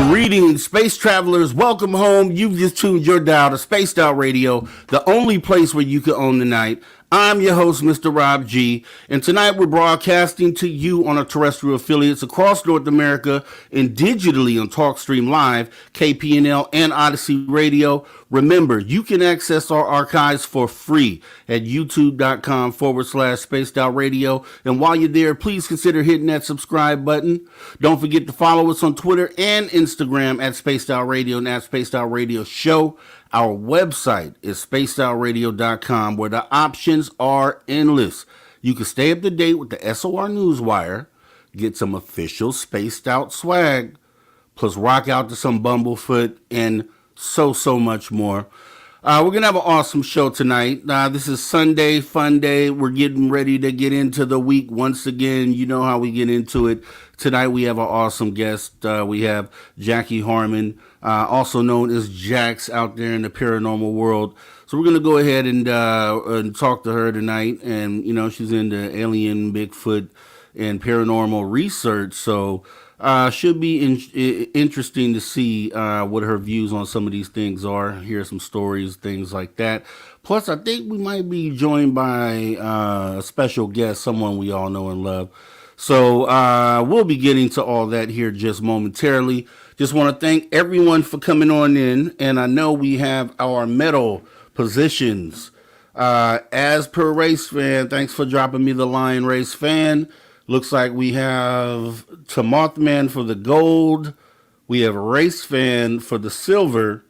Greetings, space travelers. Welcome home. You've just tuned your dial to Spaced Out Radio, the only place where you can own the night. I'm your host, Mr. Rob G, and tonight we're broadcasting to you on our terrestrial affiliates across North America and digitally on TalkStream Live, KPNL, and Odyssey Radio. Remember, you can access our archives for free at youtube.com/Spaced Out Radio. And while you're there, please consider hitting that subscribe button. Don't forget to follow us on Twitter and Instagram at Spaced Out Radio and at Spaced Out Radio Show. Our website is spacedoutradio.com, where the options are endless. You can stay up to date with the SOR Newswire, get some official Spaced Out swag, plus rock out to some Bumblefoot, and so much more. We're going to have an awesome show tonight. This is Sunday, fun day. We're getting ready to get into the week once again. You know how we get into it. Tonight we have an awesome guest. We have Jacque Harmon, also known as Jax out there in the paranormal world. So we're going to go ahead and talk to her tonight. And, you know, she's into alien, Bigfoot, and paranormal research. So should be interesting to see what her views on some of these things are. Hear some stories, things like that. Plus, I think we might be joined by a special guest, someone we all know and love. So we'll be getting to all that here just momentarily. Just want to thank everyone for coming on in. And I know we have our medal positions. As per Race Fan, thanks for dropping me the line, Race Fan. Looks like we have Mothman for the gold. We have Race Fan for the silver.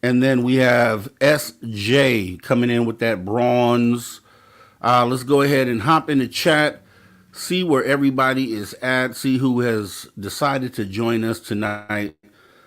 And then we have SJ coming in with that bronze. Let's go ahead and hop in the chat. See where everybody is at. See who has decided to join us tonight.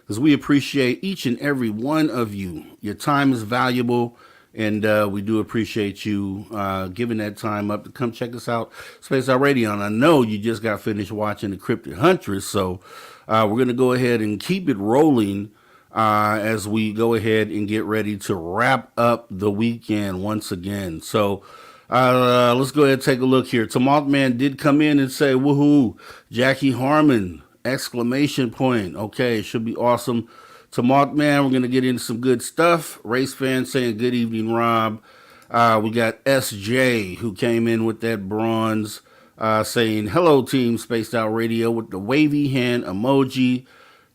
Because we appreciate each and every one of you. Your time is valuable. And we do appreciate you giving that time up to come check us out, Space Out Radio. And I know you just got finished watching The Cryptid Huntress, so we're going to go ahead and keep it rolling as we go ahead and get ready to wrap up the weekend once again. So let's go ahead and take a look here. Mothman did come in and say, woohoo, Jacque Harmon, exclamation point. Okay, it should be awesome. To Mothman, we're going to get into some good stuff. Race Fan saying, good evening, Rob. We got SJ, who came in with that bronze, saying, hello, Team Spaced Out Radio, with the wavy hand emoji.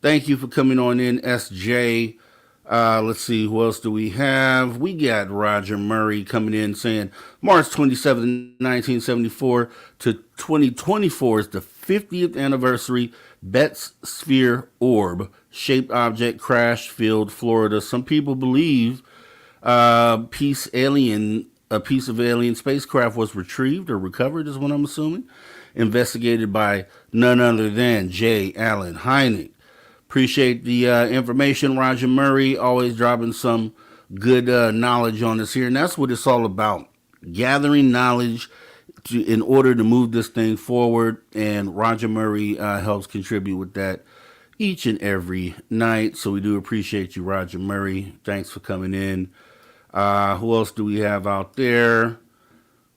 Thank you for coming on in, SJ. Let's see, who else do we have? We got Roger Murray coming in saying, March 27, 1974 to 2024 is the 50th anniversary Betts Sphere Orb shaped object crash field, Florida. Some people believe a piece of alien spacecraft was retrieved or recovered, is what I'm assuming. investigated by none other than J. Allen Hynek. Appreciate the information, Roger Murray, always dropping some good knowledge on us here. And that's what it's all about, gathering knowledge in order to move this thing forward. And Roger Murray helps contribute with that each and every night. So we do appreciate you, Roger Murray. Thanks for coming in. Who else do we have out there?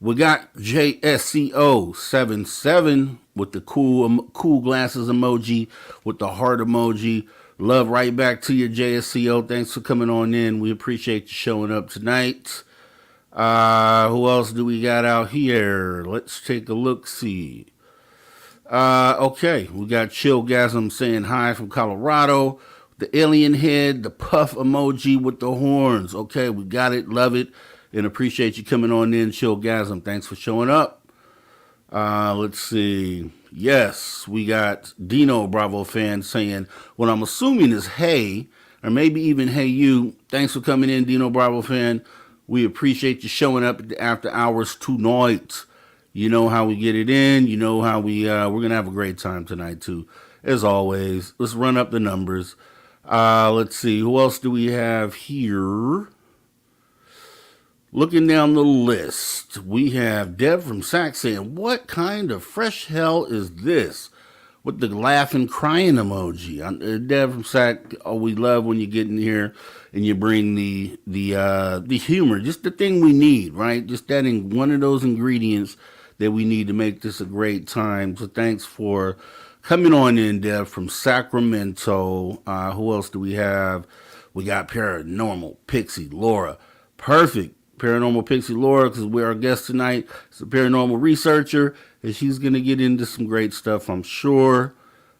We got JSCO77 with the cool glasses emoji, with the heart emoji. Love right back to you, JSCO. Thanks for coming on in. We appreciate you showing up tonight. Who else do we got out here? Let's take a look, see. Okay, we got Chillgasm saying hi from Colorado. The alien head, the puff emoji with the horns. Okay, we got it, love it, and appreciate you coming on in, Chillgasm. Thanks for showing up. Let's see. Yes, we got Dino Bravo fan saying what I'm assuming is hey, or maybe even hey you. Thanks for coming in, Dino Bravo fan. We appreciate you showing up at the after hours tonight. You know how we get it in. You know how we're going to have a great time tonight, too. As always, let's run up the numbers. Let's see. Who else do we have here? Looking down the list, we have Deb from Sac saying, what kind of fresh hell is this? With the laughing, crying emoji. Deb from Sac, we love when you get in here and you bring the humor, just the thing we need, right? Just adding one of those ingredients that we need to make this a great time. So thanks for coming on in, Deb, from Sacramento. Who else do we have? We got Paranormal Pixie Laura. Perfect. Paranormal Pixie Laura, because we're our guest tonight. She's a paranormal researcher, and she's going to get into some great stuff, I'm sure.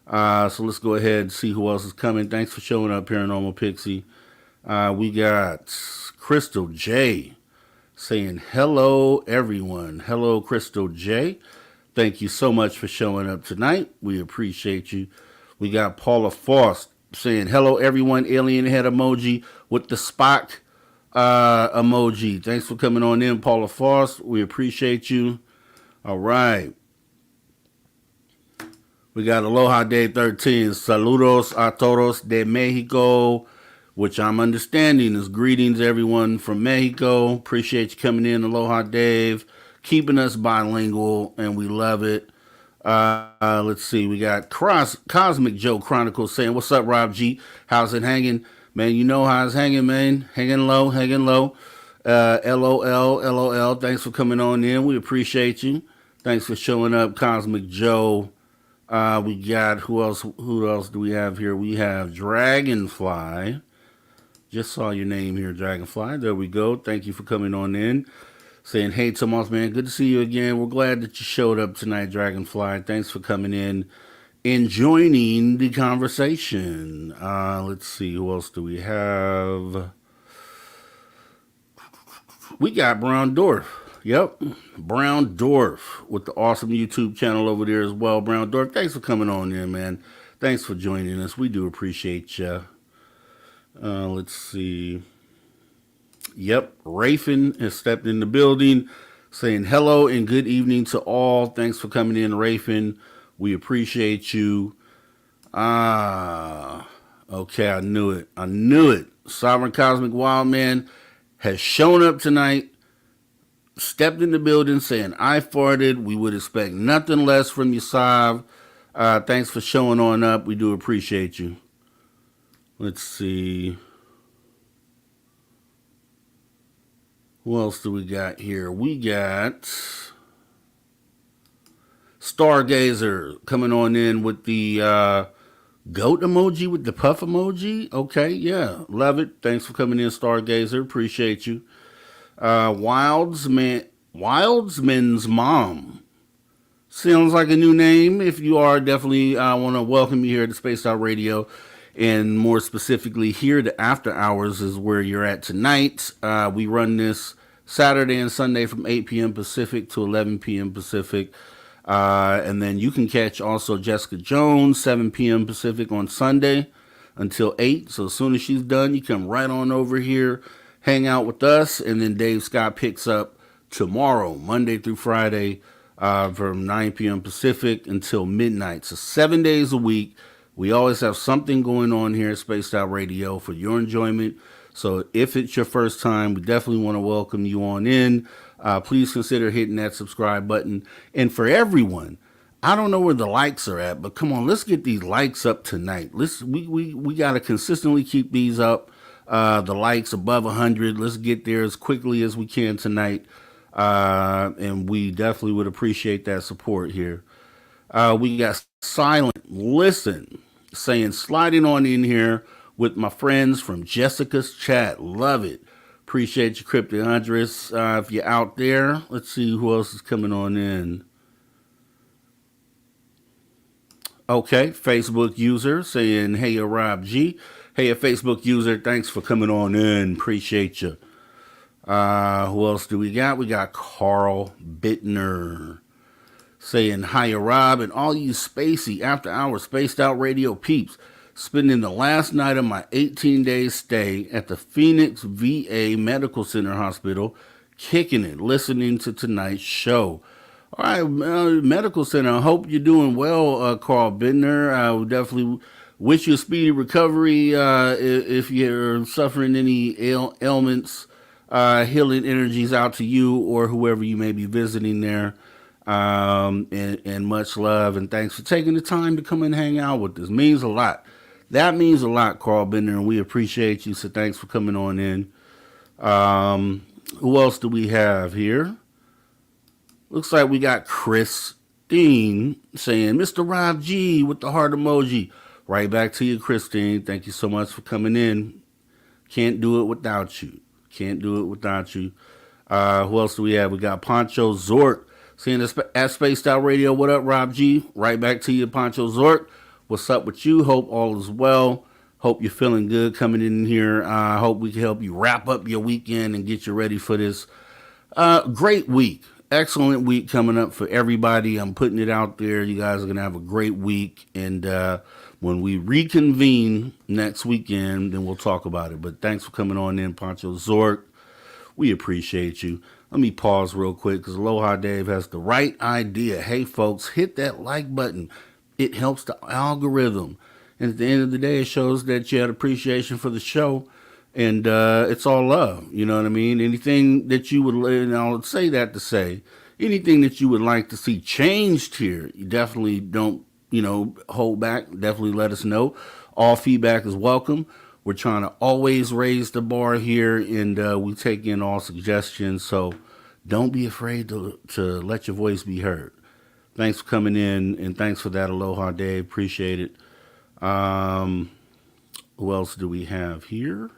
So let's go ahead and see who else is coming. Thanks for showing up, Paranormal Pixie. We got Crystal J saying hello, everyone. Hello, Crystal J. Thank you so much for showing up tonight. We appreciate you. We got Paula Faust saying hello, everyone. Alien head emoji with the Spock emoji. Thanks for coming on in, Paula Faust. We appreciate you. All right. We got Aloha Day 13. Saludos a todos de Mexico, which I'm understanding is greetings, everyone from Mexico. Appreciate you coming in, Aloha Dave. Keeping us bilingual, and we love it. Let's see. We got Cosmic Joe Chronicles saying, what's up, Rob G? How's it hanging? Man, you know how it's hanging, man. Hanging low, hanging low. LOL. Thanks for coming on in. We appreciate you. Thanks for showing up, Cosmic Joe. We got, who else do we have here? We have Dragonfly. Just saw your name here, Dragonfly. There we go. Thank you for coming on in. Saying, hey, Tomas, man, good to see you again. We're glad that you showed up tonight, Dragonfly. Thanks for coming in and joining the conversation. Let's see, who else do we have? We got Brown Dwarf. Yep, Brown Dwarf with the awesome YouTube channel over there as well. Brown Dwarf, thanks for coming on in, man. Thanks for joining us. We do appreciate you. Let's see. Yep, Rafin has stepped in the building saying hello and good evening to all. Thanks for coming in, Rafin. We appreciate you. Okay, I knew it. Sovereign Cosmic Wildman has shown up tonight, stepped in the building saying, I farted. We would expect nothing less from you, Sav. Thanks for showing on up. We do appreciate you. Let's see. Who else do we got here? We got Stargazer coming on in with the goat emoji, with the puff emoji. Okay, yeah, love it. Thanks for coming in, Stargazer. Appreciate you. Wildsman's Mom. Sounds like a new name. If you are, definitely want to welcome you here to Spaced Out Radio. And more specifically here, the After Hours is where you're at tonight. We run this Saturday and Sunday from 8 p.m. Pacific to 11 p.m. Pacific. And then you can catch also Jessica Jones, 7 p.m. Pacific on Sunday until 8. So as soon as she's done, you come right on over here, hang out with us. And then Dave Scott picks up tomorrow, Monday through Friday, from 9 p.m. Pacific until midnight. So 7 days a week. We always have something going on here at Spaced Out Radio for your enjoyment. So if it's your first time, we definitely want to welcome you on in. Please consider hitting that subscribe button. And for everyone, I don't know where the likes are at, but come on, let's get these likes up tonight. We got to consistently keep these up. The likes above 100. Let's get there as quickly as we can tonight. And we definitely would appreciate that support here. We got Silent Listen saying, sliding on in here with my friends from Jessica's chat. Love it. Appreciate you, Cryptic Andres. If you're out there, let's see who else is coming on in. Okay, Facebook user saying, hey, Rob G. Hey, a Facebook user, thanks for coming on in. Appreciate you. Who else do we got? We got Carl Bittner saying, hiya, Rob, and all you spacey after hour spaced out radio peeps. Spending the last night of my 18-day stay at the Phoenix VA Medical Center Hospital, kicking it, listening to tonight's show. All right, Medical Center, I hope you're doing well, Carl Bittner. I would definitely wish you a speedy recovery if you're suffering any ailments. Healing energies out to you or whoever you may be visiting there. And much love, and thanks for taking the time to come and hang out with us. Means a lot. That means a lot, Carl Bender, and we appreciate you, so thanks for coming on in. Who else do we have here? Looks like we got Christine saying, Mr. Rob G with the heart emoji. Right back to you, Christine. Thank you so much for coming in. Can't do it without you. Can't do it without you. Who else do we have? We got Poncho Zork saying at Spaced Out Radio, what up, Rob G? Right back to you, Poncho Zork. What's up with you? Hope all is well. Hope you're feeling good coming in here. Hope we can help you wrap up your weekend and get you ready for this great week. Excellent week coming up for everybody. I'm putting it out there. You guys are going to have a great week. And when we reconvene next weekend, then we'll talk about it. But thanks for coming on in, Poncho Zork. We appreciate you. Let me pause real quick because Aloha Dave has the right idea. Hey, folks, hit that like button. It helps the algorithm. And at the end of the day, it shows that you had appreciation for the show. And it's all love. You know what I mean? Anything that you would, and I'll say that to say, anything that you would like to see changed here, you definitely don't, hold back. Definitely let us know. All feedback is welcome. We're trying to always raise the bar here, and we take in all suggestions. So don't be afraid to let your voice be heard. Thanks for coming in, and thanks for that, Aloha Dave. Appreciate it. Who else do we have here?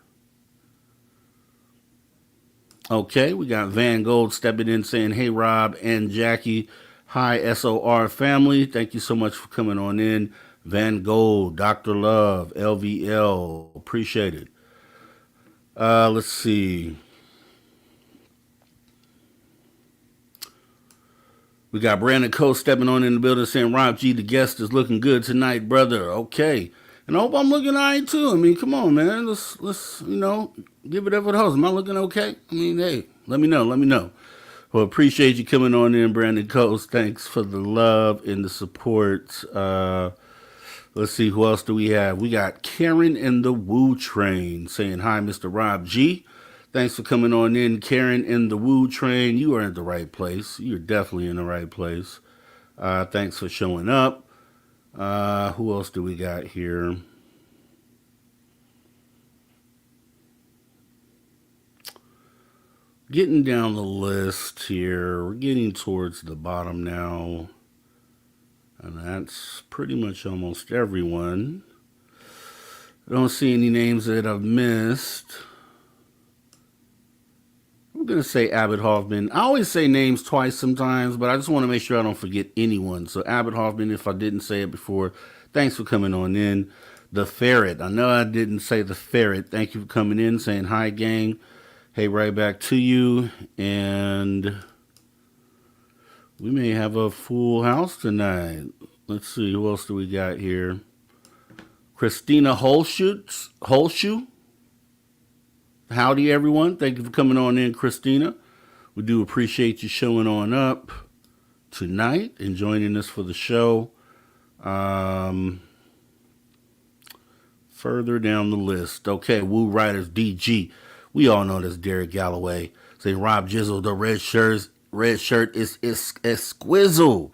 Okay, we got Van Gold stepping in saying, hey, Rob and Jackie. Hi, SOR family. Thank you so much for coming on in. Van Gold, Dr. Love, LVL. Appreciate it. Let's see. We got Brandon Coe stepping on in the building saying, Rob G, the guest is looking good tonight, brother. Okay. And I hope I'm looking all right, too. I mean, come on, man. Let's give it up for the host. Am I looking okay? I mean, hey, let me know. Well, appreciate you coming on in, Brandon Coe. Thanks for the love and the support. Let's see, who else do we have? We got Karen in the Woo Train saying, hi, Mr. Rob G. Thanks for coming on in, Karen in the Woo Train. You are in the right place. You're definitely in the right place. Thanks for showing up. Who else do we got here? Getting down the list here. We're getting towards the bottom now. And that's pretty much almost everyone. I don't see any names that I've missed. I'm going to say Abbott Hoffman. I always say names twice sometimes, but I just want to make sure I don't forget anyone. So Abbott Hoffman, if I didn't say it before, thanks for coming on in. The Ferret. I know I didn't say the Ferret. Thank you for coming in, saying hi, gang. Hey, right back to you. And we may have a full house tonight. Let's see, who else do we got here? Christina Holshoe. Howdy, everyone. Thank you for coming on in, Christina. We do appreciate you showing on up. tonight and joining us for the show. Um, Further down the list. Okay, Woo Riders DG. We all know that's Derek Galloway. Say Rob Jizzle, the red shirt is exquisite.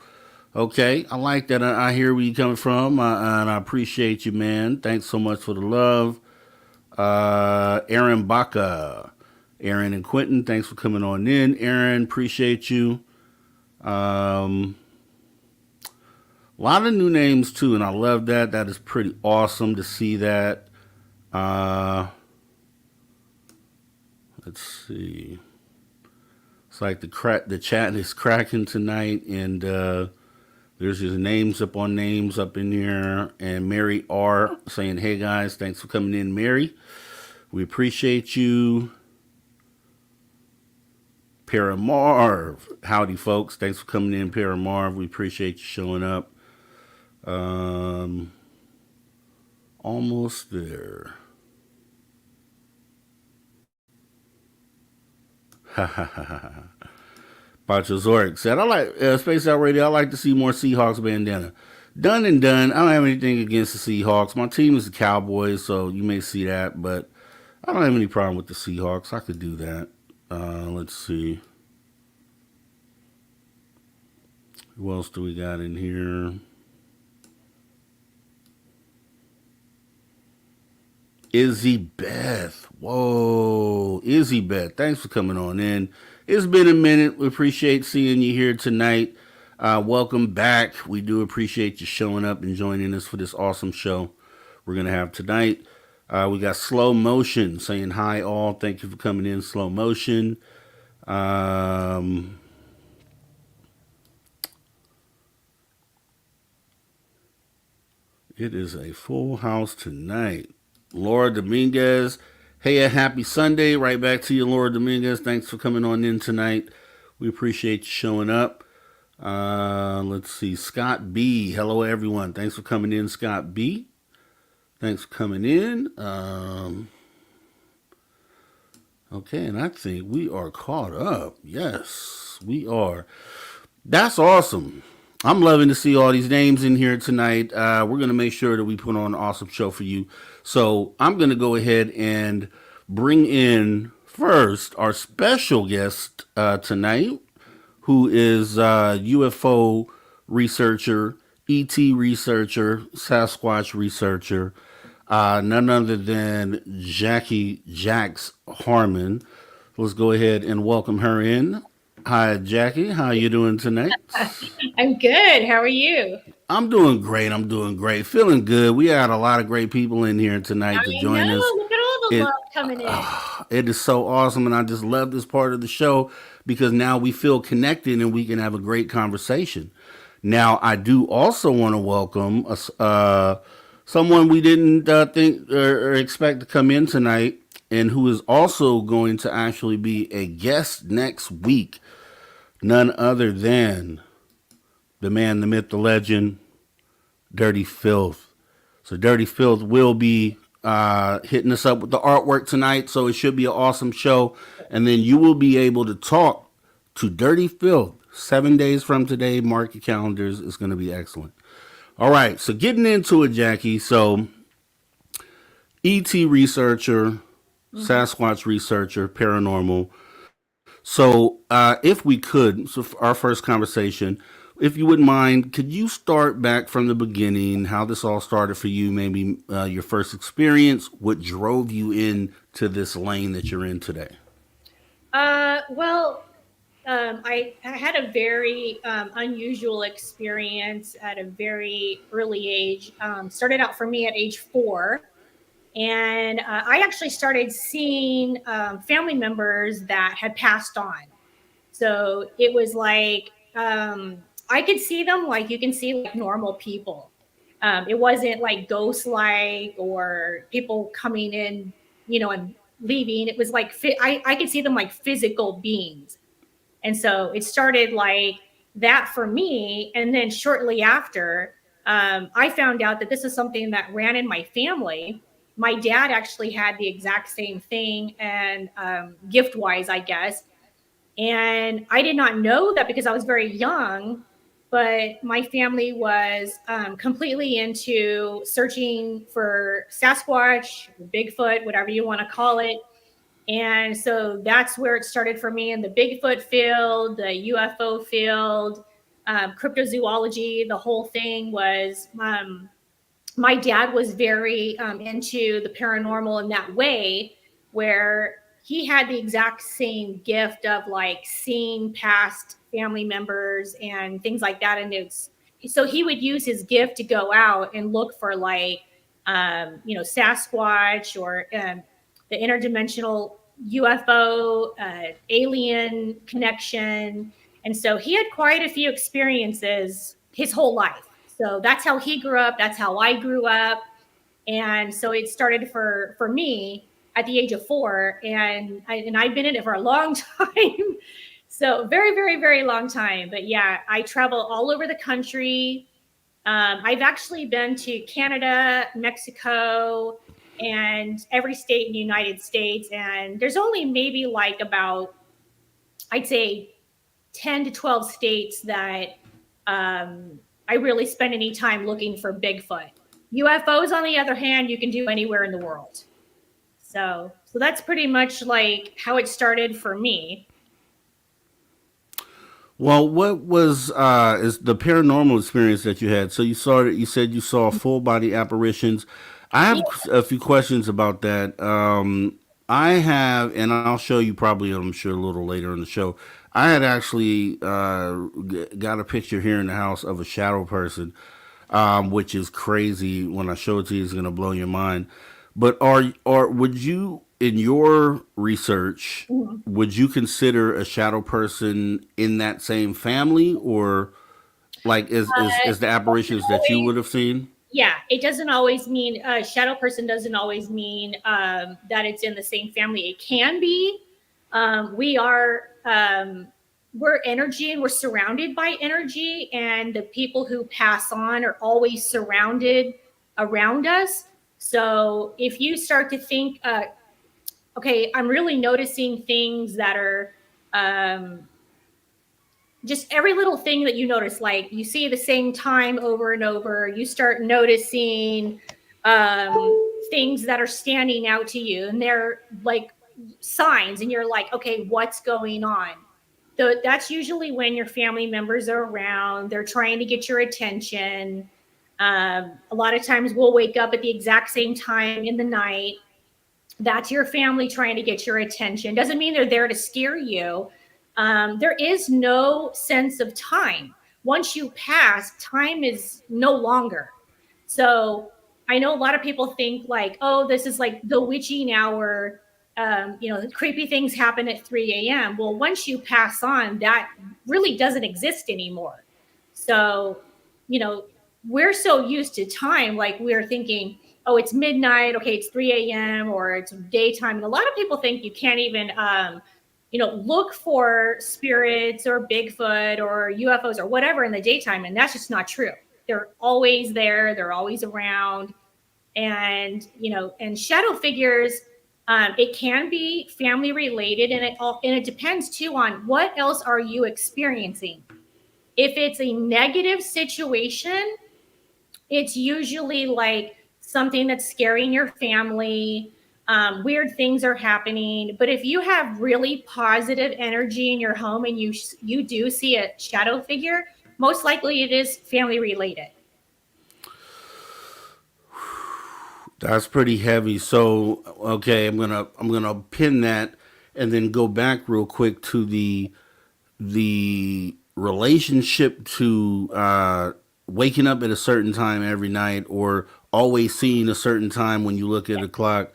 Okay, I like that. I hear where you coming from, and I appreciate you, man. Thanks so much for the love. Aaron Baca. Aaron and Quentin, thanks for coming on in. Aaron, appreciate you. Um, a lot of new names too, and I love that. That is pretty awesome to see that. Uh, let's see. It's like the chat is cracking tonight, and there's just names up on names up in here. And Mary R saying, "Hey guys, thanks for coming in, Mary. We appreciate you." Paramarv, howdy folks, thanks for coming in, Paramarv. We appreciate you showing up. Um, Almost there. Ha ha ha ha. Bachazoric said, I like Space Out Radio. I like to see more Seahawks bandana. Done and done. I don't have anything against the Seahawks. My team is the Cowboys, so you may see that, but I don't have any problem with the Seahawks. I could do that. Let's see. Who else do we got in here? Izzy Beth. Whoa. Izzy Beth. Thanks for coming on in. It's been a minute. We appreciate seeing you here tonight. Welcome back. We do appreciate you showing up and joining us for this awesome show we're going to have tonight. We got Slow Motion saying hi all. Thank you for coming in, Slow Motion. It is a full house tonight. Laura Dominguez. Hey, a happy Sunday. Right back to you, Laura Dominguez. Thanks for coming on in tonight. We appreciate you showing up. Let's see. Scott B. Hello, everyone. Thanks for coming in, Scott B. Thanks for coming in. Okay, and I think we are caught up. Yes, we are. That's awesome. I'm loving to see all these names in here tonight. We're going to make sure that we put on an awesome show for you. So I'm going to go ahead and bring in first our special guest tonight, who is UFO researcher, ET researcher, Sasquatch researcher, none other than Jacque Harmon. Let's go ahead and welcome her in. Hi, Jackie. How are you doing tonight? I'm good. How are you? I'm doing great. I'm doing great. Feeling good. We had a lot of great people in here tonight to I know. join us. Look at all the It love coming in. it is so awesome, and I just love this part of the show because now we feel connected and we can have a great conversation. Now, I do also want to welcome someone we didn't think or expect to come in tonight, and who is also going to actually be a guest next week. None other than the man, the myth, the legend, Dirty Filth. So Dirty Filth will be hitting us up with the artwork tonight, so it should be an awesome show. And then you will be able to talk to Dirty Filth 7 days from today. Mark your calendars. It's going to be excellent. All right, so getting into it, Jackie. So ET researcher, Sasquatch researcher, paranormal. So, if we could, so for our first conversation, if you wouldn't mind, could you start back from the beginning, how this all started for you, maybe your first experience, what drove you into this lane that you're in today? Well, I had a very unusual experience at a very early age. Started out for me at age 4. And I actually started seeing family members that had passed on. So it was like I could see them like you can see like normal people. It wasn't like ghost like or people coming in, and leaving. It was like I could see them like physical beings. And so it started like that for me. And then shortly after, I found out that this is something that ran in my family. My dad actually had the exact same thing, and gift wise, I guess And I did not know that because I was very young, but my family was completely into searching for Sasquatch, Bigfoot, whatever you want to call it. And so that's where it started for me in the Bigfoot field, the UFO field, cryptozoology. The whole thing was my dad was very into the paranormal in that way, where he had the exact same gift of like seeing past family members and things like that. And it's so he would use his gift to go out and look for like, Sasquatch or the interdimensional UFO, alien connection. And so he had quite a few experiences his whole life. So that's how he grew up. That's how I grew up. And so it started for me at the age of 4, and I've been in it for a long time. So very, very, very long time. But yeah, I travel all over the country. I've actually been to Canada, Mexico, and every state in the United States. And there's only maybe like about, I'd say, 10 to 12 states that I really spend any time looking for Bigfoot. UFOs, on the other hand, you can do anywhere in the world. So that's pretty much like how it started for me. Well, what was is the paranormal experience that you had? So you saw it. You said you saw full body apparitions. I have Yeah. a few questions about that. I have, and I'll show you probably, I'm sure, a little later in the show. I had actually got a picture here in the house of a shadow person, which is crazy. When I show it to you, it's going to blow your mind. But would you, in your research, Mhm. would you consider a shadow person in that same family, or like is the apparitions that you Always, would have seen? yeah, it doesn't always mean shadow person doesn't always mean that it's in the same family. It can be. We are we're energy and we're surrounded by energy, and the people who pass on are always surrounded around us. So if you start to think, okay, I'm really noticing things that are um, just every little thing that you notice, like you see the same time over and over, you start noticing things that are standing out to you, and they're like signs, and you're like, okay, what's going on? So that's usually when your family members are around, they're trying to get your attention. A lot of times we'll wake up at the exact same time in the night. That's your family trying to get your attention. Doesn't mean they're there to scare you. There is no sense of time. Once you pass, time is no longer. So I know a lot of people think like, oh, this is like the witching hour. Creepy things happen at 3 a.m. Well, once you pass on, that really doesn't exist anymore. So, you know, we're so used to time, like we're thinking, oh, it's midnight, okay, it's 3 a.m. or it's daytime. And a lot of people think you can't even, look for spirits or Bigfoot or UFOs or whatever in the daytime. And that's just not true. They're always there, they're always around. And shadow figures, it can be family related, and it depends too on what else are you experiencing. If it's a negative situation, it's usually like something that's scaring your family. Weird things are happening. But if you have really positive energy in your home and you do see a shadow figure, most likely it is family related. That's pretty heavy. So okay, I'm gonna pin that, and then go back real quick to the relationship to waking up at a certain time every night, or always seeing a certain time when you look at the clock.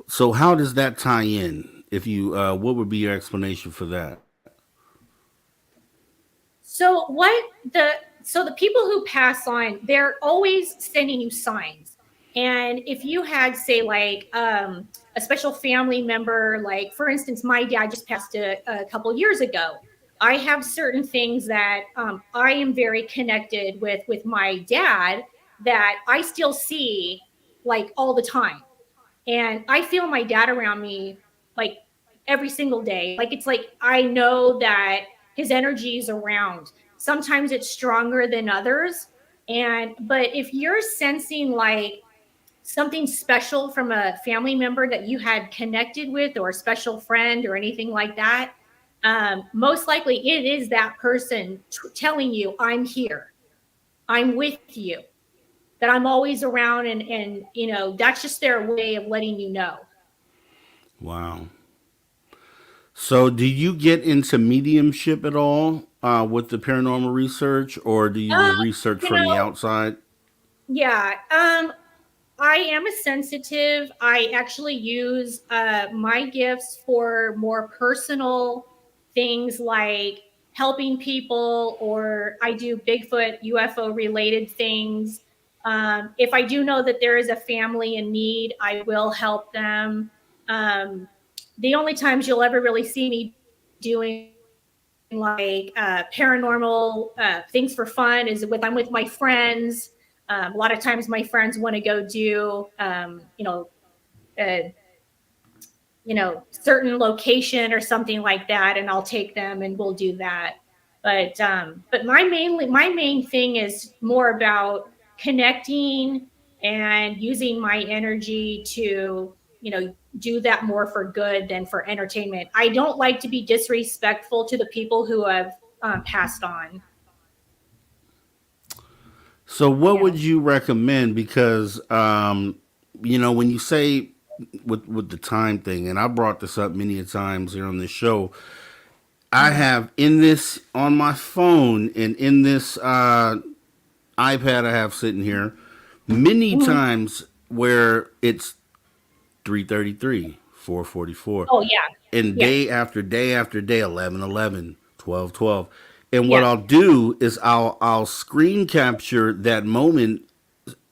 So how does that tie in? If you, what would be your explanation for that? So what the so the people who pass on, they're always sending you signs. And if you had, say, like a special family member, like for instance, my dad just passed a couple years ago. I have certain things that I am very connected with my dad that I still see like all the time, and I feel my dad around me like every single day. Like it's like I know that his energy is around. Sometimes it's stronger than others. And but if you're sensing like something special from a family member that you had connected with or a special friend or anything like that, most likely it is that person telling you, I'm here, I'm with you, that I'm always around. And, you know, that's just their way of letting you know. Wow. So, do you get into mediumship at all with the paranormal research, or do you Uh, just research you from the know, outside? yeah. I am a sensitive. I actually use my gifts for more personal things like helping people, or I do Bigfoot, UFO related things. If I do know that there is a family in need, I will help them. Um, the only times you'll ever really see me doing like paranormal things for fun is with I'm with my friends. A lot of times my friends want to go do uh, certain location or something like that, and I'll take them and we'll do that. But my main thing is more about connecting and using my energy to do that more for good than for entertainment. I don't like to be disrespectful to the people who have passed on. So, what Yeah. would you recommend? Because when you say with the time thing, and I brought this up many a times here on this show, I Mhm. have in this on my phone and in this iPad I have sitting here many Mhm. times where it's 3:33, 4:44, Oh yeah. and Yeah. day after day after day, 11:11, 12:12. And what Yeah. I'll do is I'll screen capture that moment,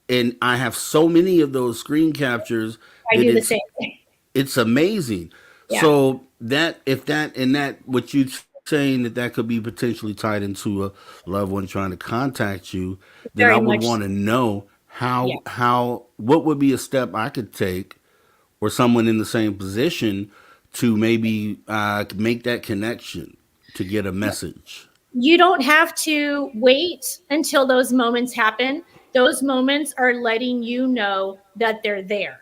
and I have so many of those screen captures I that do the same thing. it's amazing. Yeah. So that if that and that what you saying that could be potentially tied into a loved one trying to contact you, then I Very would much. want to know Yeah. how what would be a step I could take or someone in the same position to maybe make that connection to get a message. You don't have to wait until those moments happen. Those moments are letting you know that they're there.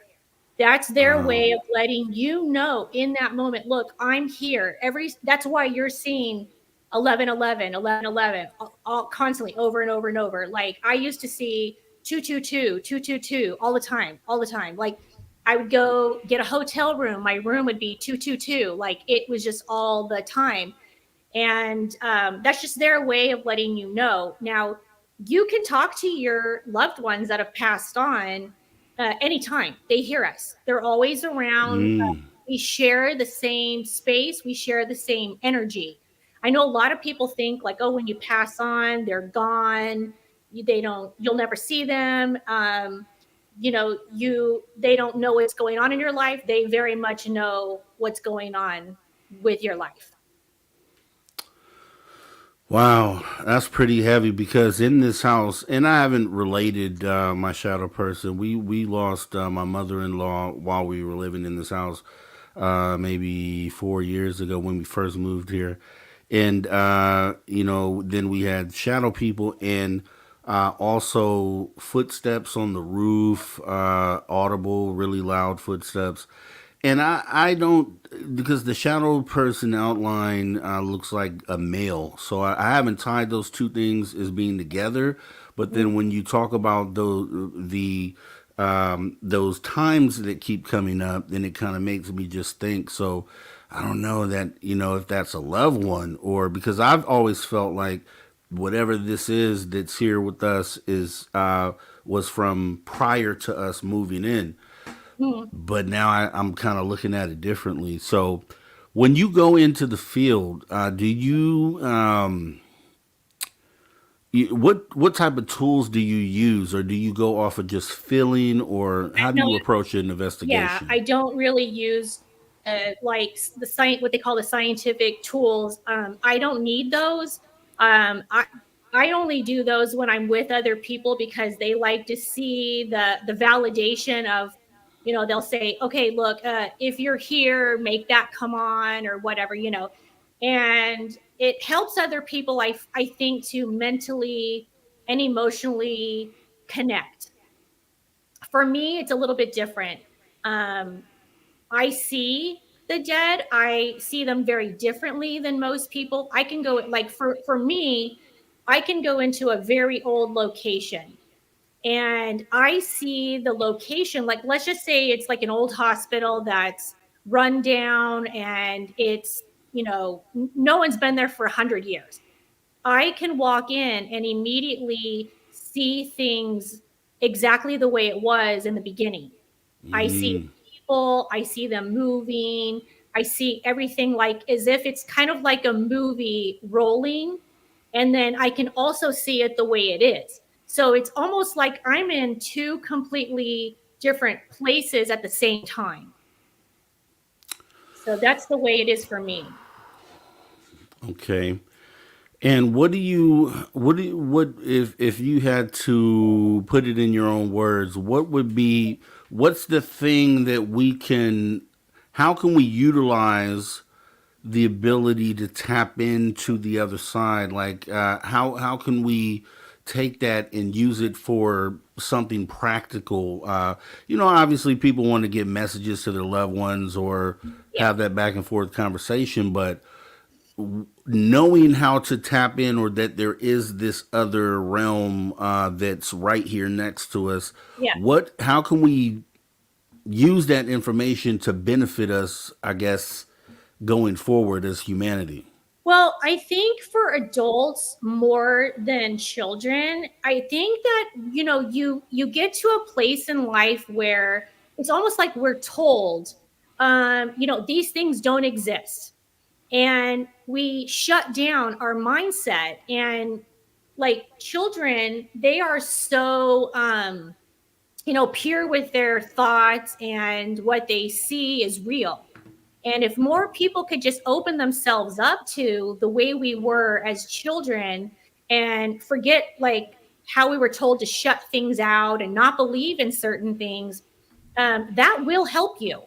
That's their way of letting you know in that moment, look, I'm here. That's why you're seeing 1111, 1111 all constantly over and over and over. Like I used to see 222, 222 all the time, all the time. Like I would go get a hotel room, my room would be 222. Like it was just all the time. And that's just their way of letting you know. Now, you can talk to your loved ones that have passed on anytime. They hear us, they're always around. Mm. We share the same space, we share the same energy. I know a lot of people think like, oh, when you pass on, they're gone. You'll never see them. They don't know what's going on in your life. They very much know what's going on with your life. Wow, that's pretty heavy because in this house, and I haven't related my shadow person. We lost my mother in law while we were living in this house, maybe 4 years ago when we first moved here, and then we had shadow people and also footsteps on the roof, audible, really loud footsteps. And I don't because the shadow person outline looks like a male, so I haven't tied those two things as being together. But then when you talk about those times that keep coming up, then it kind of makes me just think. So I don't know that if that's a loved one or because I've always felt like whatever this is that's here with us is was from prior to us moving in, Mhm. but now I'm kind of looking at it differently. So, when you go into the field, do what type of tools do you use, or do you go off of just feeling, or how do No, you approach an yeah, investigation? I don't really use like the science, what they call the scientific tools. I don't need those. I only do those when I'm with other people because they like to see the validation of they'll say, okay, look, if you're here, make that come on or whatever, and it helps other people, I think, to mentally and emotionally connect. For me, it's a little bit different. um, I see the dead. I see them very differently than most people. I can go, like, for me, I can go into a very old location and I see the location, like, let's just say it's like an old hospital that's run down and it's, no one's been there for 100 years. I can walk in and immediately see things exactly the way it was in the beginning. I see Mm. people, I see them moving, I see everything like as if it's kind of like a movie rolling. And then I can also see it the way it is. So it's almost like I'm in two completely different places at the same time. So that's the way it is for me. Okay. And what if you had to put it in your own words, what's the thing that how can we utilize the ability to tap into the other side? Like, how can we take that and use it for something practical? Obviously people want to get messages to their loved ones or Yeah. have that back and forth conversation, but knowing how to tap in, or that there is this other realm that's right here next to us, Yeah. how can we use that information to benefit us, I guess, going forward as humanity? Well, I think for adults more than children, I think that you get to a place in life where it's almost like we're told, these things don't exist, and we shut down our mindset. And like children, they are so pure with their thoughts, and what they see is real. And if more people could just open themselves up to the way we were as children and forget like how we were told to shut things out and not believe in certain things, that will help you.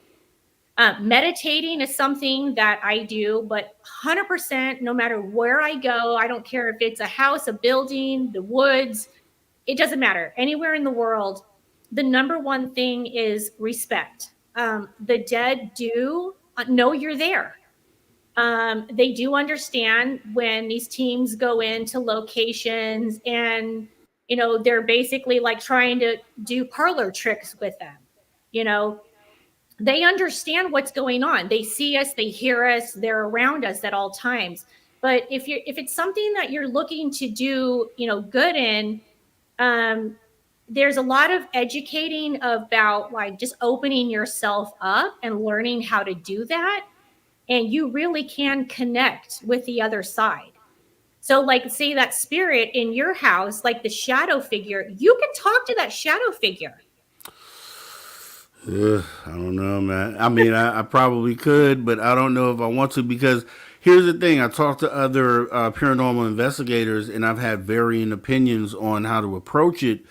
Meditating is something that I do, but 100%, no matter where I go, I don't care if it's a house, a building, the woods, it doesn't matter. Anywhere in the world, the number one thing is respect. The dead do know you're there. They do understand when these teams go into locations and, they're basically like trying to do parlor tricks with them. You know, they understand what's going on. They see us, they hear us, they're around us at all times. But if it's something that you're looking to do, good in, um, there's a lot of educating about like just opening yourself up and learning how to do that. And you really can connect with the other side. So, like, say that spirit in your house, like the shadow figure, you can talk to that shadow figure. I don't know, man. I mean, I probably could, but I don't know if I want to, because here's the thing. I talked to other paranormal investigators, and I've had varying opinions on how to approach it.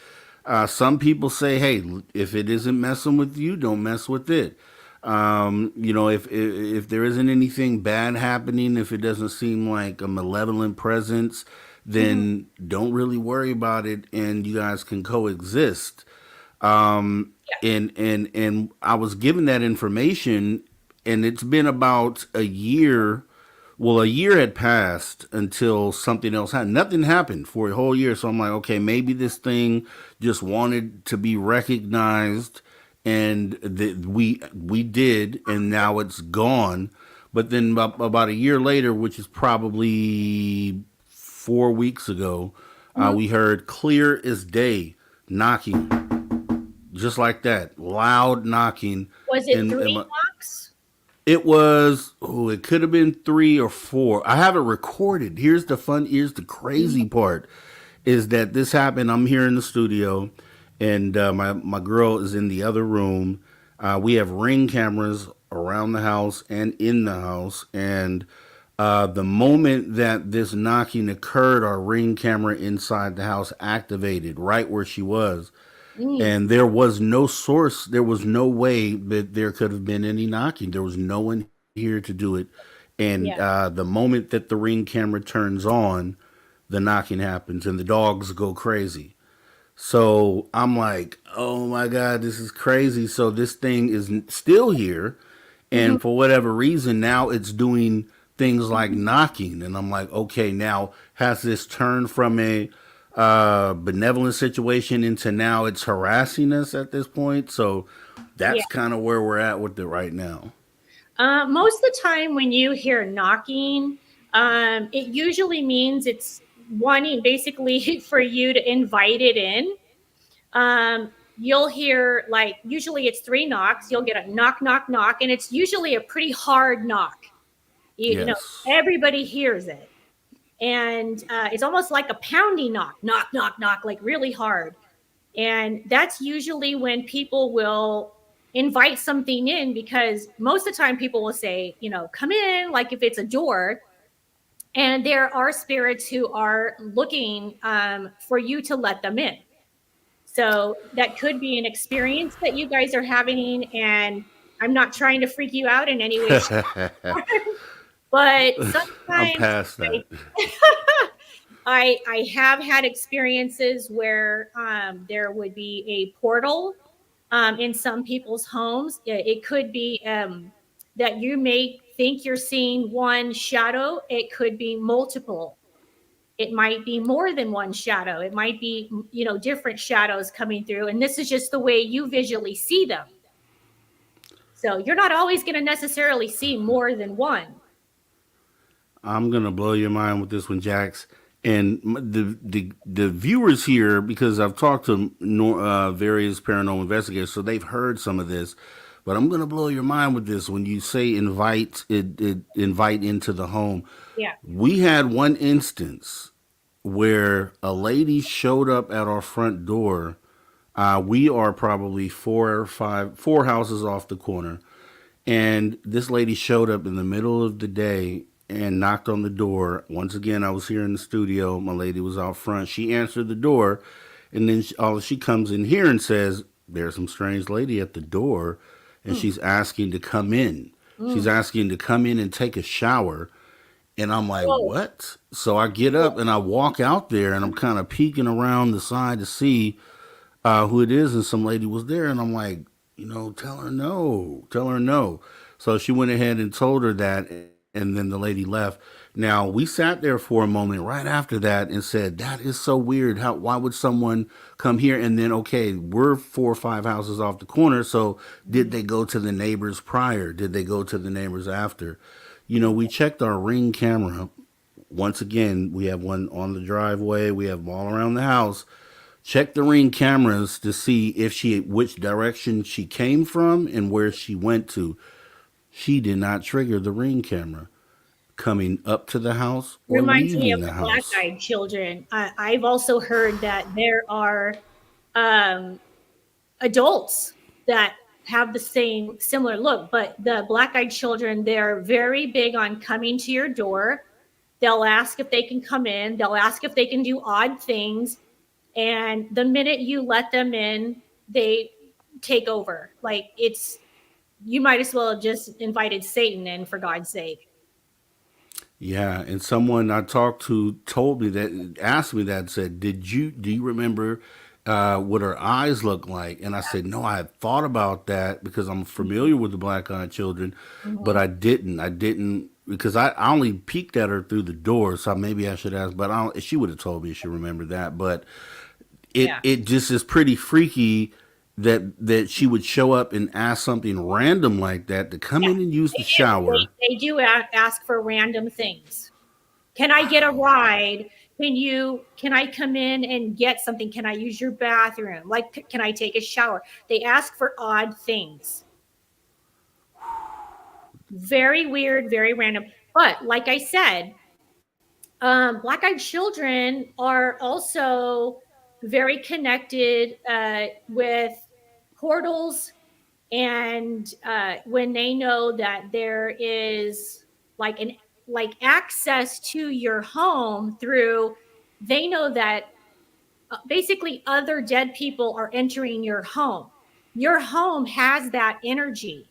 Some people say, "Hey, if it isn't messing with you, don't mess with it." If there isn't anything bad happening, if it doesn't seem like a malevolent presence, Mhm. then don't really worry about it, and you guys can coexist. And I was given that information, and it's been about a year. Well, a year had passed until something else happened. Nothing happened for a whole year, so I'm like, okay, maybe this thing just wanted to be recognized, and we did, and now it's gone. But then about a year later, which is probably 4 weeks ago, Mhm. we heard clear as day knocking, just like that, loud knocking. Was it And three knocks? it was, oh, it could have been 3 or 4. I have it recorded. Here's the crazy part, is that this happened. I'm here in the studio, and my girl is in the other room. We have ring cameras around the house and in the house, and the moment that this knocking occurred, our ring camera inside the house activated right where she was. Mm, And there was no source, there was no way that there could have been any knocking. There was no one here to do it. And yeah. the moment that the Ring camera turns on, the knocking happens and the dogs go crazy. So I'm like, oh my God, this is crazy. So this thing is still here. Mhm. And for whatever reason, now it's doing things like knocking. And I'm like, okay, now has this turned from a benevolent situation into now it's harassing us at this point? So Yeah. that's kind of where we're at with it right now. Most of the time, when you hear knocking, it usually means it's wanting basically for you to invite it in. You'll hear like usually it's three knocks. You'll get a knock, knock, knock, and it's usually a pretty hard knock. You know, Yes. everybody hears it, and it's almost like a pounding knock, knock, knock, knock, like really hard. And that's usually when people will invite something in because most of the time people will say, you know, come in, like if it's a door. And there are spirits who are looking for you to let them in. So that could be an experience that you guys are having. And I'm not trying to freak you out in any way, but I'm sometimes past I that. I have had experiences where there would be a portal in some people's homes. It could be that you may think you're seeing one shadow. It could be multiple. It might be more than one shadow. It might be, you know, different shadows coming through. And this is just the way you visually see them. So you're not always going to necessarily see more than one. I'm gonna blow your mind with this one, Jax. And the viewers here, because I've talked to various paranormal investigators, so they've heard some of this. But I'm gonna blow your mind with this when you say invite into the home. Yeah. We had one instance where a lady showed up at our front door. We are probably four houses off the corner. And this lady showed up in the middle of the day and knocked on the door. Once again, I was here in the studio. My lady was out front. She answered the door, and then she comes in here and says, "There's some strange lady at the door, and Mm. she's asking to come in. She's Mm. asking to come in and take a shower." And I'm like, Whoa. "What?" So I get up and I walk out there, and I'm kind of peeking around the side to see who it is, and some lady was there, and I'm like, tell her no, tell her no. So she went ahead and told her that, and then the lady left. Now we sat there for a moment right after that and said, that is so weird. Why would someone come here? And then, okay, we're 4 or 5 houses off the corner, so did Mm. they go to the neighbors prior? Did they go to the neighbors after? We checked our Ring camera. Once again, we have one on the driveway, we have them all around the house. Check the Ring cameras to see if which direction she came from and where she went to. She did not trigger the Ring camera coming up to the house or Reminds me leaving of the the house. black-eyed children. I've also heard that there are um, adults that have the same similar look, but the black-eyed children, they're very big on coming to your door. They'll ask if they can come in. They'll ask if they can do odd things. And the minute you let them in, they take over. Like it's, you might as well have just invited Satan in for God's sake. Yeah, and someone I talked to told me that, asked me that, said, do you remember what her eyes look like? And I said, no, I had thought about that because I'm familiar with the black eyed children, but Mhm. I didn't because I only peeked at her through the door, so maybe I should ask, but she would have told me she remembered that. But it Yeah. it just is pretty freaky that she would show up and ask something random like that to come Yeah. in and use the They do. shower. They do ask for random things. Can I get a ride? Can I come in and get something? Can I use your bathroom? Like, can I take a shower? They ask for odd things. Very weird, very random. But like I said, black eyed children are also very connected with portals. And when they know that there is like an like access to your home through, they know that basically other dead people are entering your home has that energy.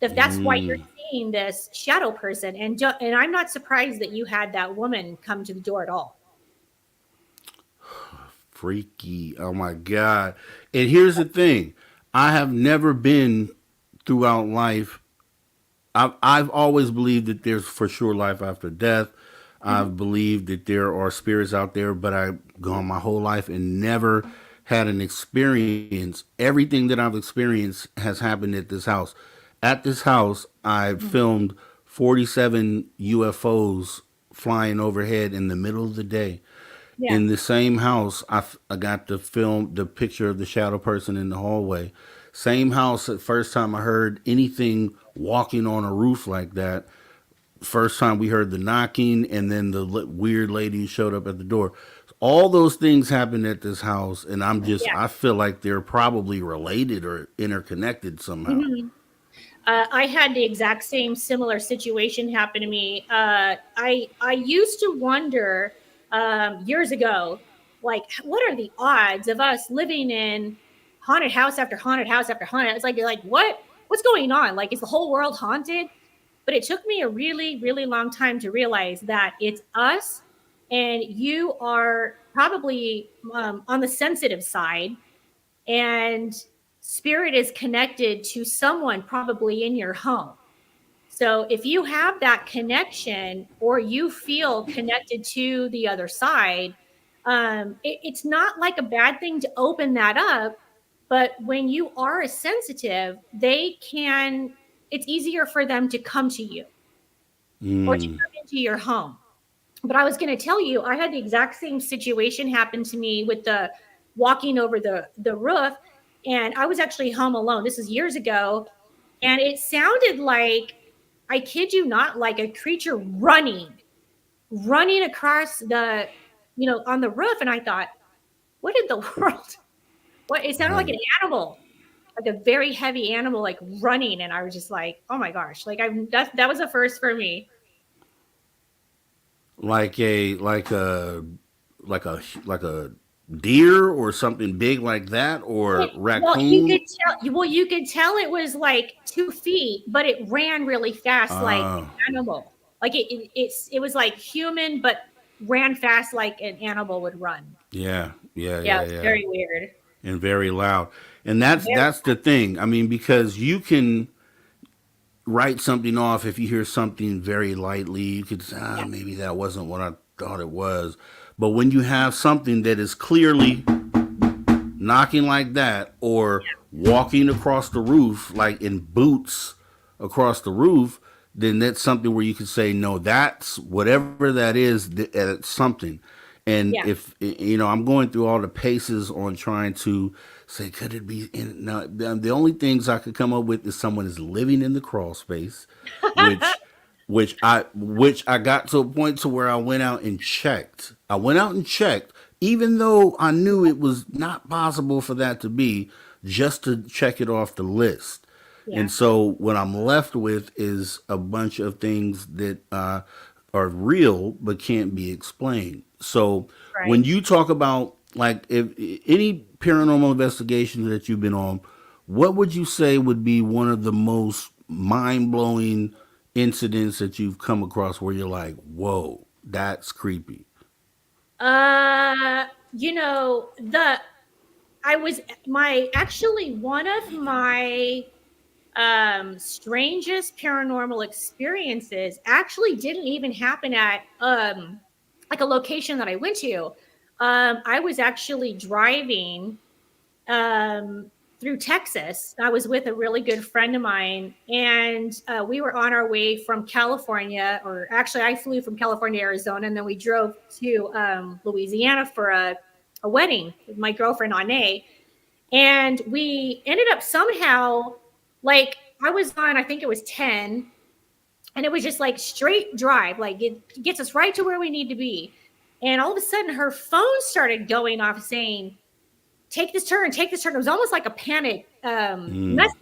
That's why you're Mm, seeing this shadow person. And I'm not surprised that you had that woman come to the door at all. freaky. Oh my God. And here's the thing. I have never been throughout life. I've always believed that there's for sure life after death. Mhm. I've believed that there are spirits out there, but I've gone my whole life and never had an experience. Everything that I've experienced has happened at this house. At this house, I've Mhm. filmed 47 UFOs flying overhead in the middle of the day. Yeah. In the same house, I got to film the picture of the shadow person in the hallway. Same house, the first time I heard anything walking on a roof like that. First time we heard the knocking, and then the weird lady who showed up at the door. All those things happened at this house, and Yeah. I feel like they're probably related or interconnected somehow. Mhm. I had the exact same similar situation happen to me. I used to wonder years ago, like, what are the odds of us living in haunted house after haunted house after haunted? It's like you're like, what's going on? Like, is the whole world haunted? But it took me a really, really long time to realize that it's us, and you are probably on the sensitive side, and spirit is connected to someone probably in your home. So if you have that connection or you feel connected to the other side, it's not like a bad thing to open that up. But when you are a sensitive, it's easier for them to come to you or to Mm. come into your home. But I was going to tell you, I had the exact same situation happen to me with the walking over the roof, and I was actually home alone. This is years ago, and it sounded like, I kid you not, like a creature running across on the roof, and I thought, what in the world? What, it sounded like an Right. animal, like a very heavy animal, like running, and I was just like, oh my gosh, like that was a first for me. Like a deer or something big like that, or Well, you raccoon. could you could tell it was like 2 feet, but it ran really fast, like uh an animal. Like it was like human, but ran fast like an animal would run. yeah, yeah, Yeah, yeah, it's yeah. very weird. And very loud. And Very. that's the thing. I mean, because you can write something off if you hear something very lightly. You could say, Yeah, maybe that wasn't what I thought it was. But when you have something that is clearly knocking like that, or walking across the roof like in boots across the roof, then that's something where you could say, no, that's whatever that is, it's something. And yeah, if I'm going through all the paces on trying to say, could it be in, no, the only things I could come up with is someone is living in the crawl space, which which I got to a point to where I went out and checked. I went out and checked, even though I knew it was not possible for that to be, just to check it off the list. yeah. And so what I'm left with is a bunch of things that are real but can't be explained. So when Right. you talk about, like, if any paranormal investigations that you've been on, what would you say would be one of the most mind blowing incidents that you've come across where you're like, whoa, that's creepy? You know, the I was my actually one of my strangest paranormal experiences actually didn't even happen at like a location that I went to. I was actually driving um through Texas. I was with a really good friend of mine, and we were on our way from California, or actually I flew from California to Arizona, and then we drove to Louisiana for a wedding with my girlfriend Ane. And we ended up somehow, like, I was on, I think it was 10, and it was just like straight drive, like it gets us right to where we need to be. And all of a sudden her phone started going off saying, take this turn, take this turn. It was almost like a panic Mm. message.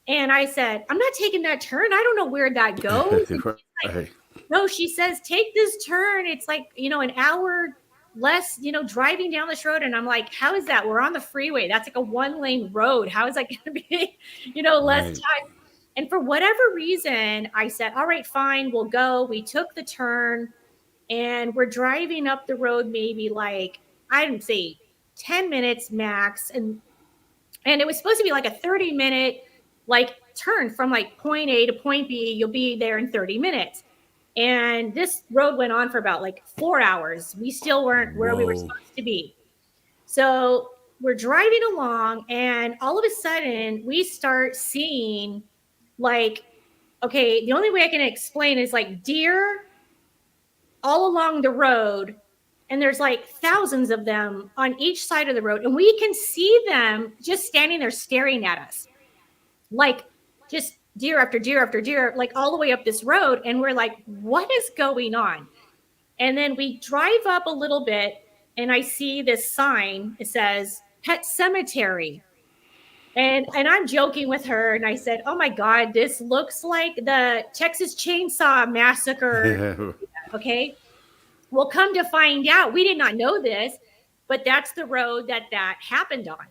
And I said, I'm not taking that turn. I don't know where that goes. And she's like, Right. no, she says, take this turn. It's like, an hour less, driving down this road. And I'm like, how is that? We're on the freeway. That's like a 1-lane road. How is that going to be, less Right. time? And for whatever reason, I said, all right, fine, we'll go. We took the turn and we're driving up the road, maybe like, I don't say 10 minutes max. And it was supposed to be like a 30-minute like turn from like point A to point B. You'll be there in 30 minutes. And this road went on for about like 4 hours. We still weren't where we were Whoa. supposed to be. So we're driving along, and all of a sudden we start seeing like, okay, the only way I can explain is like deer all along the road. And there's like thousands of them on each side of the road. And we can see them just standing there staring at us, like just deer after deer after deer, like all the way up this road. And we're like, what is going on? And then we drive up a little bit, and I see this sign. It says Pet Cemetery. And I'm joking with her, and I said, oh my God, this looks like the Texas Chainsaw Massacre. Okay. Well, come to find out, we did not know this, but that's the road that happened on.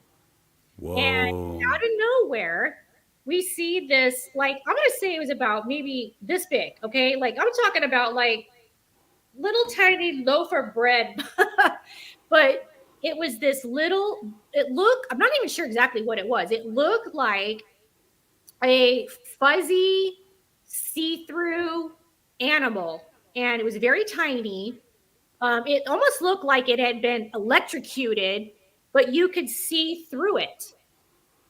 And Whoa. out of nowhere, we see this, like, I'm going to say it was about maybe this big. Okay. Like, I'm talking about like little tiny loaf of bread, but it was this little, I'm not even sure exactly what it was. It looked like a fuzzy, see-through animal, and it was very tiny. It almost looked like it had been electrocuted, but you could see through it.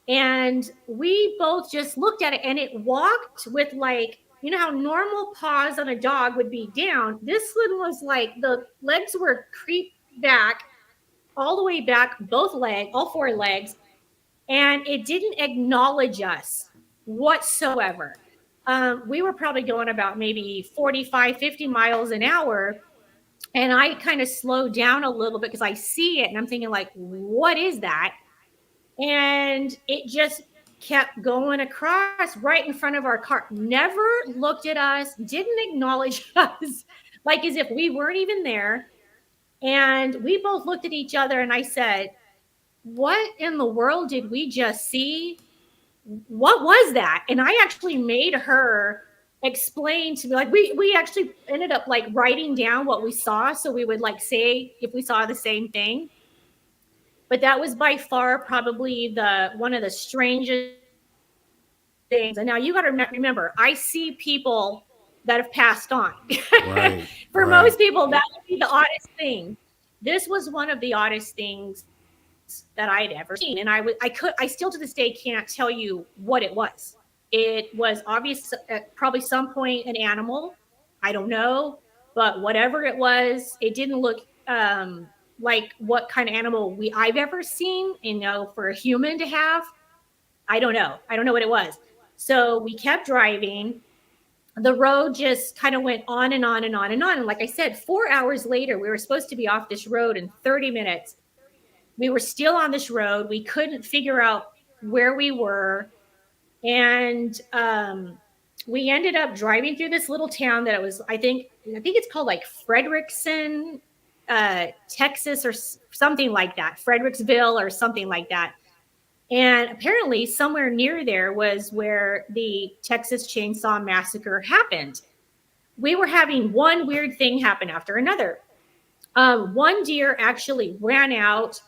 And we both just looked at it, and it walked with like, how normal paws on a dog would be down. This one was like the legs were creeped back, all the way back, all 4 legs, and it didn't acknowledge us whatsoever. We were probably going about maybe 45, 50 miles an hour. And I kind of slowed down a little bit because I see it and I'm thinking like, what is that? And it just kept going across right in front of our car, never looked at us, didn't acknowledge us, like as if we weren't even there. And we both looked at each other, and I said, what in the world did we just see? What was that? And I actually made her explain to me, like we actually ended up like writing down what we saw, so we would like say if we saw the same thing. But that was by far probably the one of the strangest things. And now you got to remember, I see people that have passed on. Right. For Right. most people, that would be the oddest thing. This was one of the oddest things that I had ever seen, and I still to this day can't tell you what it was. It was obvious at probably some point an animal. I don't know, but whatever it was, it didn't look like what kind of animal I've ever seen. For a human to have, I don't know. I don't know what it was. So we kept driving. The road just kind of went on and on and on and on. And like I said, 4 hours later, we were supposed to be off this road in 30 minutes. We were still on this road. We couldn't figure out where we were. And we ended up driving through this little town that it was, I think it's called like Frederickson, Texas, or something like that. Fredericksville or something like that. And apparently somewhere near there was where the Texas Chainsaw Massacre happened. We were having one weird thing happen after another. One deer actually ran out,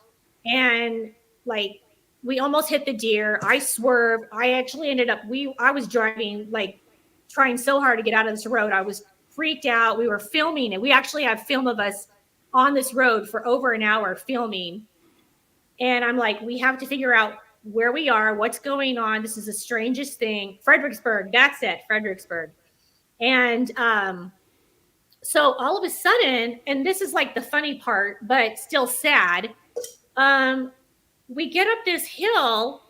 and like we almost hit the deer. I swerved. I actually ended up, I was driving, like trying so hard to get out of this road. I was freaked out. We were filming, and we actually have film of us on this road for over an hour filming. And I'm like, we have to figure out where we are, what's going on. This is the strangest thing. Fredericksburg, that's it, Fredericksburg. And so all of a sudden, and this is like the funny part, but still sad, we get up this hill,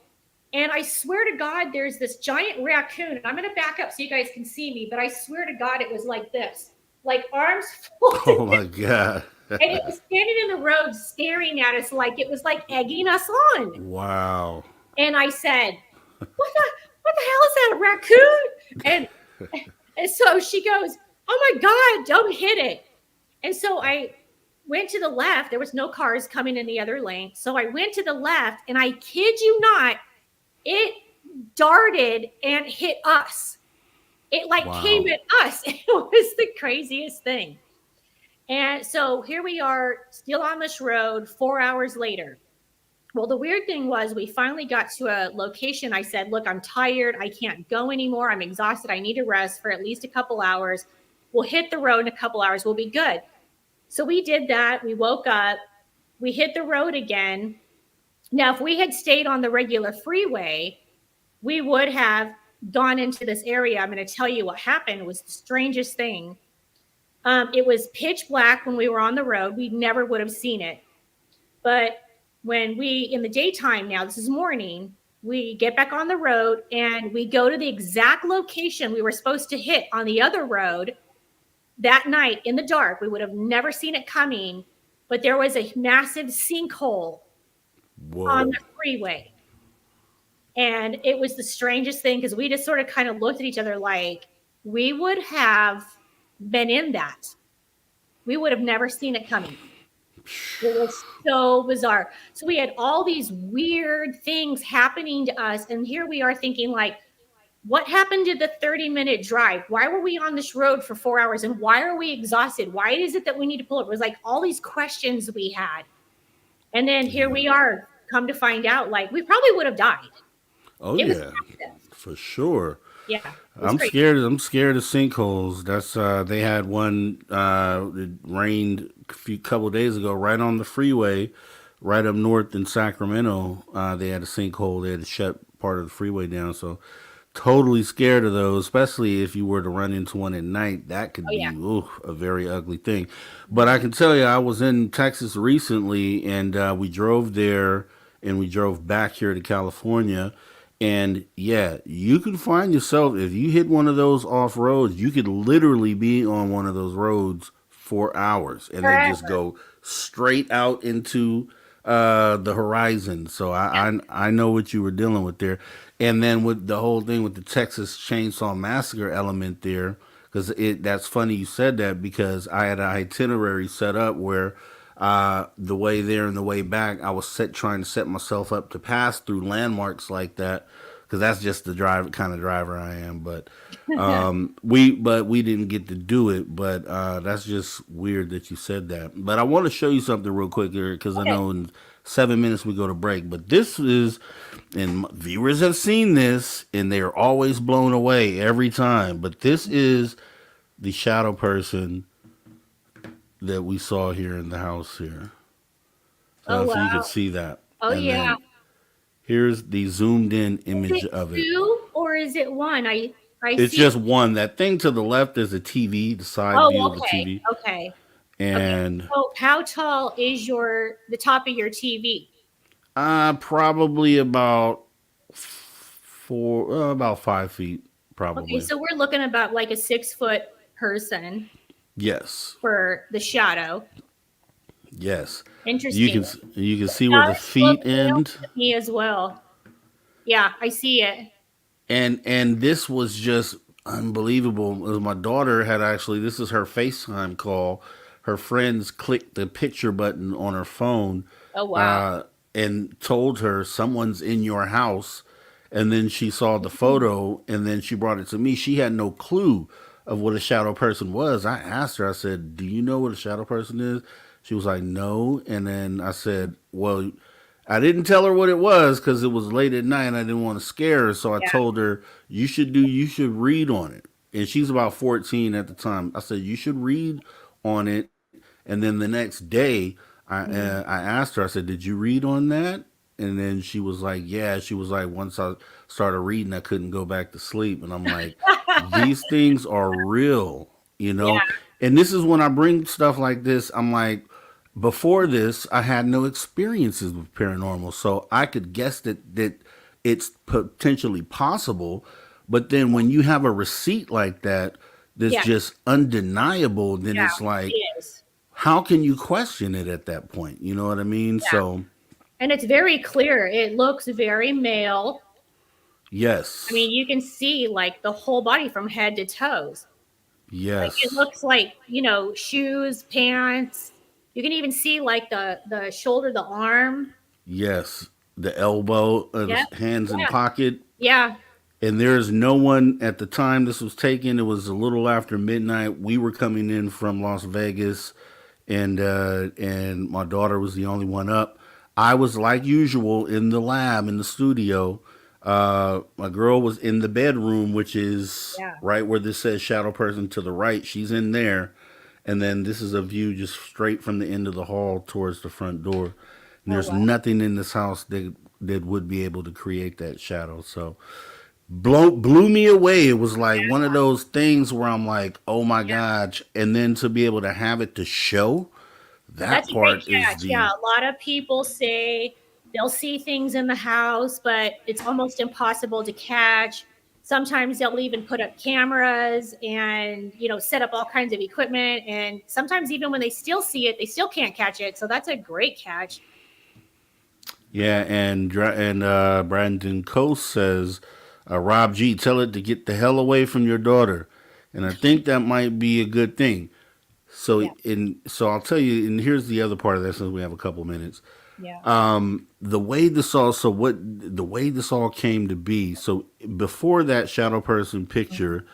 and I swear to God, there's this giant raccoon. I'm going to back up so you guys can see me, but I swear to God, it was like this, like arms folded. Oh my God. And it was standing in the road staring at us like it was like egging us on. Wow. And I said, what the hell is that, a raccoon? And so she goes, oh my God, don't hit it. And so I went to the left. There was no cars coming in the other lane. So I went to the left, and I kid you not, it darted and hit us. It like came Wow. at us. It was the craziest thing. And so here we are, still on this road 4 hours later. Well, the weird thing was we finally got to a location. I said, look, I'm tired. I can't go anymore. I'm exhausted. I need to rest for at least a couple hours. We'll hit the road in a couple hours. We'll be good. So we did that. We woke up. We hit the road again. Now, if we had stayed on the regular freeway, we would have gone into this area. I'm going to tell you what happened. It was the strangest thing. It was pitch black when we were on the road. We never would have seen it. But when we, in the daytime now, this is morning, we get back on the road and we go to the exact location we were supposed to hit on the other road that night in the dark. We would have never seen it coming, but there was a massive sinkhole on Whoa. the freeway. And it was the strangest thing because we just sort of kind of looked at each other like we would have been in that. We would have never seen it coming. It was so bizarre. So we had all these weird things happening to us. And here we are thinking, like, what happened to the 30-minute drive? Why were we on this road for 4 hours? And why are we exhausted? Why is it that we need to pull over? It was like all these questions we had. And then here we are, come to find out, like, we probably would have died. Oh It was yeah, massive. for sure. Yeah. It was I'm great. scared. I'm scared of sinkholes. That's they had one. It rained a few couple of days ago, right on the freeway, right up north in Sacramento. They had a sinkhole. They had to shut part of the freeway down. So totally scared of those, especially if you were to run into one at night. That could Oh, be yeah. ooh, a very ugly thing. But I can tell you, I was in Texas recently, and we drove there, and we drove back here to California. And yeah, you can find yourself if you hit one of those off roads, you could literally be on one of those roads for hours and then just Forever. go straight out into the horizon. So I know what you were dealing with there, and then with the whole thing with the Texas Chainsaw Massacre element there, because it that's funny you said that because I had an itinerary set up where the way there and the way back I was trying to set myself up to pass through landmarks like that because that's just the kind of driver I am. But we didn't get to do it. But that's just weird that you said that. But I want to show you something real quick here because I Okay. know in 7 minutes we go to break. But this is, and viewers have seen this, and they are always blown away every time. But this is the shadow person that we saw here in the house here. So I Oh, don't know if you could wow. see that. Oh, And yeah. then here's the zoomed in Is image it of it. two or is it one? I It's see. just one. That thing to the left is a TV, the side view Oh, of a okay. TV. Okay. Okay. And So how tall is the top of your TV? probably about about 5 feet, Okay, probably. so we're looking about like a 6 foot person Yes. for the shadow. Yes. Interesting. You can It see where the does look feet real end. to me as well. Yeah, I see it. And this was just unbelievable. It was my daughter had actually this is her FaceTime call. Her friends clicked the picture button on her phone Oh, wow. uh, and told her someone's in your house. And then she saw the photo and then she brought it to me. She had no clue of what a shadow person was. I asked her, I said, "Do you know what a shadow person is?" She was like, "No." And then I said, "Well, I didn't tell her what it was because it was late at night and I didn't want to scare her. So I Yeah. told her, you should read on it." And she's about 14 at the time. I said, "You should read on it." And then the next day, Mm. I asked her, I said, "Did you read on that?" And then she was like, "Yeah." She was like, "Once I started reading, I couldn't go back to sleep." And I'm like, these things are real, you Yeah. know? And this is when I bring stuff like this, I'm like, before this, I had no experiences with paranormal, so I could guess that it's potentially possible. But then when you have a receipt like that, that's Yeah. just undeniable, then Yeah. it's like, It is. how can you question it at that point? You know what I mean? Yeah. So And it's very clear. It looks very male. I yes, mean, you can see like the whole body from head to toes. Like it yes, looks like, shoes, pants. You can even see like the shoulder, the arm. Yes, the elbow, Yep. the hands in Yeah. pocket. Yeah. And there's no one at the time this was taken. It was a little after midnight. We were coming in from Las Vegas, and my daughter was the only one up. I was like usual in the lab in the studio. My girl was in the bedroom, which is Yeah. right where this says shadow person to the right. She's in there, and then this is a view just straight from the end of the hall towards the front door. And Oh there's wow. nothing in this house that would be able to create that shadow. So blew me away. It was like one of those things where I'm like, oh my Yeah. gosh, and then to be able to have it to show that That's a great part is catch. Yeah, the a lot of people say they'll see things in the house, but it's almost impossible to catch. Sometimes they'll even put up cameras and, set up all kinds of equipment. And sometimes even when they still see it, they still can't catch it. So that's a great catch. yeah. And Brandon Coast says, Rob G, tell it to get the hell away from your daughter, and I think that might be a good thing. So Yeah. so I'll tell you, and here's the other part of that since we have a couple minutes. Yeah. The way this all came to be. So before that shadow person picture,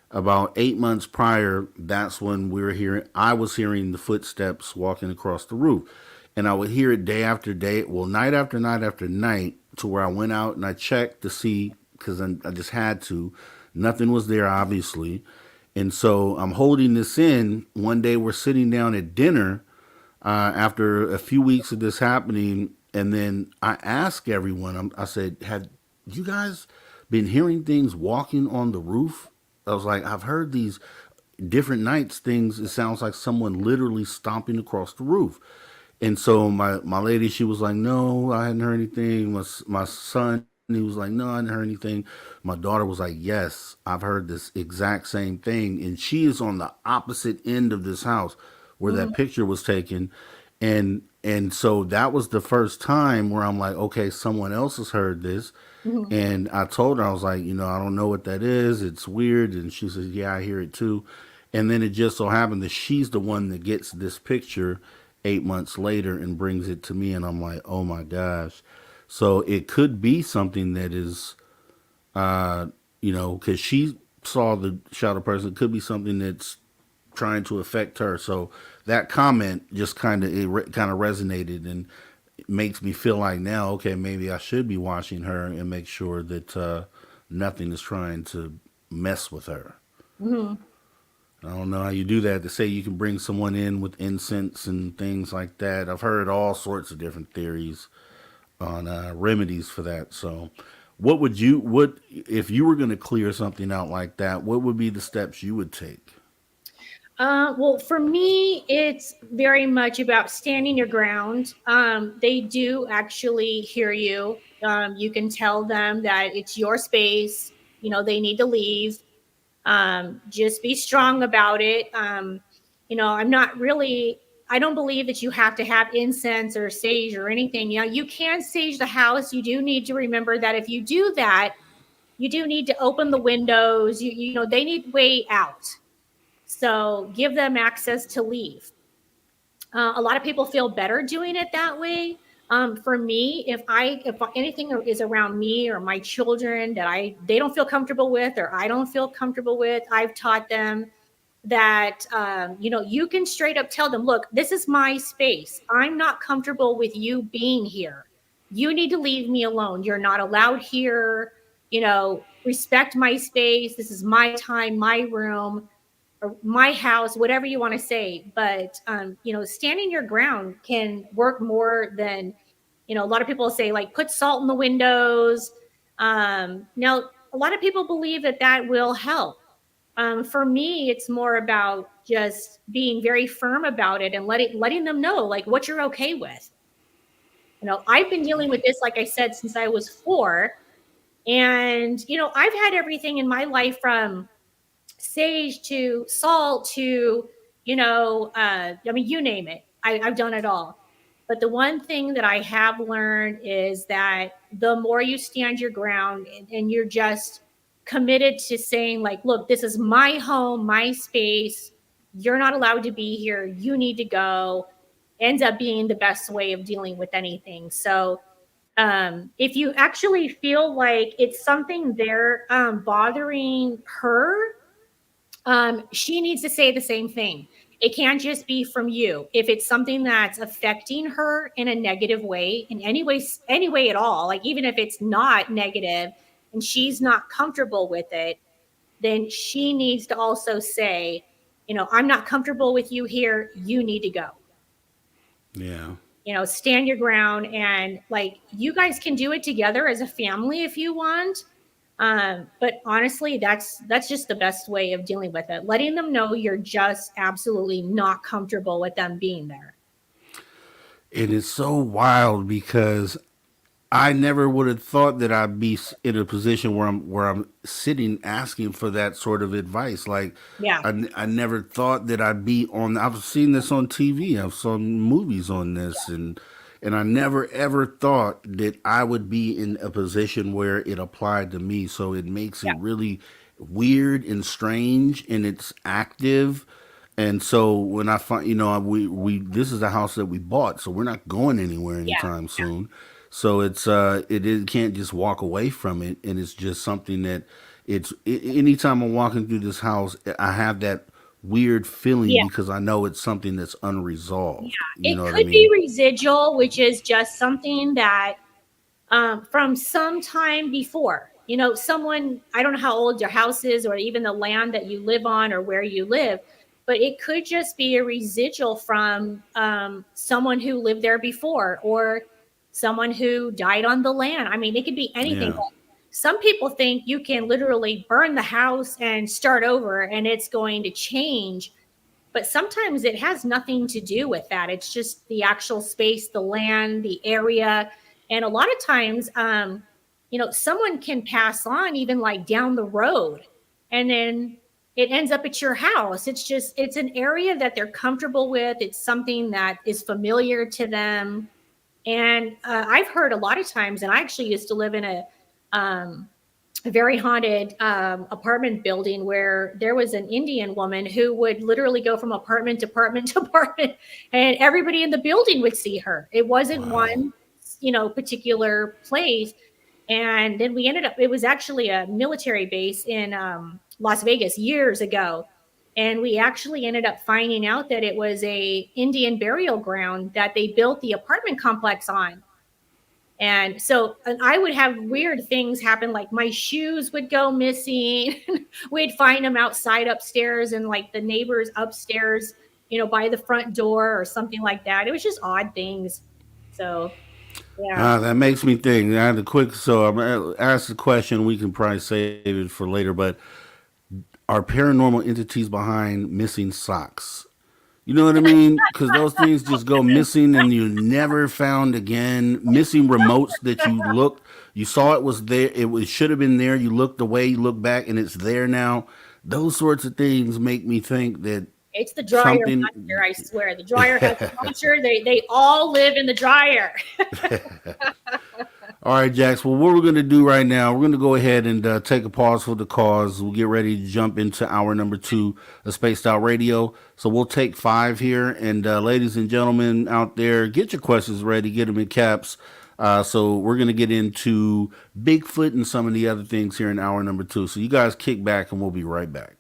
about 8 months prior, that's when we were hearing. I was hearing the footsteps walking across the roof, and I would hear it day after day. Well, night after night after night, to where I went out and I checked to see because I just had to. Nothing was there, obviously, and so I'm holding this in. One day we're sitting down at dinner after a few weeks of this happening, and then I asked everyone. I said, "Have you guys been hearing things walking on the roof?" I was like, "I've heard these different nights things. It sounds like someone literally stomping across the roof." And so my lady, she was like, "No, I hadn't heard anything." My son, he was like, "No, I hadn't heard anything." My daughter was like, "Yes, I've heard this exact same thing." And she is on the opposite end of this house where that Mhm. picture was taken. And so that was the first time where I'm like, okay, someone else has heard this. Mhm. And I told her, I was like, I don't know what that is. It's weird. And she says, yeah, I hear it too. And then it just so happened that she's the one that gets this picture 8 months later and brings it to me. And I'm like, oh my gosh. So it could be something that is, uh, because she saw the shadow person. It could be something that's trying to affect her. So that comment just kind of resonated and it makes me feel like now, okay, maybe I should be watching her and make sure that nothing is trying to mess with her. Mhm. I don't know how you do that. To say you can bring someone in with incense and things like that. I've heard all sorts of different theories on remedies for that. So, what if you were going to clear something out like that? What would be the steps you would take? Well, for me, it's very much about standing your ground. They do actually hear you. You can tell them that it's your space. They need to leave. Just be strong about it. I'm not really. I don't believe that you have to have incense or sage or anything. You can sage the house. You do need to remember that if you do that, you do need to open the windows. They need way out. So give them access to leave. A lot of people feel better doing it that way. For me, if anything is around me or my children that they don't feel comfortable with or I don't feel comfortable with, I've taught them that you can straight up tell them, look, this is my space. I'm not comfortable with you being here. You need to leave me alone. You're not allowed here. Respect my space. This is my time, my room, or my house, whatever you want to say. But standing your ground can work more than, a lot of people say like put salt in the windows. Now a lot of people believe that that will help. For me, it's more about just being very firm about it and letting them know like what you're okay with. I've been dealing with this, like I said, since I was 4. And I've had everything in my life from sage to salt to, I mean, you name it. I've done it all. But the one thing that I have learned is that the more you stand your ground and you're just committed to saying, like, look, this is my home, my space. You're not allowed to be here. You need to go. ends up being the best way of dealing with anything. So if you actually feel like it's something there bothering her, she needs to say the same thing. It can't just be from you. If it's something that's affecting her in a negative way, in any way at all, like even if it's not negative and she's not comfortable with it, then she needs to also say, I'm not comfortable with you here. You need to go. Yeah. Stand your ground, and like you guys can do it together as a family if you want. But honestly, that's just the best way of dealing with it. Letting them know you're just absolutely not comfortable with them being there. It is so wild because I never would have thought that I'd be in a position where I'm sitting asking for that sort of advice. Like, Yeah. I never thought that I'd be on. I've seen this on TV. I've seen movies on this, and I never ever thought that I would be in a position where it applied to me. So it makes Yeah. it really weird and strange, and it's active. And so when I find, we this is a house that we bought, so we're not going anywhere Yeah. anytime soon. So it can't just walk away from it, and it's just something that anytime I'm walking through this house, I have that weird feeling Yeah. because I know it's something that's unresolved. You It know what I could be mean? residual, which is just something that from some time before. Someone, I don't know how old your house is or even the land that you live on or where you live, but it could just be a residual from someone who lived there before or someone who died on the land. I mean, it could be anything. Yeah. Some people think you can literally burn the house and start over and it's going to change. But sometimes it has nothing to do with that. It's just the actual space, the land, the area. And a lot of times, someone can pass on even like down the road and then it ends up at your house. It's an area that they're comfortable with. It's something that is familiar to them. And I've heard a lot of times, and I actually used to live in a very haunted apartment building where there was an Indian woman who would literally go from apartment to apartment to apartment, and everybody in the building would see her. It wasn't one, particular place. And then it was actually a military base in Las Vegas years ago. And we actually ended up finding out that it was a Indian burial ground that they built the apartment complex on. And I would have weird things happen, like my shoes would go missing. We'd find them outside upstairs and like the neighbors upstairs, by the front door or something like that. It was just odd things. So, yeah. That makes me think. I had a quick, so I'm gonna ask the question. We can probably save it for later, but are paranormal entities behind missing socks? You know what I mean? Because those things just go missing and you're never found again. Missing remotes that you saw it was there, should have been there. You looked away, you look back, and it's there now. Those sorts of things make me think that it's the dryer monster, I swear. The dryer has a monster. They all live in the dryer. All right, Jax. Well, what we're going to do right now, we're going to go ahead and take a pause for the cause. We'll get ready to jump into hour number 2 of Spaced Out Radio. So we'll take 5 here. And ladies and gentlemen out there, get your questions ready. Get them in caps. So we're going to get into Bigfoot and some of the other things here in hour number 2. So you guys kick back and we'll be right back.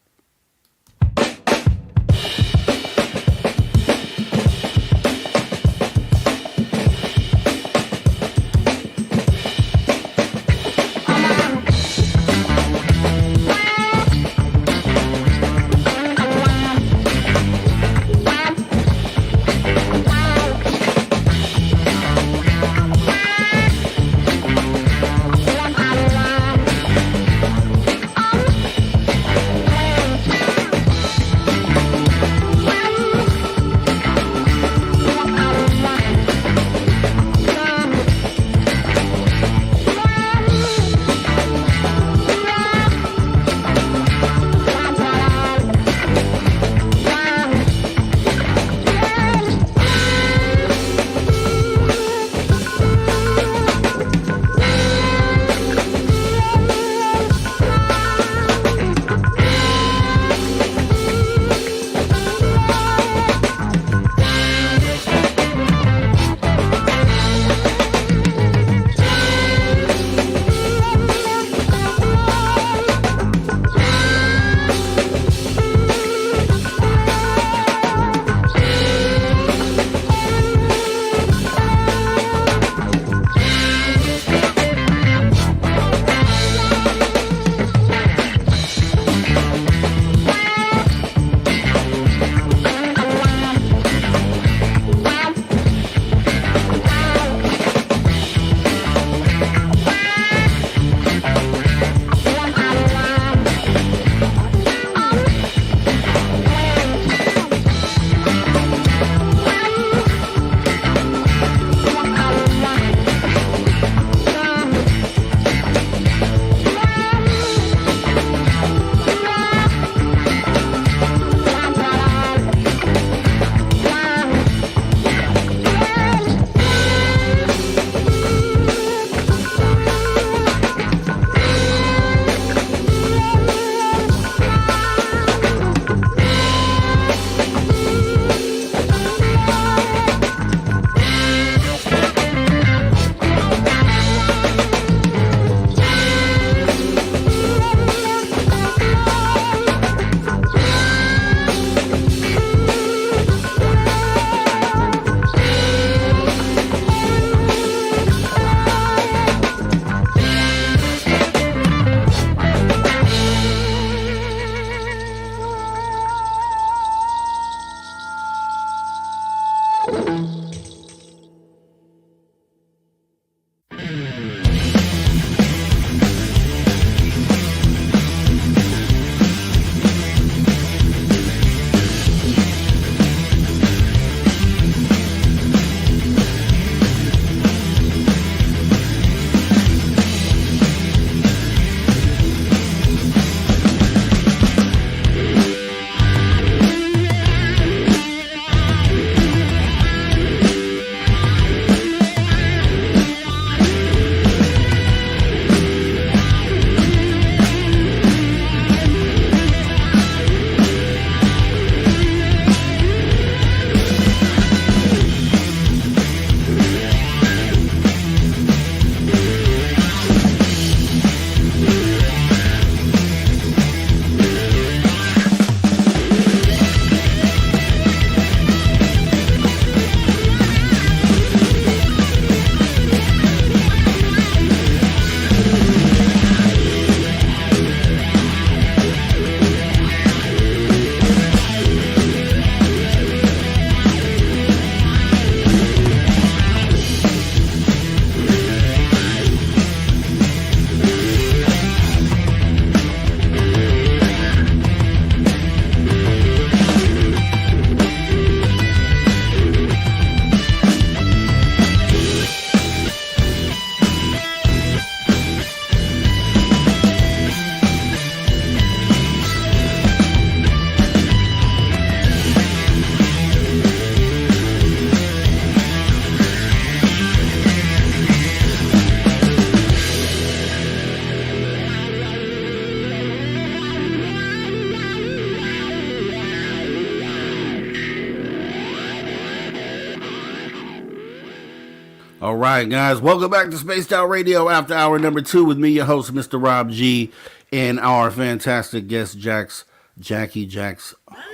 All right, guys, welcome back to Spaced Out Radio After Hour number 2 with me, your host, Mr. Rob G, and our fantastic guest, Jacque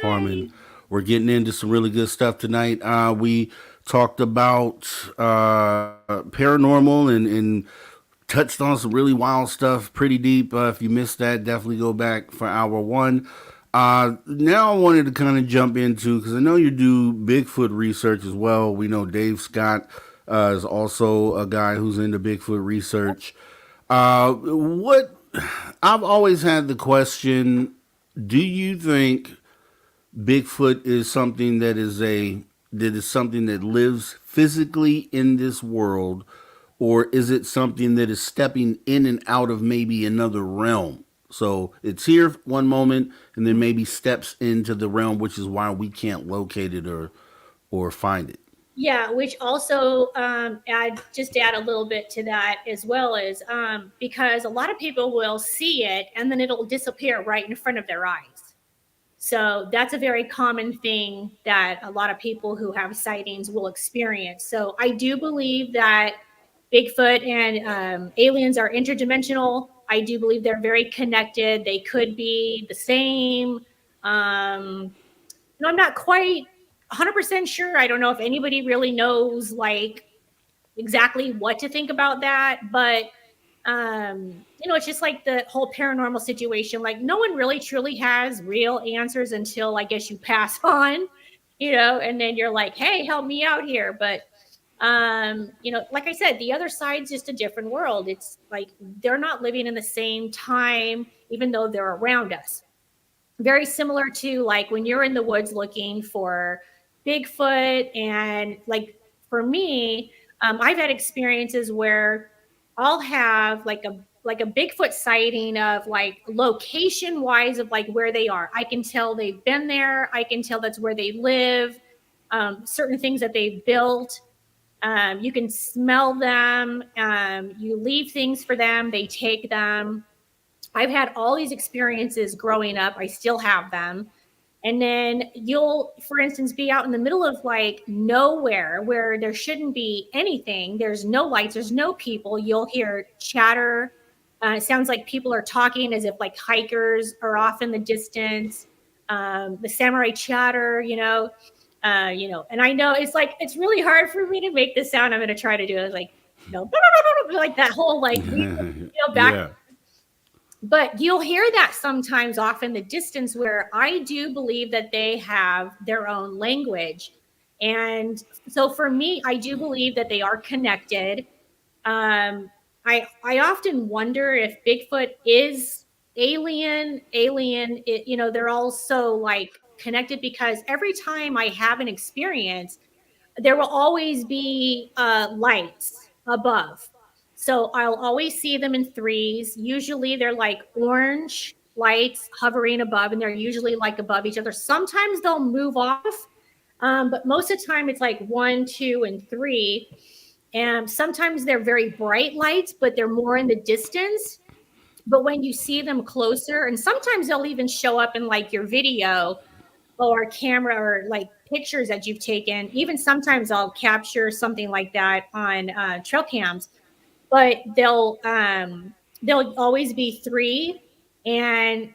Harmon. Hi. We're getting into some really good stuff tonight. We talked about paranormal and touched on some really wild stuff, pretty deep. If you missed that, definitely go back for hour 1. Now I wanted to kind of jump into, because I know you do Bigfoot research as well. We know Dave Scott is also a guy who's into Bigfoot research. What I've always had the question: do you think Bigfoot is something something that lives physically in this world, or is it something that is stepping in and out of maybe another realm? So it's here one moment and then maybe steps into the realm, which is why we can't locate it or find it. Yeah, which also add a little bit to that as well as because a lot of people will see it and then it'll disappear right in front of their eyes. So that's a very common thing that a lot of people who have sightings will experience. So I do believe that Bigfoot and aliens are interdimensional. I do believe they're very connected. They could be the same. Um, no, I'm not quite 100% sure. I don't know if anybody really knows like exactly what to think about that, but it's just like the whole paranormal situation. Like no one really truly has real answers until I guess you pass on, and then you're like, hey, help me out here. But like I said, the other side's just a different world. It's like they're not living in the same time, even though they're around us. Very similar to like when you're in the woods looking for Bigfoot. And like for me, I've had experiences where I'll have like a Bigfoot sighting of like location wise of like where they are. I can tell they've been there. I can tell that's where they live. Certain things that they've built. You can smell them. You leave things for them. They take them. I've had all these experiences growing up. I still have them. And then you'll, for instance, be out in the middle of like nowhere where there shouldn't be anything. There's no lights, there's no people. You'll hear chatter. It sounds like people are talking as if like hikers are off in the distance. The samurai chatter, and I know it's like, it's really hard for me to make the sound I'm going to try to do. It's like, like that whole like, back. Yeah. But you'll hear that sometimes off in the distance where I do believe that they have their own language. And so for me, I do believe that they are connected. I often wonder if Bigfoot is alien, they're all so like connected because every time I have an experience, there will always be lights above. So I'll always see them in threes. Usually they're like orange lights hovering above, and they're usually like above each other. Sometimes they'll move off, but most of the time it's like 1, 2, and 3. And sometimes they're very bright lights, but they're more in the distance. But when you see them closer, and sometimes they'll even show up in like your video or camera or like pictures that you've taken. Even sometimes I'll capture something like that on trail cams, but they'll always be 3, and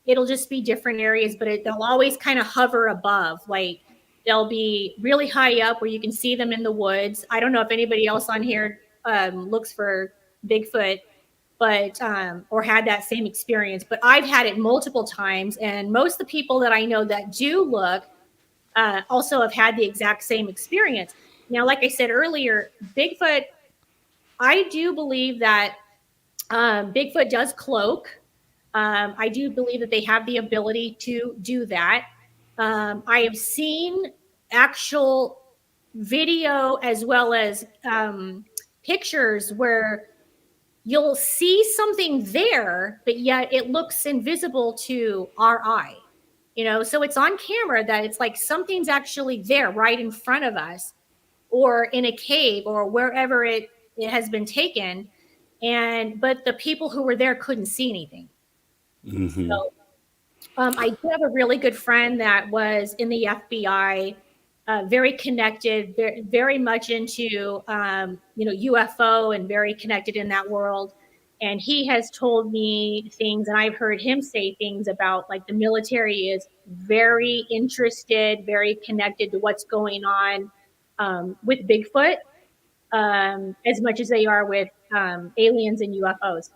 it'll just be different areas, but they'll always kind of hover above. Like they'll be really high up where you can see them in the woods. I don't know if anybody else on here looks for Bigfoot, but or had that same experience, but I've had it multiple times, and most of the people that I know that do look also have had the exact same experience. Now, like I said earlier, Bigfoot, I do believe that Bigfoot does cloak. I do believe that they have the ability to do that. I have seen actual video as well as pictures where you'll see something there, but yet it looks invisible to our eye. So it's on camera that it's like something's actually there right in front of us, or in a cave or wherever it has been taken. But the people who were there couldn't see anything. Mm-hmm. So I do have a really good friend that was in the FBI, very connected, very, very much into UFO and very connected in that world. And he has told me things, and I've heard him say things about like the military is very interested, very connected to what's going on with Bigfoot, as much as they are with aliens and UFOs.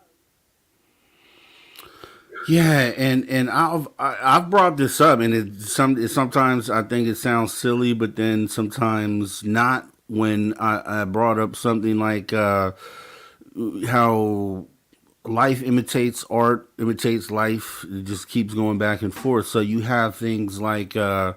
Yeah, and I've brought this up, and sometimes I think it sounds silly, but then sometimes not. When I brought up something like how life imitates art, imitates life, it just keeps going back and forth. So you have things like the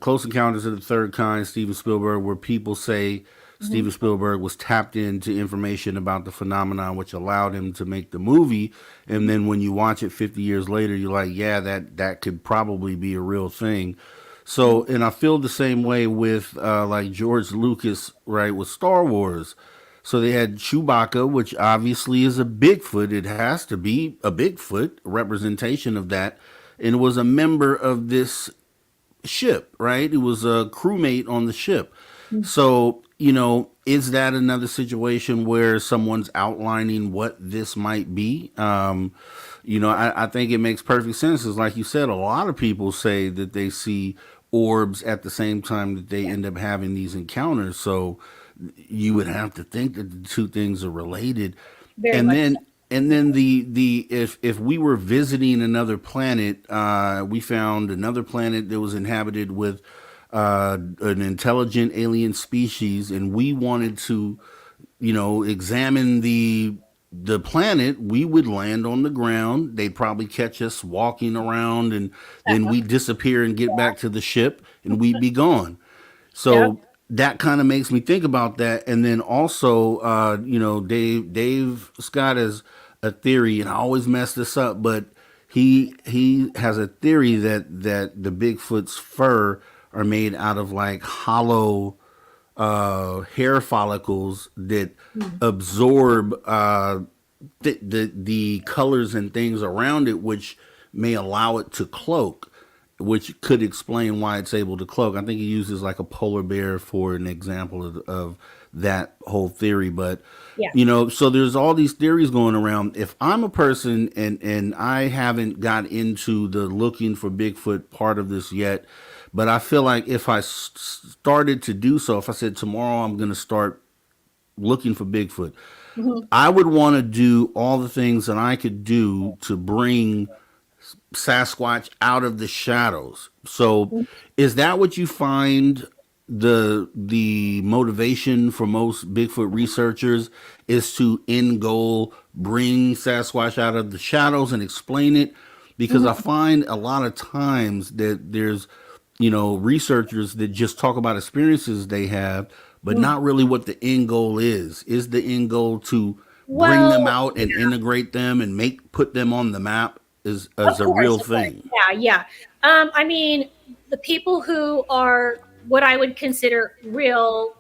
Close Encounters of the Third Kind, Steven Spielberg, where people say Mm-hmm. Steven Spielberg was tapped into information about the phenomenon, which allowed him to make the movie. And then when you watch it 50 years later, you're like, yeah, that could probably be a real thing. So, and I feel the same way with like George Lucas, right, with Star Wars. So they had Chewbacca, which obviously is a Bigfoot. It has to be a Bigfoot representation of that. And it was a member of this ship, right? It was a crewmate on the ship. So, is that another situation where someone's outlining what this might be? I think it makes perfect sense. It's like you said, a lot of people say that they see orbs at the same time that they end up having these encounters. So you would have to think that the two things are related. Very And much so. then the if we were visiting another planet, we found another planet that was inhabited with an intelligent alien species, and we wanted to, examine the planet. We would land on the ground. They'd probably catch us walking around, and then we disappear and get back to the ship, and we'd be gone. Yep. So that kind of makes me think about that. And then also, Dave Scott has a theory, and I always mess this up, but he has a theory that the Bigfoot's fur are made out of like hollow hair follicles that Mm. absorb the colors and things around it, which may allow it to cloak, which could explain why it's able to cloak. I think he uses like a polar bear for an example of that whole theory. But Yeah. so there's all these theories going around. If I'm a person and I haven't got into the looking for Bigfoot part of this yet, but I feel like if I started to do so, if I said tomorrow I'm going to start looking for Bigfoot, Hmm. I would want to do all the things that I could do to bring Sasquatch out of the shadows. So, is that what you find the motivation for most Bigfoot researchers is to end goal bring Sasquatch out of the shadows and explain it? Because I Hmm. find a lot of times that there's researchers that just talk about experiences they have, but not really what the end goal is. Is the end goal to bring them Well, out and integrate them and put them on the map is of as a course, real of course. thing? Yeah, yeah. I mean, the people who are what I would consider real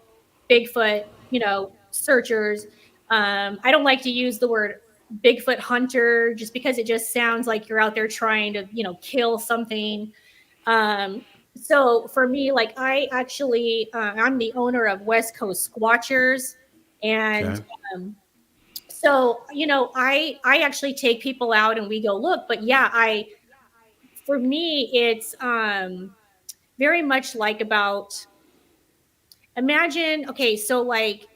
Bigfoot, searchers. I don't like to use the word Bigfoot hunter just because it just sounds like you're out there trying to, kill something. Um, so for me, like I'm the owner of West Coast Squatchers, and Okay. so I actually take people out and we go look. But yeah, I for me it's very much like about imagine. Okay, so like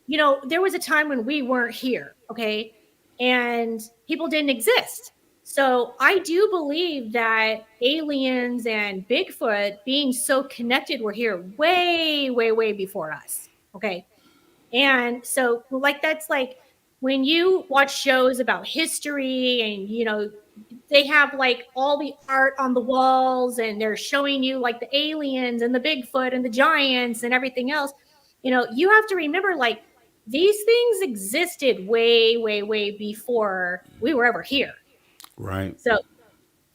there was a time when we weren't here, okay, and people didn't exist. So I do believe that aliens and Bigfoot being so connected were here way, way, way before us. Okay. And so, like, that's like when you watch shows about history and, they have like all the art on the walls and they're showing you like the aliens and the Bigfoot and the giants and everything else. You have to remember like these things existed way, way, way before we were ever here. Right.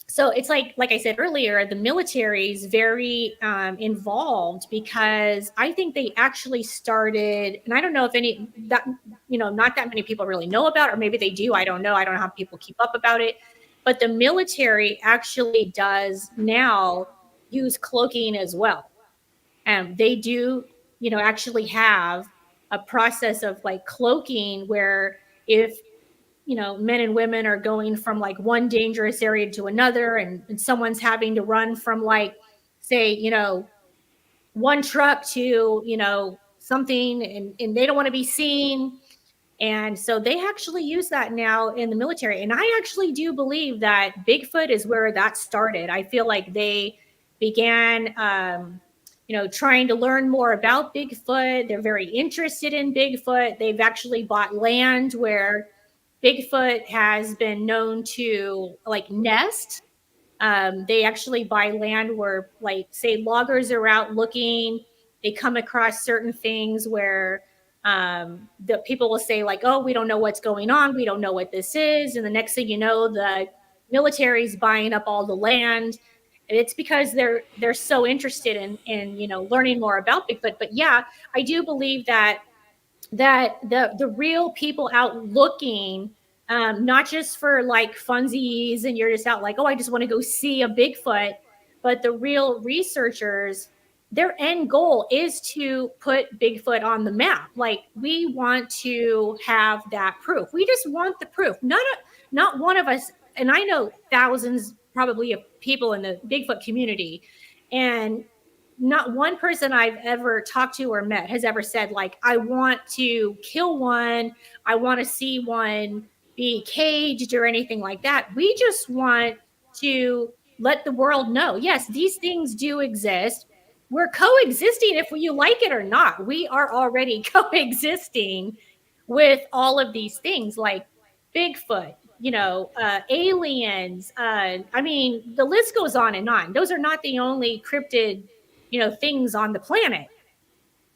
So it's like I said earlier, the military is very involved because I think they actually started, and I don't know if any that not that many people really know about, or maybe they do. I don't know. I don't know how people keep up about it, but the military actually does now use cloaking as well. They do, actually have a process of like cloaking where if men and women are going from like one dangerous area to another, and someone's having to run from like, say, one truck to, something, and they don't want to be seen. And so they actually use that now in the military. And I actually do believe that Bigfoot is where that started. I feel like they began, trying to learn more about Bigfoot. They're very interested in Bigfoot. They've actually bought land where Bigfoot has been known to like nest. They actually buy land where, like, say, loggers are out looking, they come across certain things where the people will say, like, oh, we don't know what's going on, we don't know what this is. And the next thing you know, the military's buying up all the land. And it's because they're so interested in learning more about Bigfoot. But yeah, I do believe that the real people out looking, not just for like funsies, and you're just out like, oh, I just want to go see a Bigfoot, but the real researchers, their end goal is to put Bigfoot on the map. Like, we want to have that proof. We just want the proof. Not one of us, and I know thousands probably of people in the Bigfoot community, and not one person I've ever talked to or met has ever said, like, I want to kill one, I want to see one be caged or anything like that. We just want to let the world know, yes, these things do exist. We're coexisting, if you like it or not. We are already coexisting with all of these things like Bigfoot, aliens. I mean, the list goes on and on. Those are not the only cryptid, things on the planet.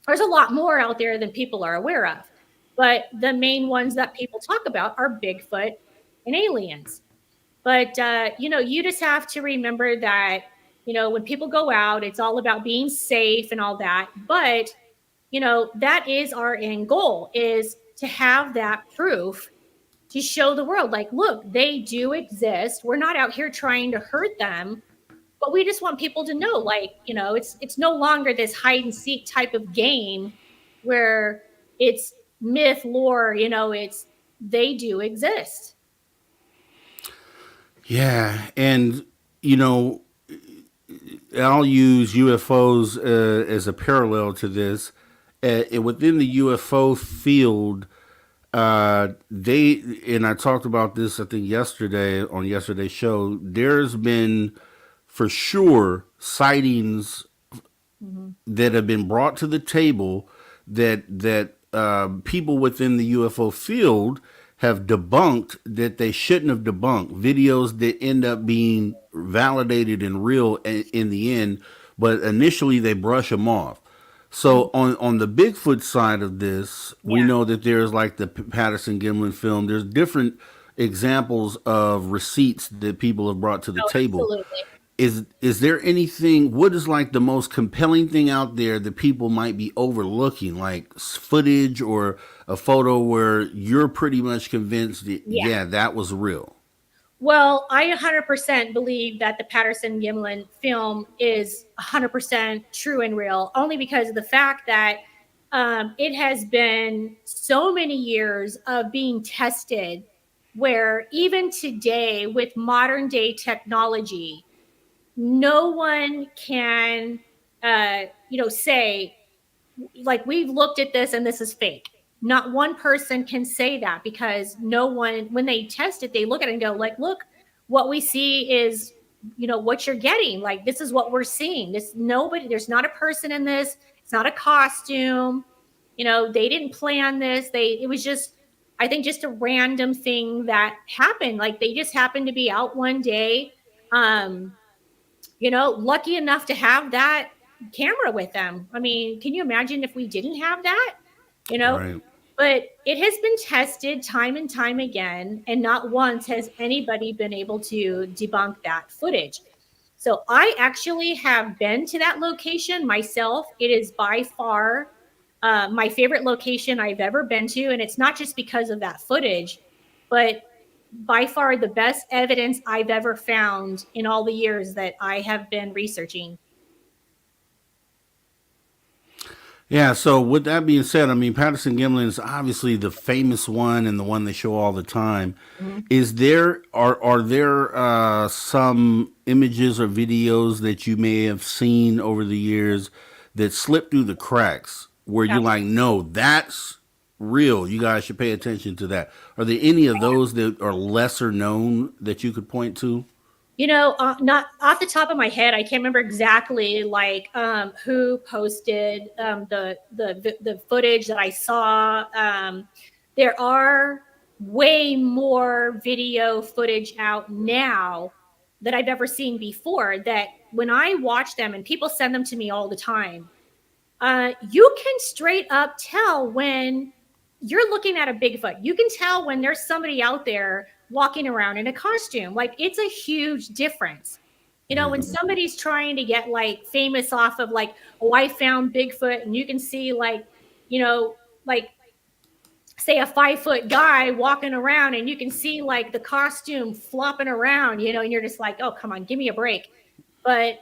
There's a lot more out there than people are aware of. But the main ones that people talk about are Bigfoot and aliens. But, you just have to remember that, when people go out, it's all about being safe and all that. But, that is our end goal, is to have that proof to show the world, like, look, they do exist. We're not out here trying to hurt them, but we just want people to know, like, it's no longer this hide and seek type of game where it's myth, lore, it's, they do exist. Yeah, and you know, I'll use UFOs as a parallel to this. Within the UFO field, they, and I talked about this I think yesterday on yesterday's show. There's been for sure sightings Mhm. that have been brought to the table that people within the UFO field have debunked that they shouldn't have debunked. Videos that end up being validated and real in the end, but initially they brush them off. So Mhm. on the Bigfoot side of this, we Yeah. know that there's like the Patterson Gimlin film. There's different examples of receipts that people have brought to the Oh, table. absolutely. Is there anything, what is like the most compelling thing out there that people might be overlooking, like footage or a photo where you're pretty much convinced that Yeah. yeah, that was real? Well, I 100% believe that the Patterson Gimlin film is 100% true and real, only because of the fact that it has been so many years of being tested, where even today, with modern day technology, no one can, say, like, we've looked at this and this is fake. Not one person can say that, because no one, when they test it, they look at it and go, like, look, what we see is, what you're getting. Like, this is what we're seeing. This, nobody, there's not a person in this. It's not a costume. They didn't plan this. It was just, I think, just a random thing that happened. Like, they just happened to be out one day. Um, lucky enough to have that camera with them. I mean, can you imagine if we didn't have that? You know, Right. but it has been tested time and time again, and not once has anybody been able to debunk that footage. So I actually have been to that location myself. It is by far my favorite location I've ever been to. And it's not just because of that footage, but by far the best evidence I've ever found in all the years that I have been researching. Yeah, so with that being said, I mean Patterson Gimlin is obviously the famous one and the one they show all the time. Mhm. Is there are there some images or videos that you may have seen over the years that slip through the cracks where you're like, no, that's real. You guys should pay attention to that. Are there any of those that are lesser known that you could point to? Not off the top of my head, I can't remember exactly like who posted the footage that I saw. There are way more video footage out now that I've ever seen before. That when I watch them, and people send them to me all the time, you can straight up tell when you're looking at a Bigfoot. You can tell when there's somebody out there walking around in a costume. Like it's a huge difference. When somebody's trying to get like famous off of like, oh, I found Bigfoot, and you can see like, you know, like say a 5 foot guy walking around and you can see like the costume flopping around, and you're just like, oh, come on, give me a break. But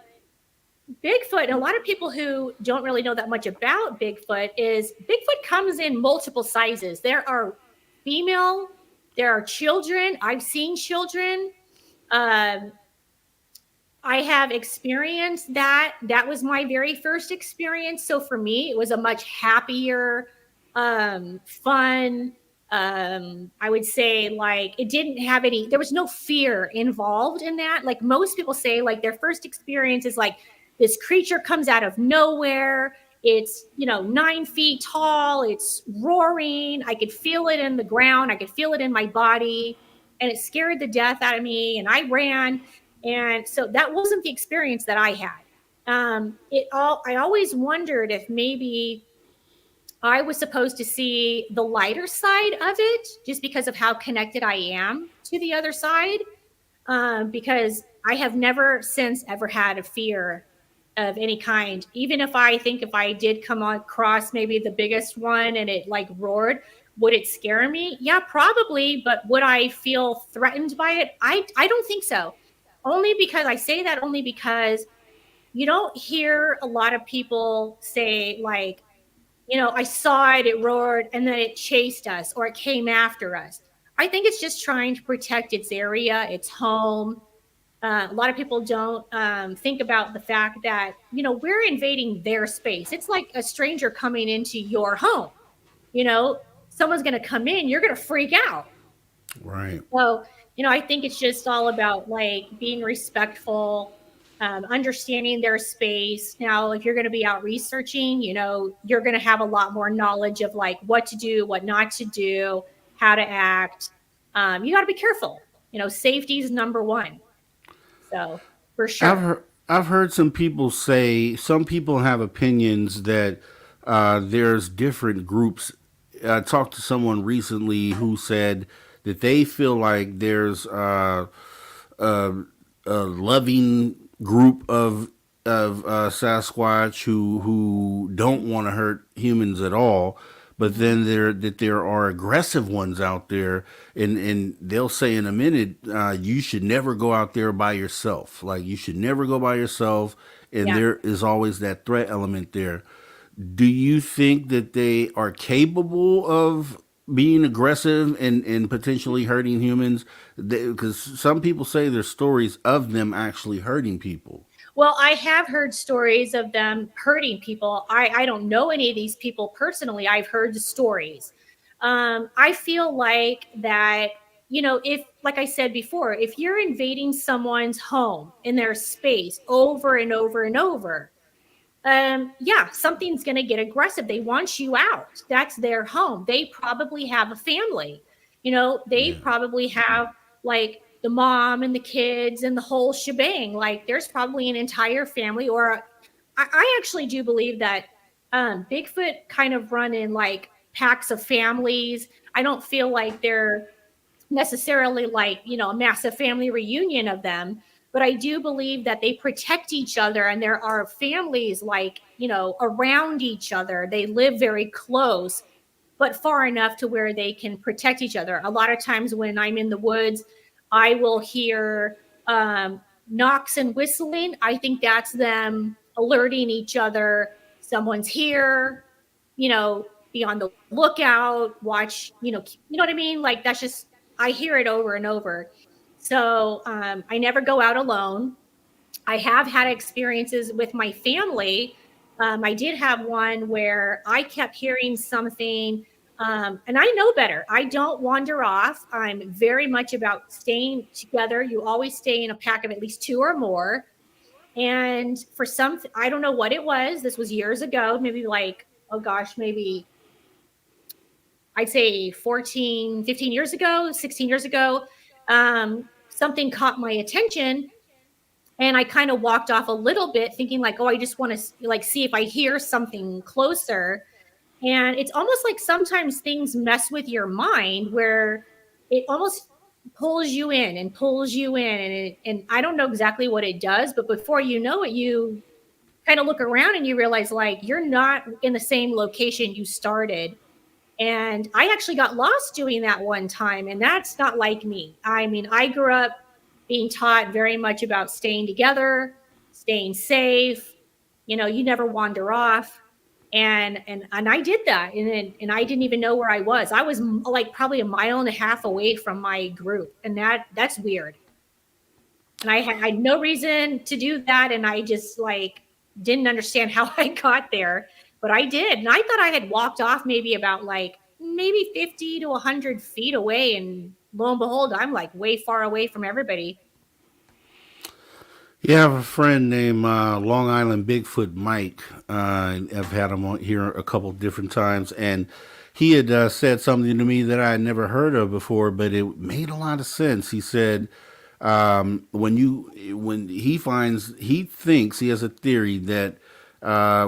Bigfoot, and a lot of people who don't really know that much about Bigfoot, is Bigfoot comes in multiple sizes. There are female, there are children. I've seen children. Um, I have experienced that. That was my very first experience. So for me, it was a much happier, fun. I would say like it didn't have any, there was no fear involved in that. Like most people say, like their first experience is like this creature comes out of nowhere. It's, 9 feet tall. It's roaring. I could feel it in the ground. I could feel it in my body. And it scared the death out of me. And I ran. And so that wasn't the experience that I had. I always wondered if maybe I was supposed to see the lighter side of it just because of how connected I am to the other side. Because I have never since ever had a fear of any kind. Even if I did come across maybe the biggest one and it like roared, would it scare me? Yeah, probably. But would I feel threatened by it? I don't think so. Only because I say that only because you don't hear a lot of people say like, I saw it, it roared, and then it chased us or it came after us. I think it's just trying to protect its area, its home. A lot of people don't think about the fact that, we're invading their space. It's like a stranger coming into your home. You know, Someone's going to come in, you're going to freak out. Right. So, I think it's just all about like being respectful, understanding their space. Now, if you're going to be out researching, you're going to have a lot more knowledge of like what to do, what not to do, how to act. You got to be careful. Safety is number one. So, for I've sure. heard I've heard some people say some people have opinions that there's different groups. I talked to someone recently who said that they feel like there's a, a loving group of Sasquatch who don't want to hurt humans at all, but Mhm. then there are aggressive ones out there, and they'll say in a minute, you should never go out there by yourself. Like you should never go by yourself, and Yeah. there is always that threat element there. Do you think that they are capable of being aggressive and potentially hurting humans? Because some people say there's stories of them actually hurting people. Well, I have heard stories of them hurting people. I don't know any of these people personally. I've heard the stories. I feel like that, if, like I said before, if you're invading someone's home in their space over and over and over, yeah, something's going to get aggressive. They want you out. That's their home. They probably have a family. They Yeah. probably have like the mom and the kids and the whole shebang. Like there's probably an entire family. Or I actually do believe that Bigfoot kind of run in like packs of families. I don't feel like they're necessarily like, a massive family reunion of them, but I do believe that they protect each other and there are families like, around each other. They live very close, but far enough to where they can protect each other. A lot of times when I'm in the woods, I will hear knocks and whistling. I think that's them alerting each other someone's here. be on the lookout, watch, you know what I mean? Like that's just, I hear it over and over. So I never go out alone. I have had experiences with my family. I did have one where I kept hearing something, and I know better. I don't wander off. I'm very much about staying together. You always stay in a pack of at least two or more. And for some, I don't know what it was. This was years ago, maybe like, oh gosh, maybe I'd say 14, 15 years ago, 16 years ago. Something caught my attention, and I kind of walked off a little bit thinking like, oh, I just want to like see if I hear something closer. And it's almost like sometimes things mess with your mind where it almost pulls you in and pulls you in, and I don't know exactly what it does, but before you know it, you kind of look around and you realize like you're not in the same location you started. And I actually got lost doing that one time, and that's not like me. I mean, I grew up being taught very much about staying together, staying safe. You never wander off. And I did that, and I didn't even know where I was. I was like probably a mile and a half away from my group, and that's weird. And I had no reason to do that, and I just like didn't understand how I got there, but I did. And I thought I had walked off maybe about like maybe 50 to 100 feet away, and lo and behold, I'm like way far away from everybody. You have a friend named Long Island Bigfoot Mike. I've had him on here a couple different times, and he had said something to me that I had never heard of before, but it made a lot of sense. He said when he thinks he has a theory that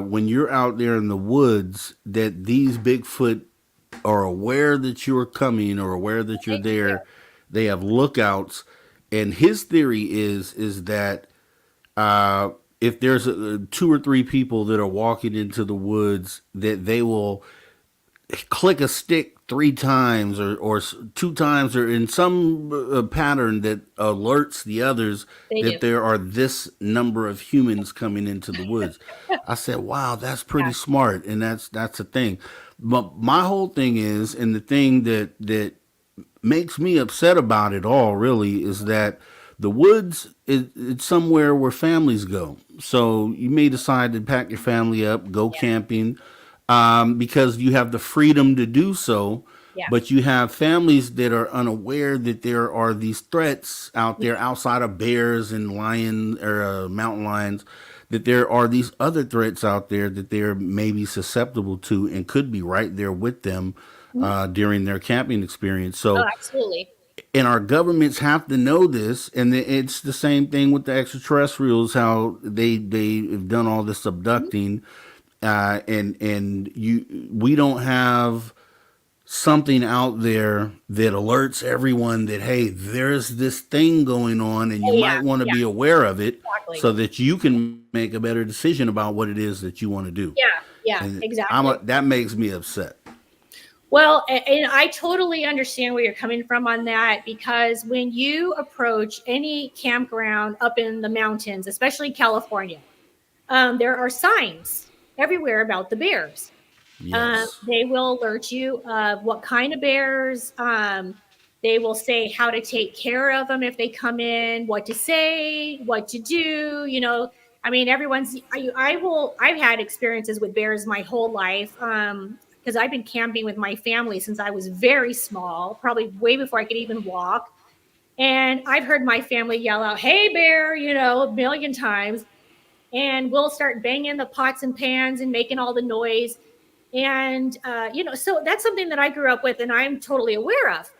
when you're out there in the woods, that these Bigfoot are aware that you're coming or aware that you're Yeah. there. They have lookouts, and his theory is that uh, if there's two or three people that are walking into the woods, that they will click a stick three times or two times or in some pattern that alerts the others They do. that there are this number of humans coming into the woods. I said, "Wow, that's Yeah. pretty smart," and that's a thing. But my whole thing is, and the thing that makes me upset about it all really is that the woods it's somewhere where families go. So you may decide to pack your family up, go Yeah. camping, because you have the freedom to do so. Yeah. But you have families that are unaware that there are these threats out there Yeah. outside of bears and lion or mountain lions. That there are these other threats out there that they're maybe susceptible to and could be right there with them Mhm. during their camping experience. Oh, So absolutely. and our governments have to know this, and it's the same thing with the extraterrestrials, how they've done all this Mhm. abducting, and we don't have something out there that alerts everyone that hey, there's this thing going on and you Oh, yeah. might want to Yeah. be aware of it Exactly. so that you can make a better decision about what it is that you want to do. Yeah. Yeah. And Exactly. that makes me upset. Well, and I totally understand where you're coming from on that, because when you approach any campground up in the mountains, especially California, there are signs everywhere about the bears. Yes. They will alert you of what kind of bears. They will say how to take care of them if they come in, what to say, what to do. I mean, I've had experiences with bears my whole life. Because I've been camping with my family since I was very small, probably way before I could even walk. And I've heard my family yell out, "Hey, bear," a million times. And we'll start banging the pots and pans and making all the noise. And, so that's something that I grew up with and I'm totally aware of.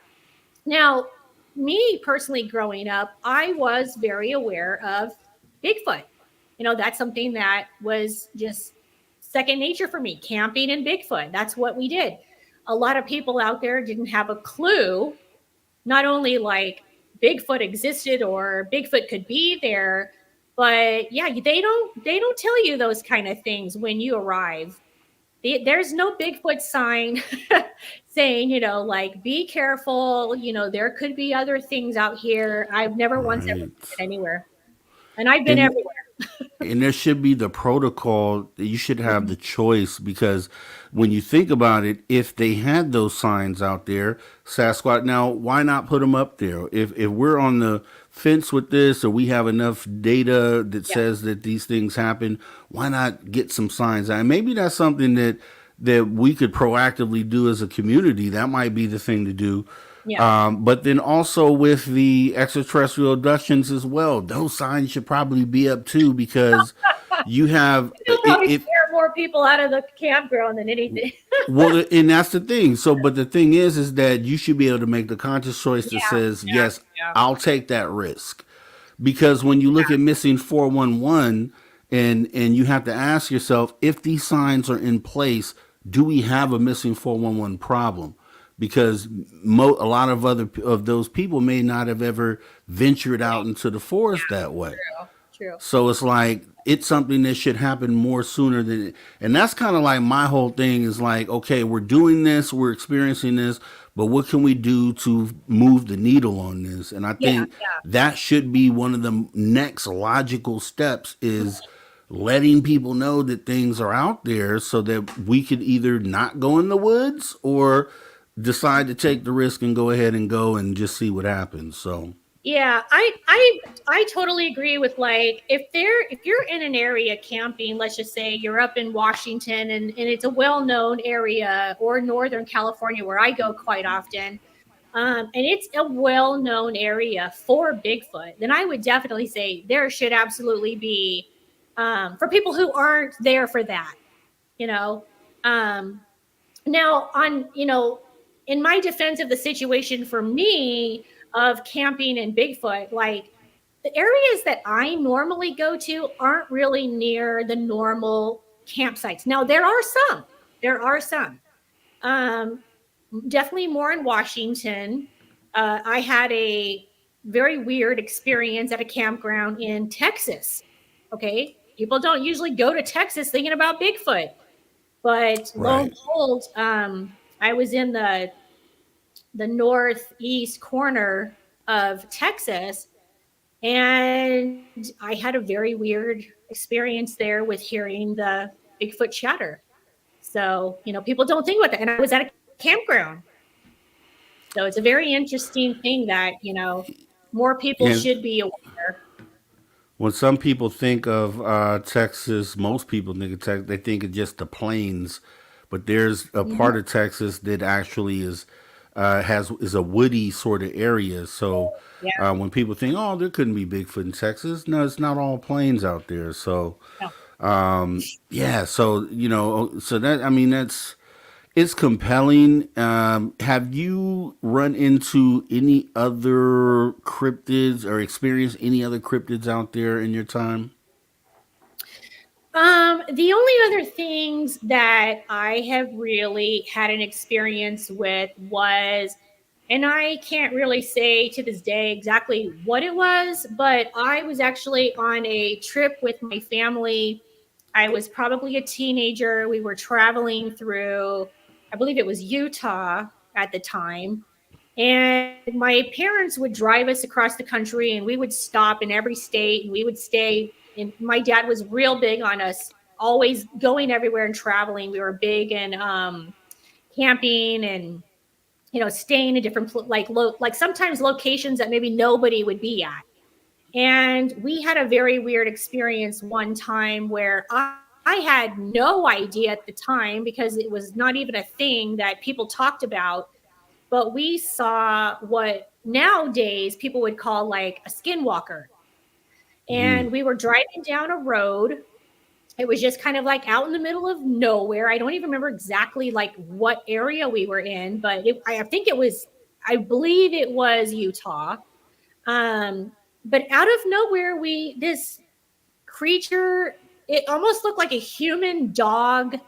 Now, me personally growing up, I was very aware of Bigfoot. That's something that was just second nature for me, camping and Bigfoot. That's what we did. A lot of people out there didn't have a clue, not only like Bigfoot existed or Bigfoot could be there, but yeah, they don't tell you those kind of things when you arrive. There's no Bigfoot sign saying, like, be careful, there could be other things out here. I've never once ever seen Right. it anywhere. And I've been And everywhere. And there should be the protocol. You should have the choice, because when you think about it, if they had those signs out there, Sasquatch, now why not put them up there? If we're on the fence with this, or we have enough data that Yeah. says that these things happen, why not get some signs out? And maybe that's something that we could proactively do as a community. That might be the thing to do. Yeah. But then also with the extraterrestrial abductions as well, those signs should probably be up too, because you have It'll probably scare more people out of the campground than anything. well, and that's the thing. So, but the thing is that you should be able to make the conscious choice that Yeah. says, Yeah. yes, Yeah. I'll take that risk. Because when you look at missing 411, and you have to ask yourself, if these signs are in place, do we have a missing 411 problem? Because a lot of other of those people may not have ever ventured out into the forest that way. True. True. So it's like it's something that should happen more sooner than, and that's kind of like my whole thing is like, okay, we're doing this, we're experiencing this, but what can we do to move the needle on this? And I Yeah. think that should be one of the next logical steps, is letting people know that things are out there, so that we could either not go in the woods or decide to take the risk and go ahead and go and just see what happens. So Yeah, I totally agree with, like, if you're in an area camping, let's just say you're up in Washington, and it's a well-known area, or Northern California where I go quite often, and it's a well-known area for Bigfoot, then I would definitely say there should absolutely be, for people who aren't there for that, you know. Um, Now, in my defense of the situation for me of camping and Bigfoot, like, the areas that I normally go to aren't really near the normal campsites. Now, there are some. There are some. Um, Definitely more in Washington. I had a very weird experience at a campground in Texas. Okay. People don't usually go to Texas thinking about Bigfoot. But lo and right, behold, I was in the northeast corner of Texas, and I had a very weird experience there with hearing the Bigfoot chatter. So, people don't think about that. And I was at a campground. So it's a very interesting thing that, more people and should be aware. when some people think of Texas, most people think of Texas, they think of just the plains, but there's a Mhm. part of Texas that actually is a woody sort of area. So Yeah. when people think, oh, there couldn't be Bigfoot in Texas, no, it's not all plains out there. So No. yeah, so so that, I mean, it's compelling. Have you run into any other cryptids or experienced any other cryptids out there in your time? The only other things that I have really had an experience with was, and I can't really say to this day exactly what it was, but I was actually on a trip with my family. I was probably a teenager. We were traveling through, I believe it was Utah at the time. And my parents would drive us across the country, and we would stop in every state, and we would stay. And my dad was real big on us always going everywhere and traveling. We were big in camping, and staying in different like sometimes locations that maybe nobody would be at. And we had a very weird experience one time where I had no idea at the time, because it was not even a thing that people talked about, but we saw what nowadays people would call like a skinwalker. Mm. And we were driving down a road. It was just kind of like out in the middle of nowhere. I don't even remember exactly like what area we were in, but I think it was, I believe it was Utah. Um, but out of nowhere, this creature, it almost looked like a human dog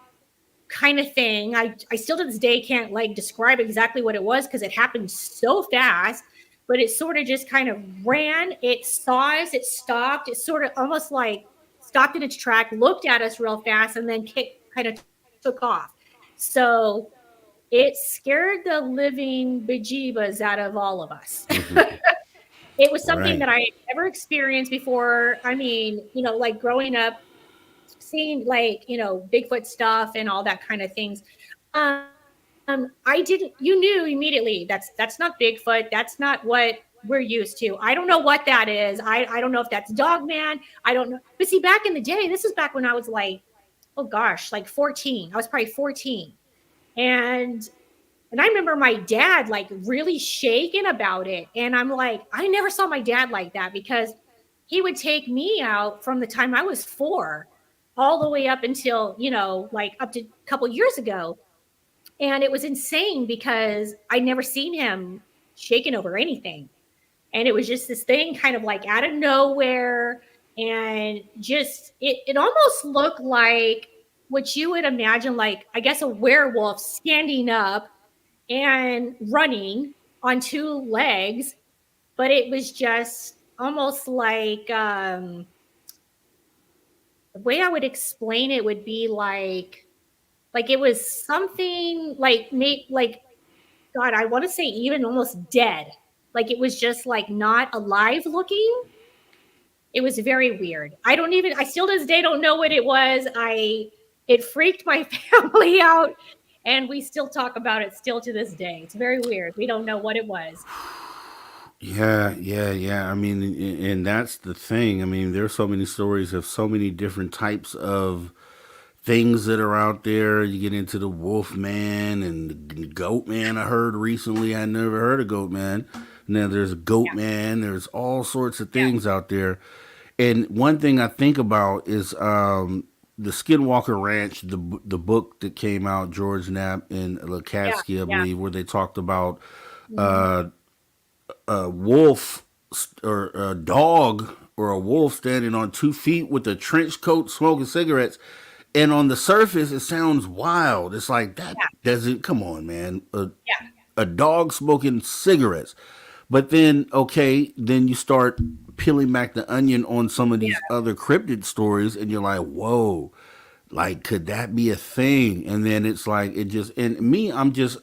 kind of thing. I still to this day can't like describe exactly what it was, because it happened so fast, but it sort of just kind of ran. It saw us, it stopped, it sort of almost like stopped in its track, looked at us real fast, and then kind of took off. So it scared the living bejeebas out of all of us. it was something Right. that I had never experienced before. I mean, like growing up, seeing like, Bigfoot stuff and all that kind of things. I didn't, you knew immediately that's not Bigfoot. That's not what we're used to. I don't know what that is. I don't know if that's dog man. I don't know. But see, back in the day, this is back when I was like, oh gosh, like 14. I was probably 14. And I remember my dad like really shaking about it. And I'm like, I never saw my dad like that because he would take me out from the time I was 4 all the way up until, like up to a couple years ago. And it was insane because I'd never seen him shaken over anything. And it was just this thing kind of like out of nowhere. And just, it almost looked like what you would imagine, like, I guess a werewolf standing up and running on 2 legs. But it was just almost like, the way I would explain it would be like it was something like like God, I want to say even almost dead. Like it was just like not alive looking. It was very weird. I still to this day don't know what it was. It freaked my family out and we still talk about it still to this day. It's very weird. We don't know what it was. Yeah, yeah, yeah. I mean, and that's the thing. I mean, there's so many stories of so many different types of things that are out there. You get into the wolf man and the goat man. I heard recently. I never heard of goat man. Now there's a goat Yeah. man. There's all sorts of Yeah. things out there. And one thing I think about is the Skinwalker Ranch, the book that came out, George Knapp and Yeah. Lukatsky, I Yeah. believe, where they talked about Mhm. uh, a wolf or a dog or a wolf standing on 2 feet with a trench coat smoking cigarettes. And on the surface, it sounds wild. It's like, that Yeah. doesn't, come on, man. Yeah. A dog smoking cigarettes. But then, okay, then you start peeling back the onion on some of these Yeah. other cryptid stories, and you're like, whoa, like, could that be a thing? And then it's like, it just, and me, I'm just,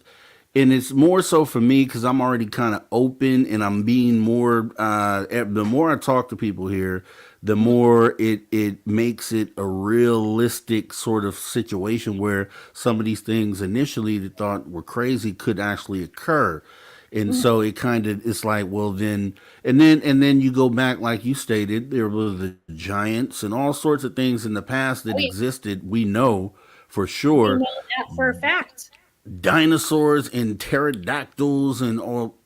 and it's more so for me because I'm already kind of open and I'm being more. The more I talk to people here, the Mhm. more it makes it a realistic sort of situation where some of these things initially that thought were crazy could actually occur. And Mhm. so it kind of it's like, well, then and then you go back, like you stated, there were the giants and all sorts of things in the past that Oh, yeah. existed, we know for We sure. know that for a fact. Dinosaurs and pterodactyls and all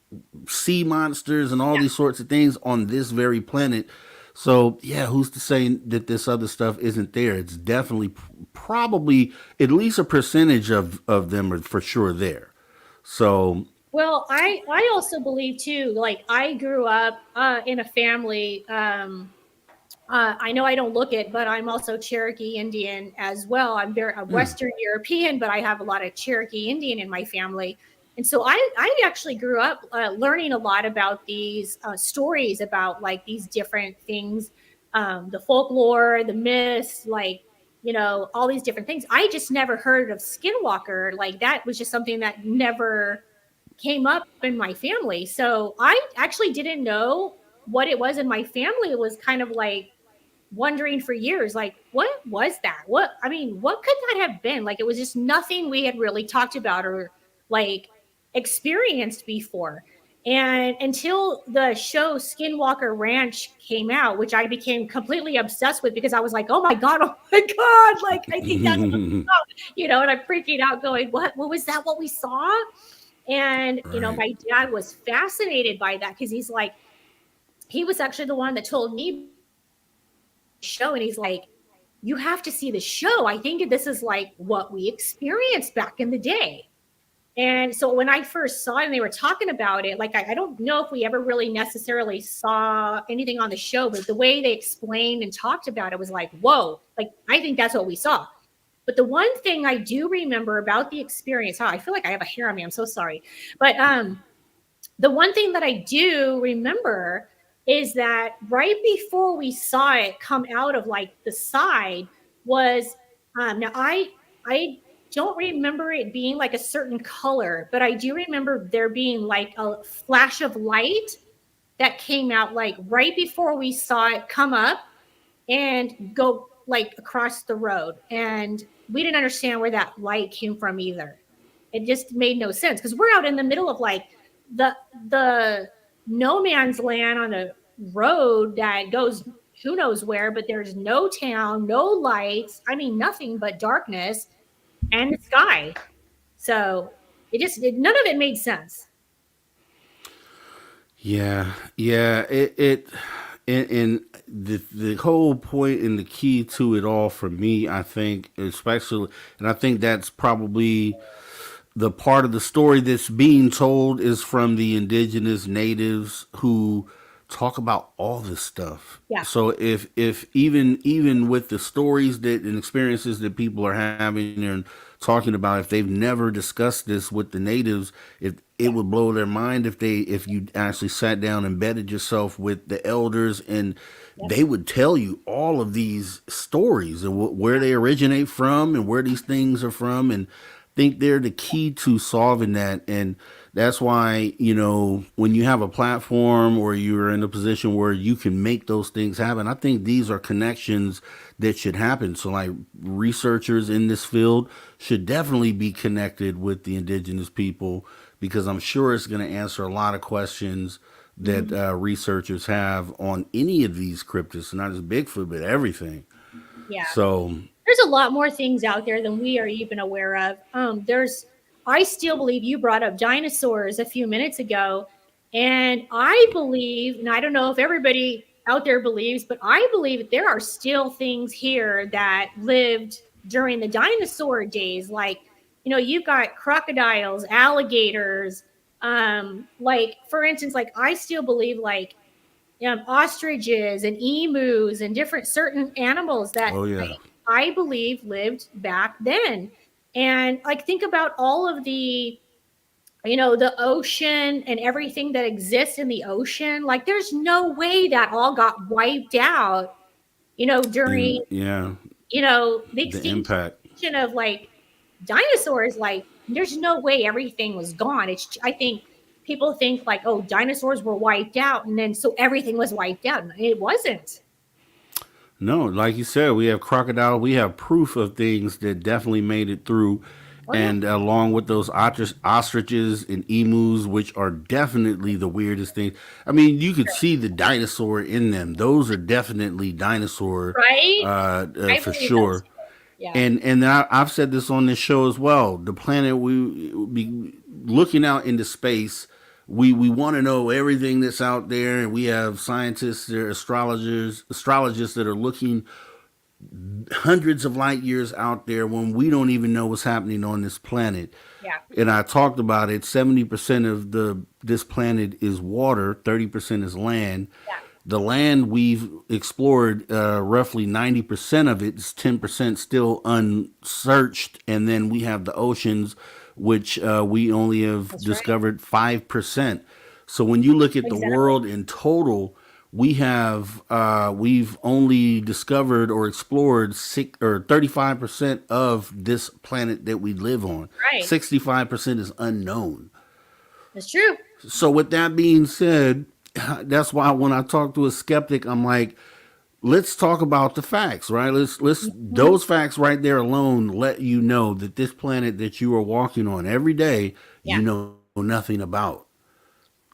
sea monsters and all Yeah. these sorts of things on this very planet. So yeah, who's to say that this other stuff isn't there? It's definitely probably at least a percentage of them are for sure there. So Well, I also believe too. Like I grew up in a family. I know I don't look it, but I'm also Cherokee Indian as well. I'm Western European, but I have a lot of Cherokee Indian in my family. And so I actually grew up learning a lot about these stories about like these different things, the folklore, the myths, like, all these different things. I just never heard of Skinwalker. Like that was just something that never came up in my family. So I actually didn't know what it was in my family. It was kind of like wondering for years, like, what was that? What could that have been? Like, it was just nothing we had really talked about or like experienced before. And until the show Skinwalker Ranch came out, which I became completely obsessed with because I was like, oh my God, like, I think that's what we saw, and I'm freaking out going, what was that? What we saw? And, right. my dad was fascinated by that because he's like, he was actually the one that told me about the show. And he's like, you have to see the show. I think this is like what we experienced back in the day. And so when I first saw it and they were talking about it, like I don't know if we ever really necessarily saw anything on the show, but the way they explained and talked about it was like, whoa, like I think that's what we saw. But the one thing I do remember about the experience, I feel like I have a hair on me. I'm so sorry. But the one thing that I do remember is that right before we saw it come out of like the side was now I don't remember it being like a certain color, but I do remember there being like a flash of light that came out like right before we saw it come up and go like across the road. And we didn't understand where that light came from either. It just made no sense because we're out in the middle of like the the no man's land on a road that goes who knows where, but there's no town, no lights. I mean, nothing but darkness and the sky. So none of it made sense. Yeah, yeah. And the whole point and the key to it all for me, I think, especially, and I think that's probably the part of the story that's being told is from the indigenous natives who talk about all this stuff. Yeah. So if even with the stories that and experiences that people are having and talking about, if they've never discussed this with the natives, if it Yeah. would blow their mind if you actually sat down and embedded yourself with the elders, and Yep. they would tell you all of these stories and where they originate from and where these things are from, and think they're the key to solving that. And that's why, when you have a platform or you're in a position where you can make those things happen, I think these are connections that should happen. So, like, researchers in this field should definitely be connected with the indigenous people, because I'm sure it's going to answer a lot of questions that Mhm. researchers have on any of these cryptids, not just Bigfoot, but everything. Yeah. So, There's a lot more things out there than we are even aware of. I still believe you brought up dinosaurs a few minutes ago, and I believe, and I don't know if everybody out there believes, but I believe that there are still things here that lived during the dinosaur days. Like, you've got crocodiles, alligators, like for instance, like I still believe like ostriches and emus and different certain animals that oh yeah, I believe lived back then. And like think about all of the ocean and everything that exists in the ocean. Like there's no way that all got wiped out, during, and yeah, the the impact. extinction of like dinosaurs. Like there's no way everything was gone. I think people think like, oh, dinosaurs were wiped out and then so everything was wiped out. And it wasn't. No, like you said, we have crocodile. We have proof of things that definitely made it through, Oh yeah. and along with those ostriches and emus, which are definitely the weirdest things. I mean, you could see the dinosaur in them. Those are definitely dinosaur, Right? I for believe that sure. too. Yeah. And I've said this on this show as well. The planet we be looking out into space. We want to know everything that's out there, and we have scientists, there, astrologists that are looking hundreds of light years out there when we don't even know what's happening on this planet. Yeah. And I talked about it. 70% of the this planet is water. 30% is land. Yeah. The land we've explored, roughly 90% of it is 10% still unsearched, and then we have the oceans, which we only have That's right. discovered 5%. So when you look at the Exactly. world in total, we've only discovered or explored 35% of this planet that we live on. Right. 65% is unknown. That's true. So with that being said, that's why when I talk to a skeptic, I'm like, let's talk about the facts, right? Let's Mhm. those facts right there alone let you know that this planet that you are walking on every day, Yeah. you know nothing about.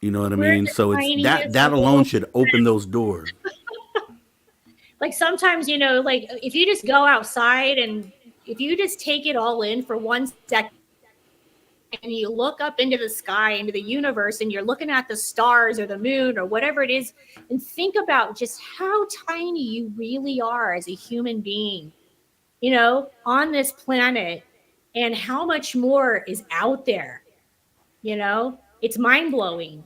You know what I We're mean? the So it's that tiniest that alone little, should open those doors. like sometimes, like if you just go outside and if you just take it all in for 1 second and you look up into the sky, into the universe, and you're looking at the stars or the moon or whatever it is, and think about just how tiny you really are as a human being, on this planet and how much more is out there, it's mind blowing.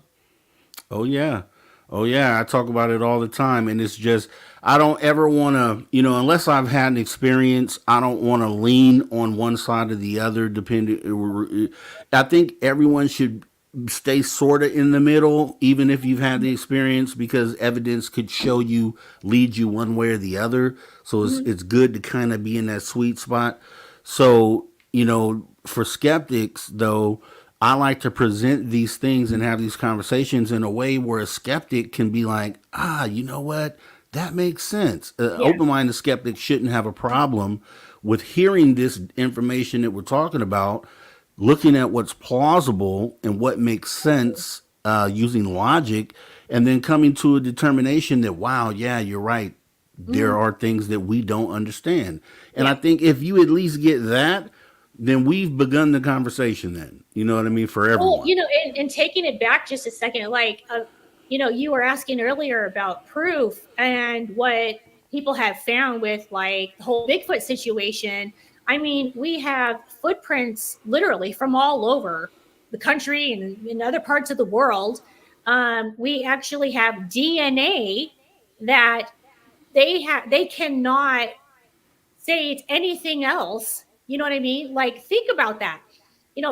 Oh yeah. Oh yeah, I talk about it all the time, and it's just I don't ever want to, unless I've had an experience, I don't want to lean on one side or the other. Depending, I think everyone should stay sort of in the middle, even if you've had the experience, because evidence could show you, lead you one way or the other. So it's Mhm. it's good to kind of be in that sweet spot. So for skeptics though, I like to present these things and have these conversations in a way where a skeptic can be like, ah, you know what? That makes sense. Yeah. Open minded skeptic shouldn't have a problem with hearing this information that we're talking about, looking at what's plausible and what makes sense using logic, and then coming to a determination that, wow, yeah, you're right. There Mhm. are things that we don't understand. And I Yeah. think if you at least get that, then we've begun the conversation then. You know what I mean? For Well, everyone. and taking it back just a second, like, you were asking earlier about proof and what people have found with like the whole Bigfoot situation. I mean, we have footprints literally from all over the country and in other parts of the world. We actually have DNA that they cannot say it's anything else. You know what I mean? Like, think about that.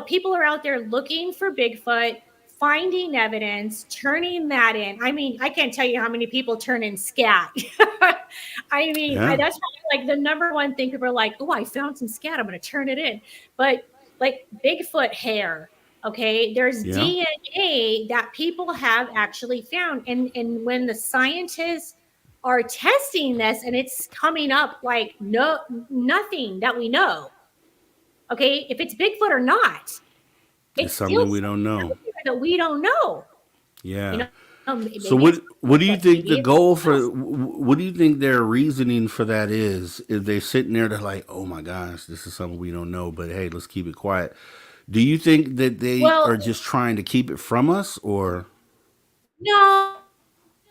People are out there looking for Bigfoot, finding evidence, turning that in. I mean, I can't tell you how many people turn in scat. I mean, Yeah. that's probably like the number one thing people are like, oh, I found some scat. I'm going to turn it in. But like Bigfoot hair, okay, there's Yeah. DNA that people have actually found. And when the scientists are testing this and it's coming up like nothing that we know. Okay, if it's Bigfoot or not, It's it's still something we don't something know. out there that we don't know. Yeah. So Maybe it's what do you Bigfoot, think maybe the it's goal something for else. what do you think their reasoning for that is? If they're sitting there, they're like, "Oh my gosh, this is something we don't know, but hey, let's keep it quiet." Do you think that they Well, are just trying to keep it from us, or no,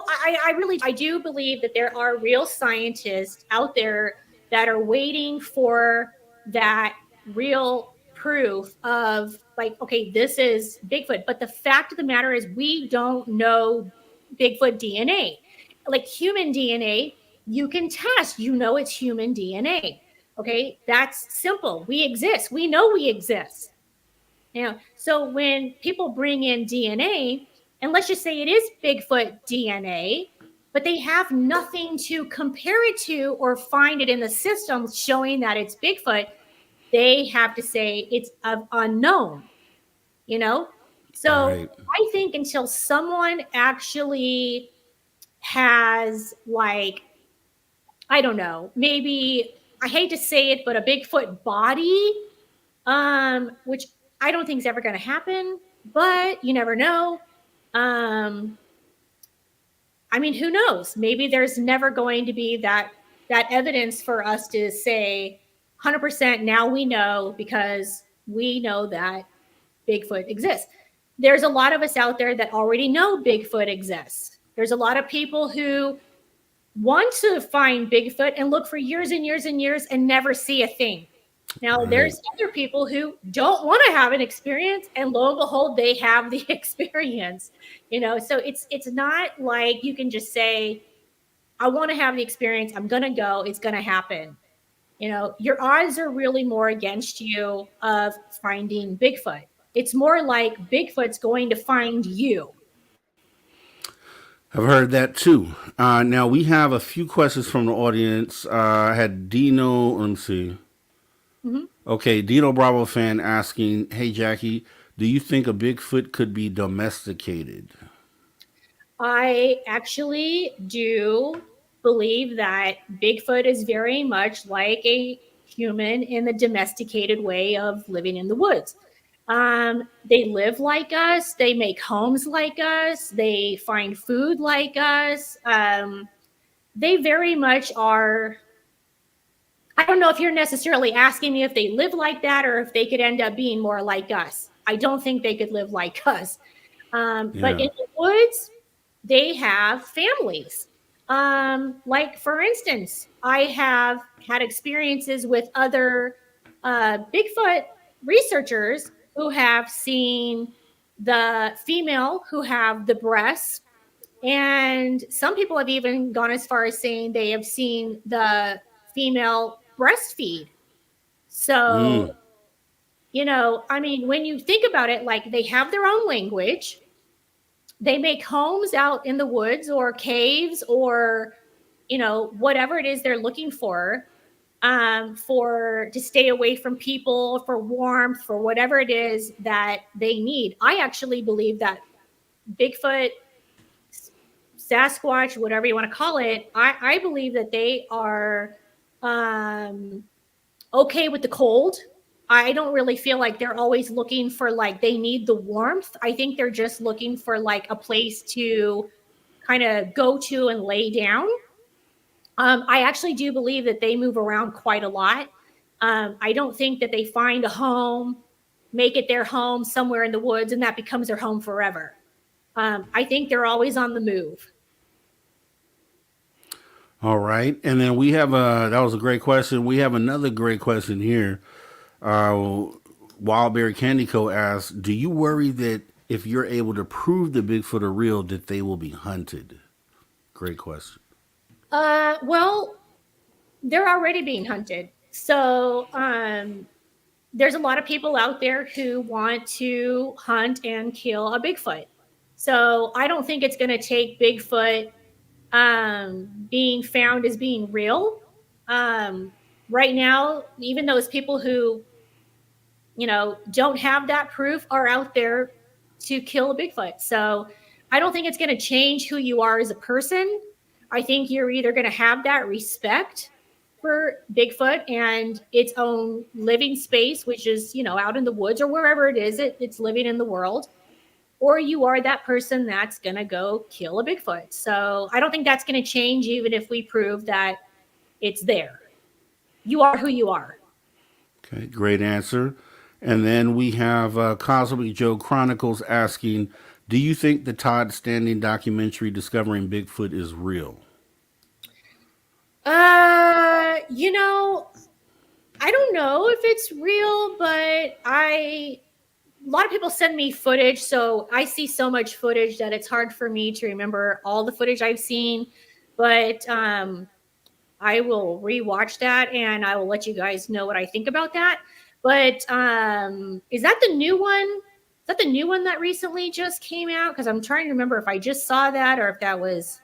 I really I do believe that there are real scientists out there that are waiting for that real proof of like, okay, this is Bigfoot. But the fact of the matter is we don't know Bigfoot DNA. Like human DNA, you can test, it's human DNA. Okay, that's simple. We exist. We know we exist. So when people bring in DNA, and let's just say it is Bigfoot DNA, but they have nothing to compare it to or find it in the system showing that it's Bigfoot, they have to say it's of unknown, you know? So right? I think until someone actually has, like, I don't know, maybe, I hate to say it, but a Bigfoot body, which I don't think is ever going to happen, but you never know. Um, I mean, who knows? Maybe there's never going to be that evidence for us to say 100% now we know because we know that Bigfoot exists. There's a lot of us out there that already know Bigfoot exists. There's a lot of people who want to find Bigfoot and look for years and years and years and never see a thing. Now, Right. there's other people who don't want to have an experience, and lo and behold, they have the experience. So it's not like you can just say, "I want to have the experience. I'm gonna go. It's gonna happen." Your odds are really more against you of finding Bigfoot. It's more like Bigfoot's going to find you. I've heard that too. Now we have a few questions from the audience. I had Dino. Let me see. Mhm. Okay, Dino Bravo fan asking, "Hey Jackie, do you think a Bigfoot could be domesticated?" I actually do believe that Bigfoot is very much like a human in the domesticated way of living in the woods. They live like us, they make homes like us, they find food like us. They very much are. I don't know if you're necessarily asking me if they live like that or if they could end up being more like us. I don't think they could live like us. But Yeah. in the woods, they have families. Like, for instance, I have had experiences with other Bigfoot researchers who have seen the female who have the breasts. And some people have even gone as far as saying they have seen the female breastfeed. Mm. So, I mean, when you think about it, like they have their own language, they make homes out in the woods or caves or whatever it is they're looking for. for to stay away from people, for warmth, for whatever it is that they need. I actually believe that Bigfoot, Sasquatch, whatever you want to call it, I believe that they are um, okay with the cold. I don't really feel like they're always looking for like they need the warmth. I think they're just looking for like a place to kind of go to and lay down. I actually do believe that they move around quite a lot. I don't think that they find a home, make it their home somewhere in the woods, and that becomes their home forever. I think they're always on the move. All right. And then we have that was a great question. We have another great question here. Wildberry Candy Co. asks, do you worry that if you're able to prove the Bigfoot are real, that they will be hunted? Great question. Well, they're already being hunted. So there's a lot of people out there who want to hunt and kill a Bigfoot. So I don't think it's going to take Bigfoot being found as being real. Um, right now, even those people who, don't have that proof are out there to kill a Bigfoot. So I don't think it's going to change who you are as a person. I think you're either going to have that respect for Bigfoot and its own living space, which is, out in the woods or wherever it is, it's living in the world, or you are that person that's going to go kill a Bigfoot. So I don't think that's going to change even if we prove that it's there. You are who you are. Okay, great answer. And then we have Cosmic Joe Chronicles asking, do you think the Todd Standing documentary Discovering Bigfoot is real? I don't know if it's real, but a lot of people send me footage, so I see so much footage that it's hard for me to remember all the footage I've seen. But I will rewatch that and I will let you guys know what I think about that. But is that the new one? Is that the new one that recently just came out? Because I'm trying to remember if I just saw that or if that was.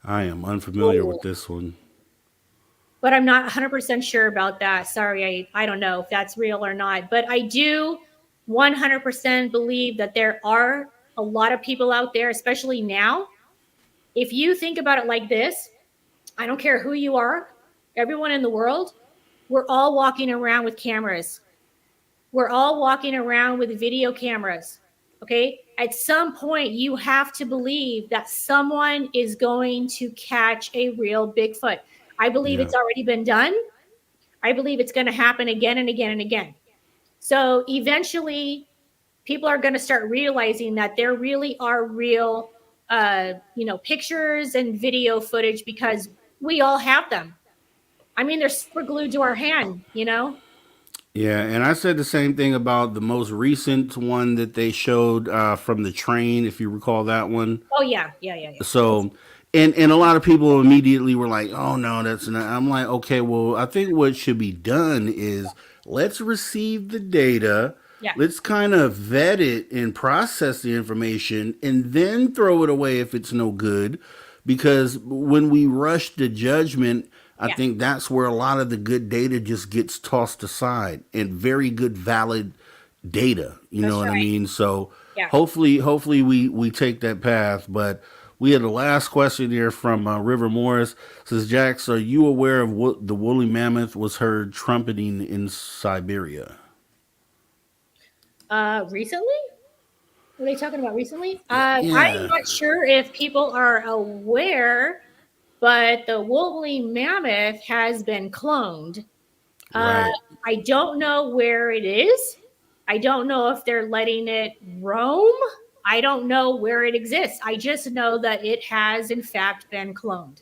I am unfamiliar with this one. But I'm not 100% sure about that. Sorry, I don't know if that's real or not. But I do 100% believe that there are a lot of people out there, especially now. If you think about it like this, I don't care who you are, everyone in the world, we're all walking around with cameras. We're all walking around with video cameras. Okay. At some point, you have to believe that someone is going to catch a real Bigfoot. I believe Yeah. it's already been done. I believe it's going to happen again and again and again. So eventually, people are going to start realizing that there really are real, pictures and video footage because we all have them. I mean, they're super glued to our hand. Yeah, and I said the same thing about the most recent one that they showed from the train, if you recall that one. Oh yeah, yeah, yeah, yeah. So, and a lot of people immediately were like, "Oh no, that's not." I'm like, okay, well, I think what should be done is let's receive the data, Yeah, let's kind of vet it and process the information, and then throw it away if it's no good. Because when we rush to judgment, I yeah. think that's where a lot of the good data just gets tossed aside, and very good, valid data. You know That's what I right. mean? So Yeah. hopefully we take that path. But we had the last question here from River Morris. Says, Jax, are you aware of what the woolly mammoth was heard trumpeting in Siberia? Recently? Were they talking about recently? I'm Yeah, not sure if people are aware, but the woolly mammoth has been cloned. Uh, right. I don't know where it is. I don't know if they're letting it roam. I don't know where it exists. I just know that it has, in fact, been cloned.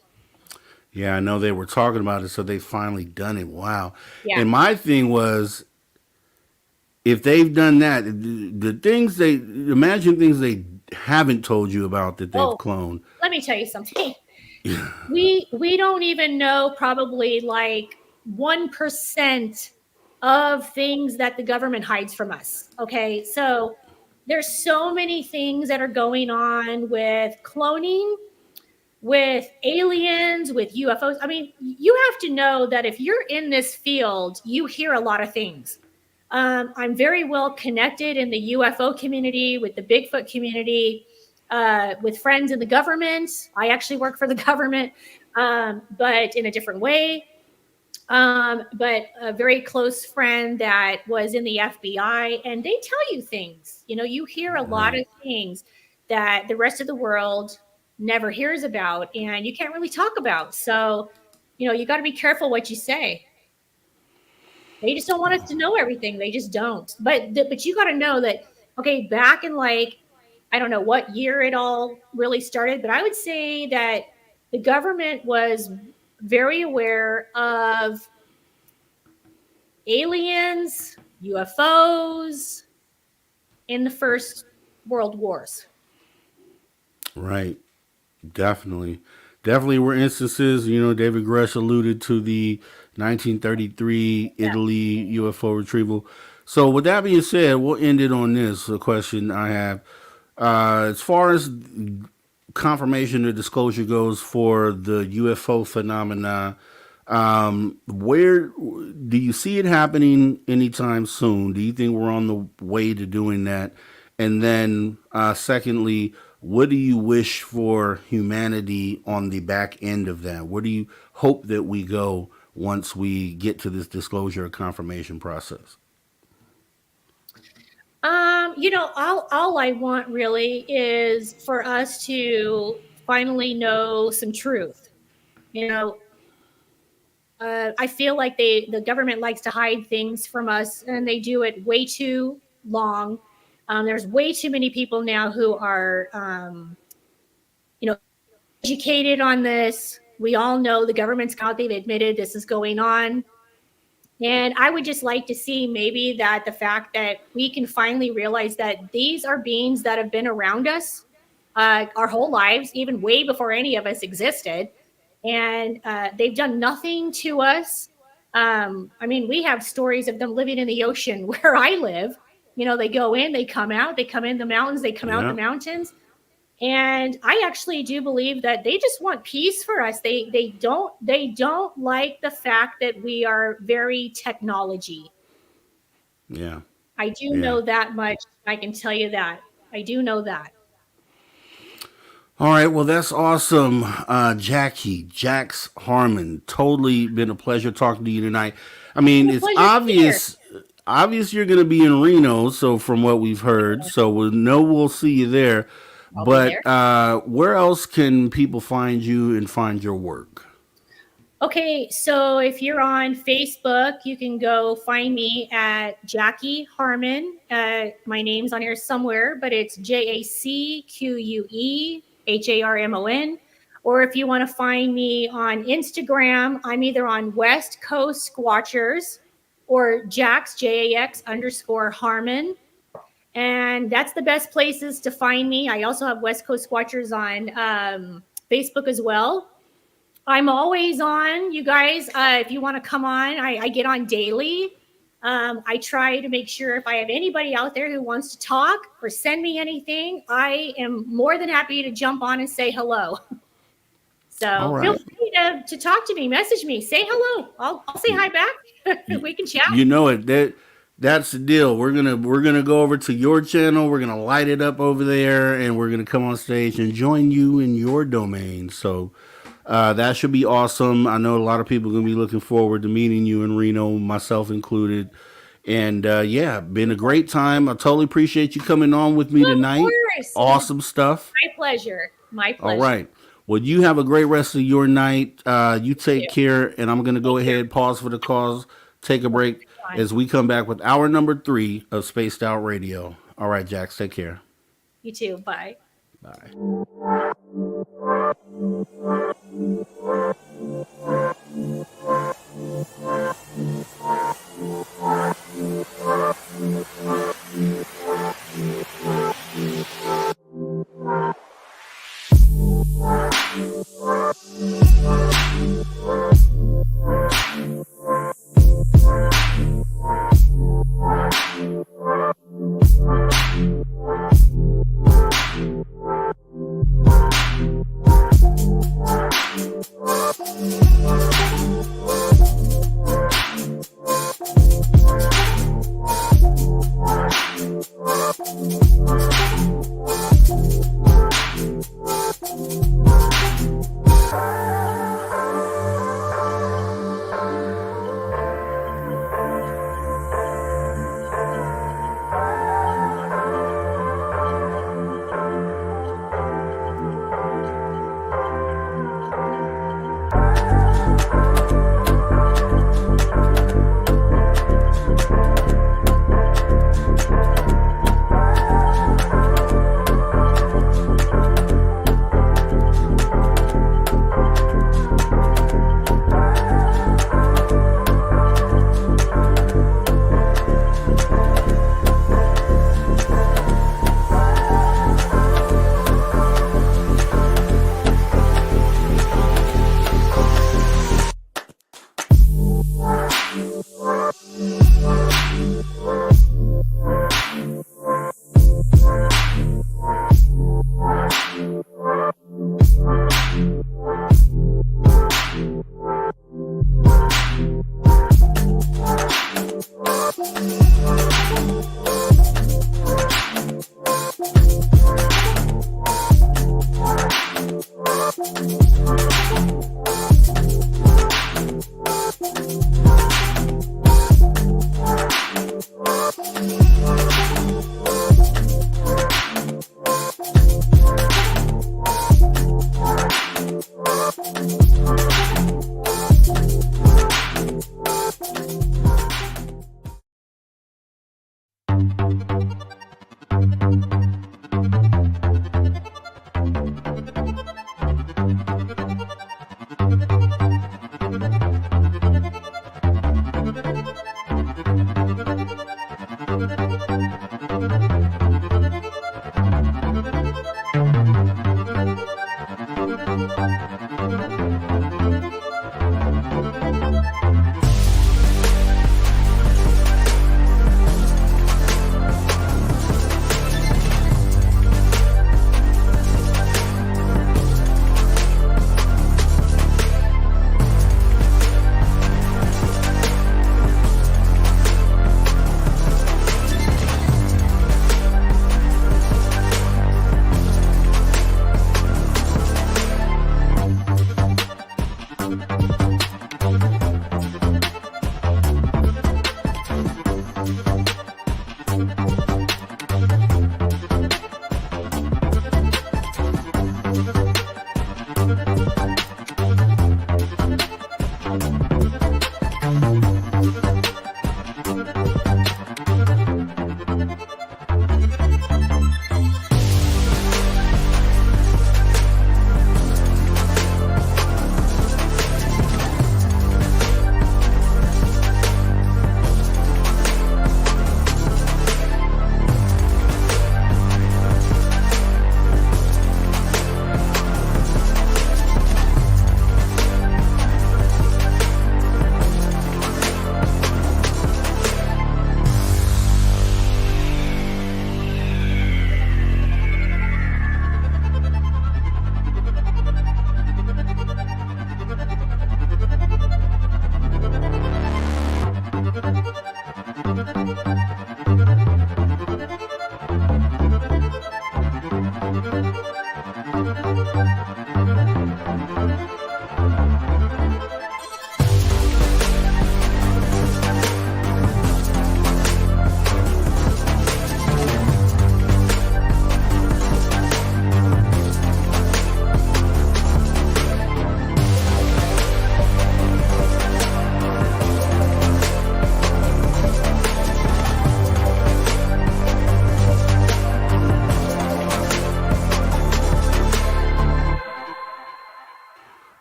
Yeah, I know they were talking about it, so they finally done it. Wow. Yeah. And my thing was, if they've done that, the things they imagine things they haven't told you about that they've Oh, cloned. let me tell you something. We don't even know probably like 1% of things that the government hides from us. Okay. So there's so many things that are going on with cloning. with aliens, with UFOs. I mean, you have to know that if you're in this field, you hear a lot of things. I'm very well connected in the UFO community, with the Bigfoot community, with friends in the government. I actually work for the government, but in a different way. But a very close friend that was in the FBI, and they tell you things. You know, you hear a lot Right. of things that the rest of the world never hears about, and you can't really talk about. So, you got to be careful what you say. They just don't want us to know everything. They just don't. But you got to know that, okay, back in, like, I don't know what year it all really started, but I would say that the government was very aware of aliens, UFOs in the first world wars. Right. Definitely. Definitely were instances, David Grush alluded to the 1933 Yeah. Italy UFO retrieval. So, with that being said, we'll end it on this a question I have. As far as confirmation or disclosure goes for the UFO phenomena, where do you see it happening anytime soon? Do you think we're on the way to doing that? And then, secondly, what do you wish for humanity on the back end of that? Where do you hope that we go once we get to this disclosure or confirmation process? All I want really is for us to finally know some truth. You know, I feel like the government likes to hide things from us, and they do it way too long. There's way too many people now who are, educated on this. We all know the government's out. They've admitted this is going on. And I would just like to see maybe that the fact that we can finally realize that these are beings that have been around us our whole lives, even way before any of us existed. And they've done nothing to us. I mean, we have stories of them living in the ocean where I live. They go in, they come out, they come in the mountains, they come out the Yeah. mountains. And I actually do believe that they just want peace for us. They don't like the fact that we are very technology. Yeah. I do Yeah. know that much. I can tell you that. I do know that. All right, well, that's awesome, Jacque Harmon. Totally been a pleasure talking to you tonight. I It's mean, been a it's pleasure to be here. obvious you're going to be in Reno. So from what we've heard, so we know we'll see you there. I'll be But there. where else can people find you and find your work? Okay, so if you're on Facebook, you can go find me at Jacque Harmon. My name's on here somewhere, but it's JACQUEHARMON. Or if you want to find me on Instagram, I'm either on West Coast Squatchers or Jax, JAX_Harmon. And that's the best places to find me. I also have West Coast Squatchers on Facebook as well. I'm always on, you guys. If you want to come on, I get on daily. I try to make sure if I have anybody out there who wants to talk or send me anything, I am more than happy to jump on and say hello. All So feel right. free to talk to me, message me, say hello. I'll say hi back. You, We can chat. you know it. That's the deal. We're gonna go over to your channel. We're gonna light it up over there, and we're gonna come on stage and join you in your domain. So that should be awesome. I know a lot of people are going to be looking forward to meeting you in Reno, myself included. And yeah, been a great time. I totally appreciate you coming on with me Of tonight. course. It was Awesome stuff. my pleasure. My All pleasure. right. Well, you have a great rest of your night. You You take too. care, and I'm going to go Take care. ahead, pause for the cause, take a break Bye. as we come back with hour number 3 of Spaced Out Radio. All right, Jax, take care. You too. Bye. Bye.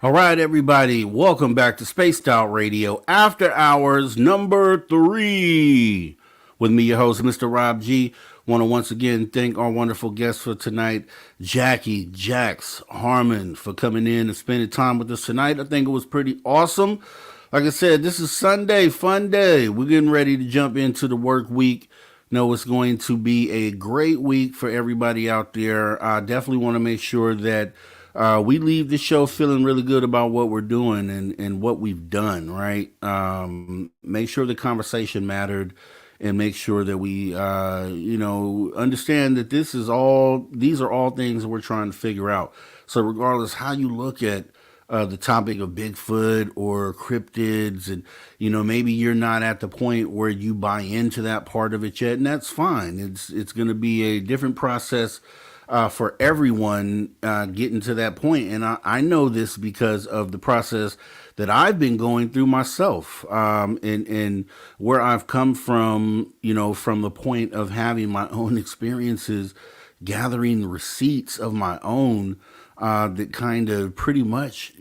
All right, everybody, welcome back to Spaced Out Radio After Hours number 3. With me, your host, Mr. Rob G. Want to once again thank our wonderful guest for tonight, Jacque Harmon, for coming in and spending time with us tonight. I think it was pretty awesome. Like I said, this is Sunday, fun day. We're getting ready to jump into the work week. No, it's going to be a great week for everybody out there. I definitely want to make sure that we leave the show feeling really good about what we're doing and what we've done, right? Make sure the conversation mattered and make sure that we, understand that these are all things that we're trying to figure out. So regardless how you look at the topic of Bigfoot or cryptids, and, maybe you're not at the point where you buy into that part of it yet, and that's fine. It's going to be a different process for everyone getting to that point. And I know this because of the process that I've been going through myself, and where I've come from, from the point of having my own experiences, gathering receipts of my own that kind of pretty much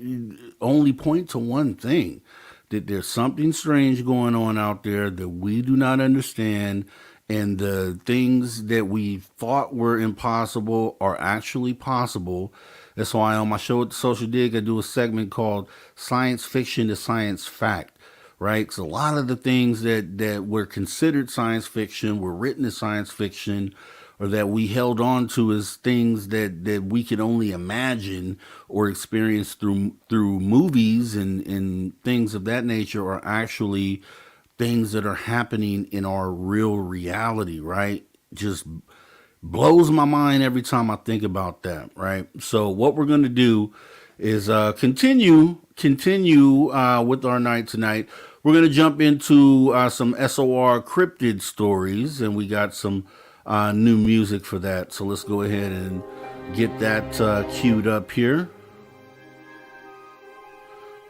only point to one thing, that there's something strange going on out there that we do not understand. And the things that we thought were impossible are actually possible. That's why on my show at the Social Dig, I do a segment called Science Fiction to Science Fact, right? Because a lot of the things that were considered science fiction, were written as science fiction, or that we held on to as things that we could only imagine or experience through movies and things of that nature, are actually things that are happening in our real reality, right? Just blows my mind every time I think about that, right? So what we're going to do is continue with our night tonight. We're going to jump into some SOR cryptid stories, and we got some new music for that. So let's go ahead and get that queued up here.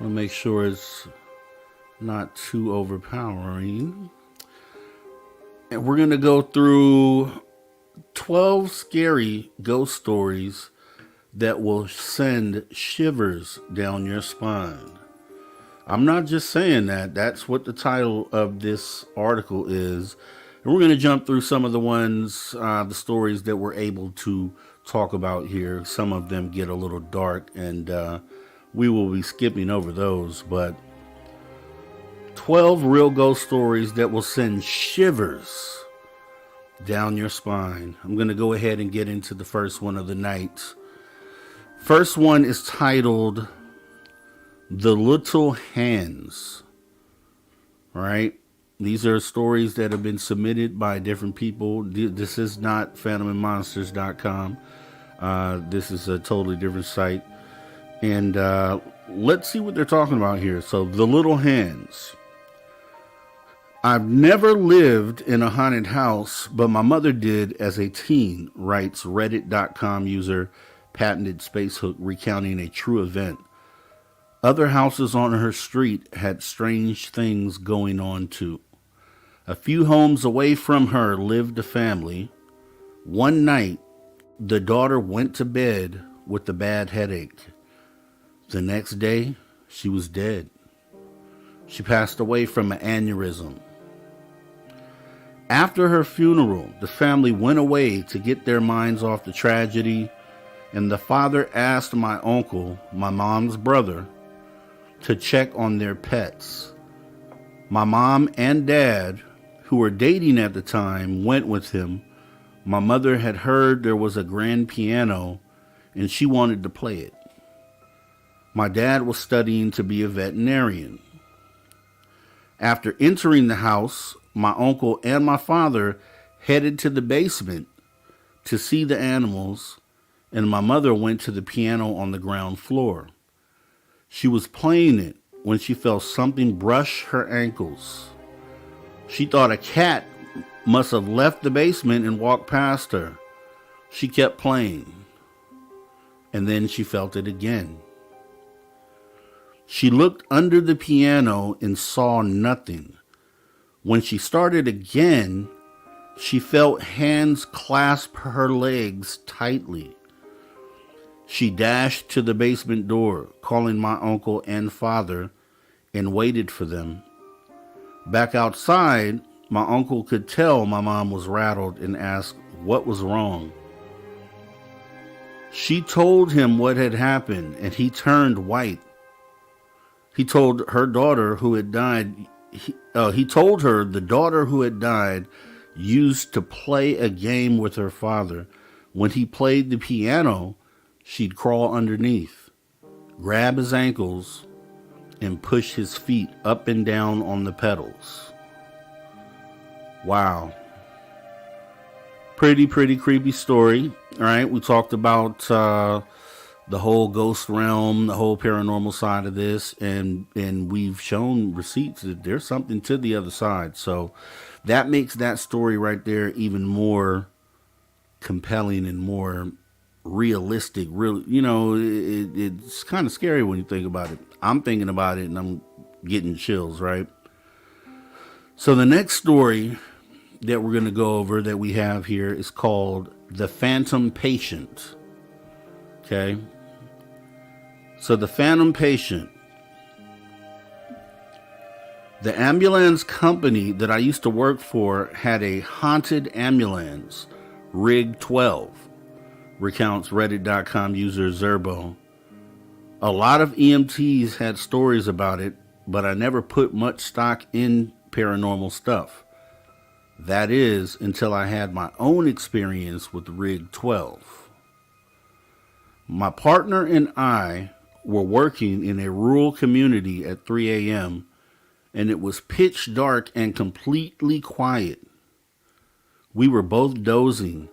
I'll make sure it's not too overpowering. And we're going to go through 12 scary ghost stories that will send shivers down your spine. I'm not just saying that. That's what the title of this article is. And we're going to jump through some of the ones, the stories that we're able to talk about here. Some of them get a little dark, and we will be skipping over those. But 12 real ghost stories that will send shivers down your spine. I'm going to go ahead and get into the first one of the night. First one is titled The Little Hands. All right. These are stories that have been submitted by different people. This is not phantomandmonsters.com. This is a totally different site. And let's see what they're talking about here. So, The Little Hands. I've never lived in a haunted house, but my mother did as a teen, writes reddit.com user Patented Spacehook, recounting a true event. Other houses on her street had strange things going on too. A few homes away from her lived a family. One night, the daughter went to bed with a bad headache. The next day, she was dead. She passed away from an aneurysm. After her funeral, the family went away to get their minds off the tragedy, and the father asked my uncle, my mom's brother, to check on their pets. My mom and dad, who were dating at the time, went with him. My mother had heard there was a grand piano, and she wanted to play it. My dad was studying to be a veterinarian. After entering the house, my uncle and my father headed to the basement to see the animals, and my mother went to the piano on the ground floor. She was playing it when she felt something brush her ankles. She thought a cat must have left the basement and walked past her. She kept playing, and then she felt it again. She looked under the piano and saw nothing. When she started again, she felt hands clasp her legs tightly. She dashed to the basement door, calling my uncle and father, and waited for them. Back outside, my uncle could tell my mom was rattled and asked what was wrong. She told him what had happened, and he turned white. He told her daughter who had died, he told her the daughter who had died used to play a game with her father. When he played the piano, she'd crawl underneath, grab his ankles, and push his feet up and down on the pedals. Wow. Pretty creepy story. All right, we talked about the whole ghost realm, the whole paranormal side of this, and we've shown receipts that there's something to the other side. So that makes that story right there even more compelling and more realistic. Real, it's kind of scary when you think about it. I'm thinking about it and I'm getting chills, right? So the next story that we're going to go over that we have here is called The Phantom Patient. Okay. So the Phantom Patient. The ambulance company that I used to work for had a haunted ambulance, Rig 12, recounts reddit.com user Zerbo. A lot of EMTs had stories about it, but I never put much stock in paranormal stuff. That is, until I had my own experience with Rig 12. My partner and I were working in a rural community at 3 a.m., and it was pitch dark and completely quiet. We were both dozing.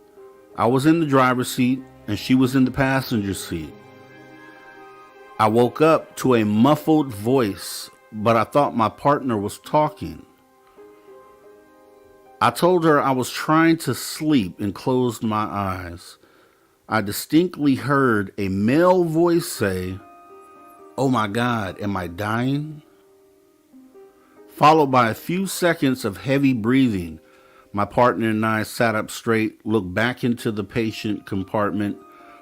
I was in the driver's seat, and she was in the passenger seat. I woke up to a muffled voice, but I thought my partner was talking. I told her I was trying to sleep and closed my eyes. I distinctly heard a male voice say, "Oh my God, am I dying?" Followed by a few seconds of heavy breathing. My partner and I sat up straight, looked back into the patient compartment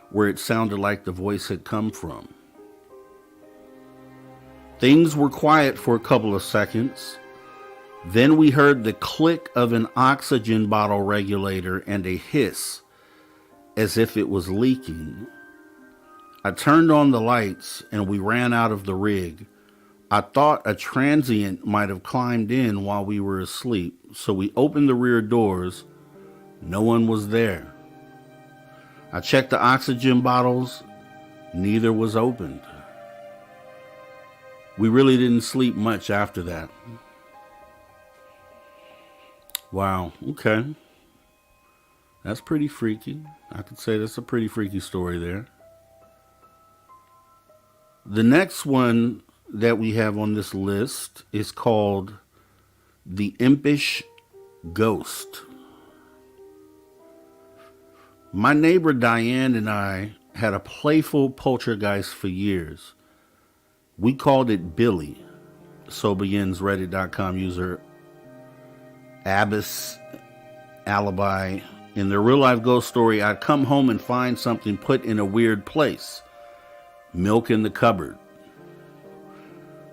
where it sounded like the voice had come from. Things were quiet for a couple of seconds. Then we heard the click of an oxygen bottle regulator and a hiss as if it was leaking. I turned on the lights and we ran out of the rig. I thought a transient might have climbed in while we were asleep, so we opened the rear doors. No one was there. I checked the oxygen bottles. Neither was opened. We really didn't sleep much after that. Wow, okay. That's pretty freaky. I could say that's a pretty freaky story there. The next one that we have on this list is called The Impish Ghost. My neighbor Diane and I had a playful poltergeist for years. We called it Billy. So begins Reddit.com user Abyss Alibi. In their real life ghost story, I'd come home and find something put in a weird place. Milk in the cupboard.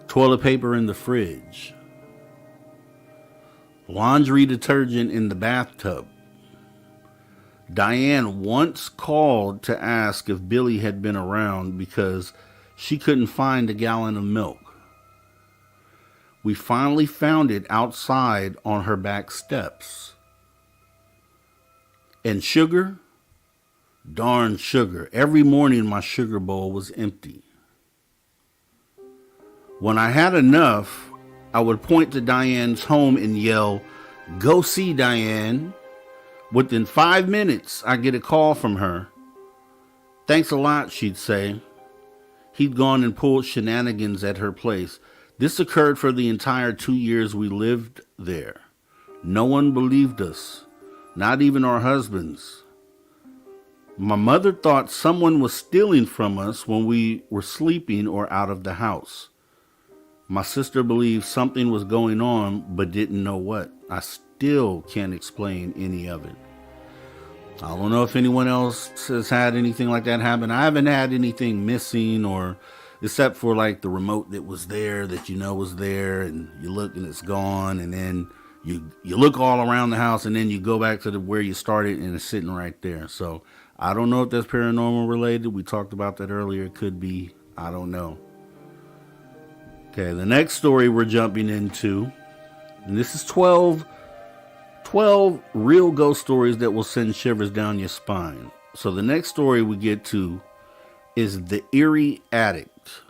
Toilet paper in the fridge. Laundry detergent in the bathtub. Diane once called to ask if Billy had been around because she couldn't find a gallon of milk. We finally found it outside on her back steps. And sugar? Darn sugar. Every morning my sugar bowl was empty. When I had enough, I would point to Diane's home and yell, "Go see Diane." Within 5 minutes, I get a call from her. "Thanks a lot," she'd say. He'd gone and pulled shenanigans at her place. This occurred for the entire 2 years we lived there. No one believed us, not even our husbands. My mother thought someone was stealing from us when we were sleeping or out of the house. My sister believed something was going on, but didn't know what. I still can't explain any of it. I don't know if anyone else has had anything like that happen. I haven't had anything missing, or except for like the remote that was there that you know was there, and you look and it's gone, and then you look all around the house, and then you go back to where you started and it's sitting right there. So I don't know if that's paranormal related. We talked about that earlier. It could be. I don't know. Okay, the next story we're jumping into, and this is 12 real ghost stories that will send shivers down your spine. So the next story we get to is The Eerie Addict.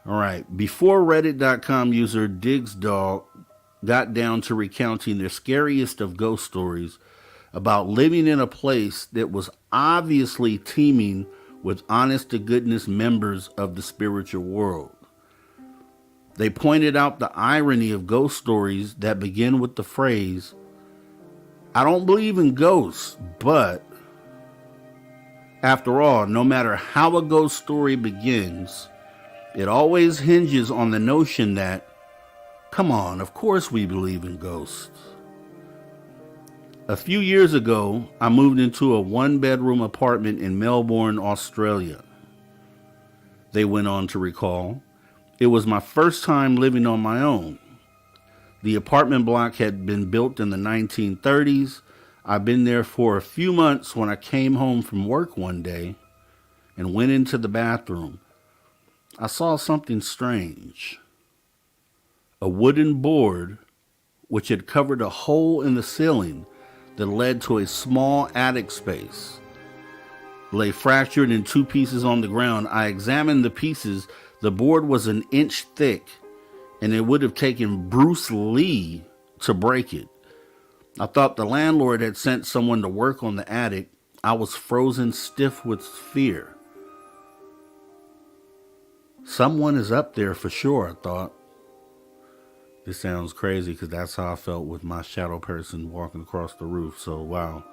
All right, before Reddit.com user Digsdog got down to recounting their scariest of ghost stories about living in a place that was obviously teeming with honest-to-goodness members of the spiritual world. They pointed out the irony of ghost stories that begin with the phrase, "I don't believe in ghosts, but..." After all, no matter how a ghost story begins, it always hinges on the notion that, come on, of course we believe in ghosts. A few years ago, I moved into a one-bedroom apartment in Melbourne, Australia. They went on to recall, it was my first time living on my own. The apartment block had been built in the 1930s. I'd been there for a few months when I came home from work one day and went into the bathroom. I saw something strange. A wooden board which had covered a hole in the ceiling that led to a small attic space lay fractured in two pieces on the ground. I examined the pieces. The board was an inch thick, and it would have taken Bruce Lee to break it. I thought the landlord had sent someone to work on the attic. I was frozen stiff with fear. Someone is up there for sure, I thought. This sounds crazy because that's how I felt with my shadow person walking across the roof. So, wow.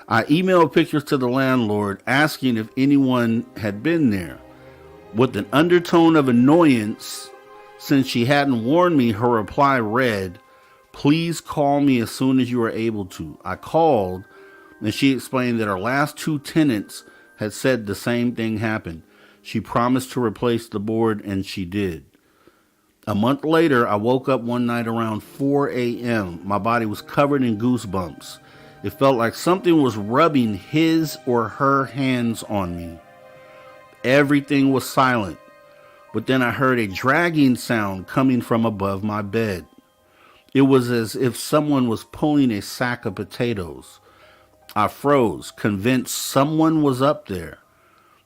I emailed pictures to the landlord asking if anyone had been there. With an undertone of annoyance, since she hadn't warned me, her reply read, "Please call me as soon as you are able to." I called, and she explained that her last two tenants had said the same thing happened. She promised to replace the board, and she did. A month later, I woke up one night around 4 a.m. My body was covered in goosebumps. It felt like something was rubbing his or her hands on me. Everything was silent, but then I heard a dragging sound coming from above my bed. It was as if someone was pulling a sack of potatoes. I froze, convinced someone was up there.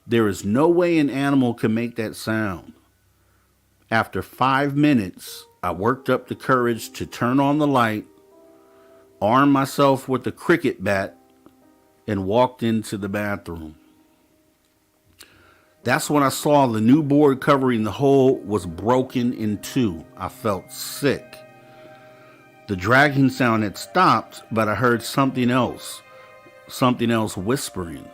There is no way an animal can make that sound. After 5 minutes, I worked up the courage to turn on the light, armed myself with a cricket bat, and walked into the bathroom. That's when I saw the new board covering the hole was broken in two. I felt sick. The dragging sound had stopped, but I heard something else whispering.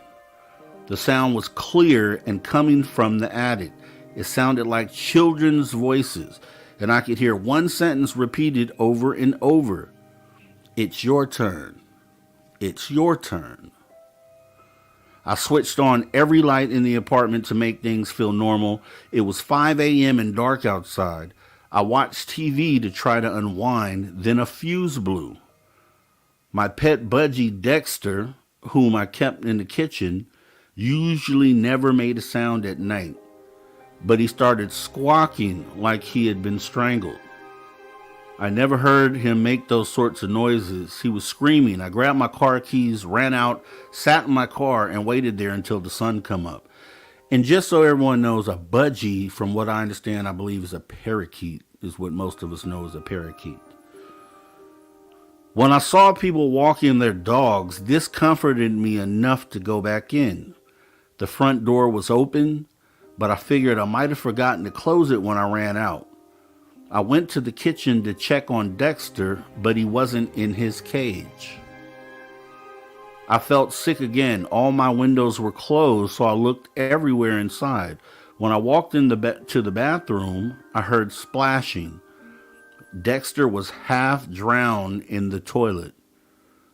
The sound was clear and coming from the attic. It sounded like children's voices, and I could hear one sentence repeated over and over. It's your turn. It's your turn. I switched on every light in the apartment to make things feel normal. It was 5 a.m. and dark outside. I watched TV to try to unwind, then a fuse blew. My pet budgie Dexter, whom I kept in the kitchen, usually never made a sound at night. But he started squawking like he had been strangled. I never heard him make those sorts of noises. He was screaming. I grabbed my car keys, ran out, sat in my car, and waited there until the sun come up. And just so everyone knows, a budgie, from what I understand, I believe is a parakeet, is what most of us know as a parakeet. When I saw people walking their dogs, this comforted me enough to go back in. The front door was open, but I figured I might have forgotten to close it when I ran out. I went to the kitchen to check on Dexter, but he wasn't in his cage. I felt sick again. All my windows were closed, so I looked everywhere inside. When I walked to the bathroom, I heard splashing. Dexter was half drowned in the toilet.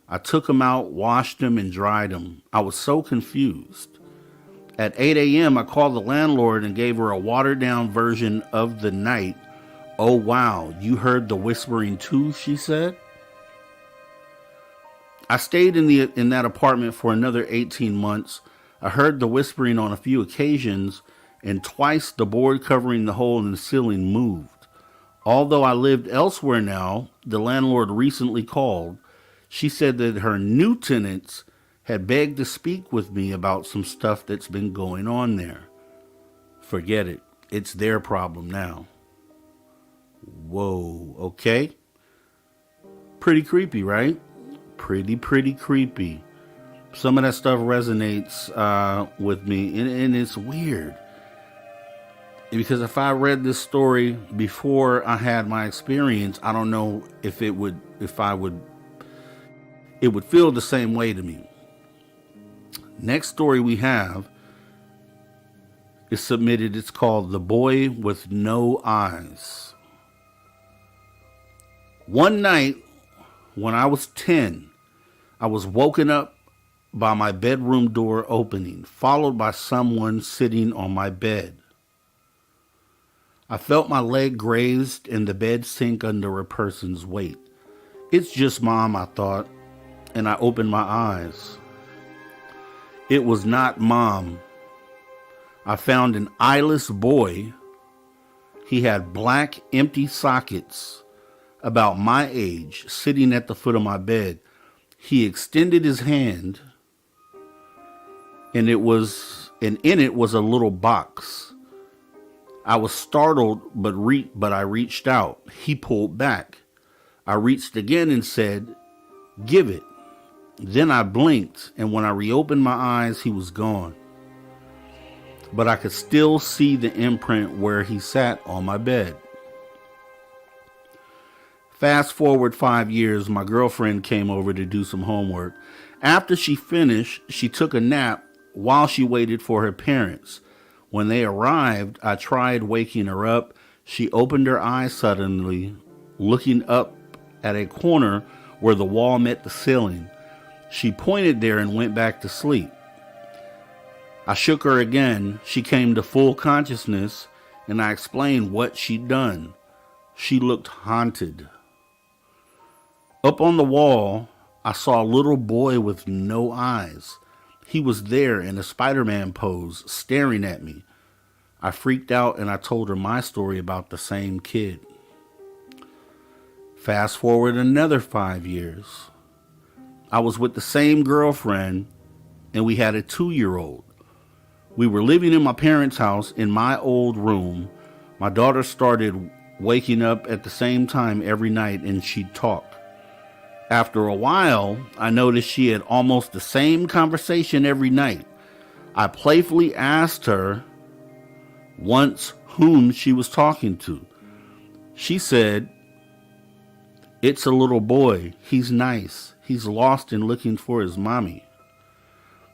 I took him out, washed him, and dried him. I was so confused. At 8 a.m., I called the landlord and gave her a watered-down version of the night. "Oh, wow, you heard the whispering too," she said. I stayed in that apartment for another 18 months. I heard the whispering on a few occasions, and twice the board covering the hole in the ceiling moved. Although I lived elsewhere now, the landlord recently called. She said that her new tenants had begged to speak with me about some stuff that's been going on there. Forget it. It's their problem now. Whoa, okay. Pretty creepy, right? Pretty creepy. Some of that stuff resonates with me, and it's weird. Because if I read this story before I had my experience, I don't know if it would feel the same way to me. Next story we have is submitted. It's called The Boy with No Eyes. One night when I was 10, I was woken up by my bedroom door opening, followed by someone sitting on my bed. I felt my leg grazed and the bed sink under a person's weight. It's just Mom, I thought, and I opened my eyes. It was not Mom. I found an eyeless boy. He had black, empty sockets, about my age, sitting at the foot of my bed. He extended his hand, and in it was a little box. I was startled, but I reached out. He pulled back. I reached again and said, "Give it." Then I blinked, and when I reopened my eyes, he was gone. But I could still see the imprint where he sat on my bed. Fast forward 5 years, my girlfriend came over to do some homework. After she finished, she took a nap while she waited for her parents. When they arrived, I tried waking her up. She opened her eyes suddenly, looking up at a corner where the wall met the ceiling. She pointed there and went back to sleep. I shook her again. She came to full consciousness, and I explained what she'd done. She looked haunted. Up on the wall, I saw a little boy with no eyes. He was there in a Spider-Man pose, staring at me. I freaked out and I told her my story about the same kid. Fast forward another 5 years. I was with the same girlfriend and we had a 2-year-old. We were living in my parents' house in my old room. My daughter started waking up at the same time every night and she'd talk. After a while, I noticed she had almost the same conversation every night. I playfully asked her once whom she was talking to. She said, "It's a little boy. He's nice. He's lost and looking for his mommy."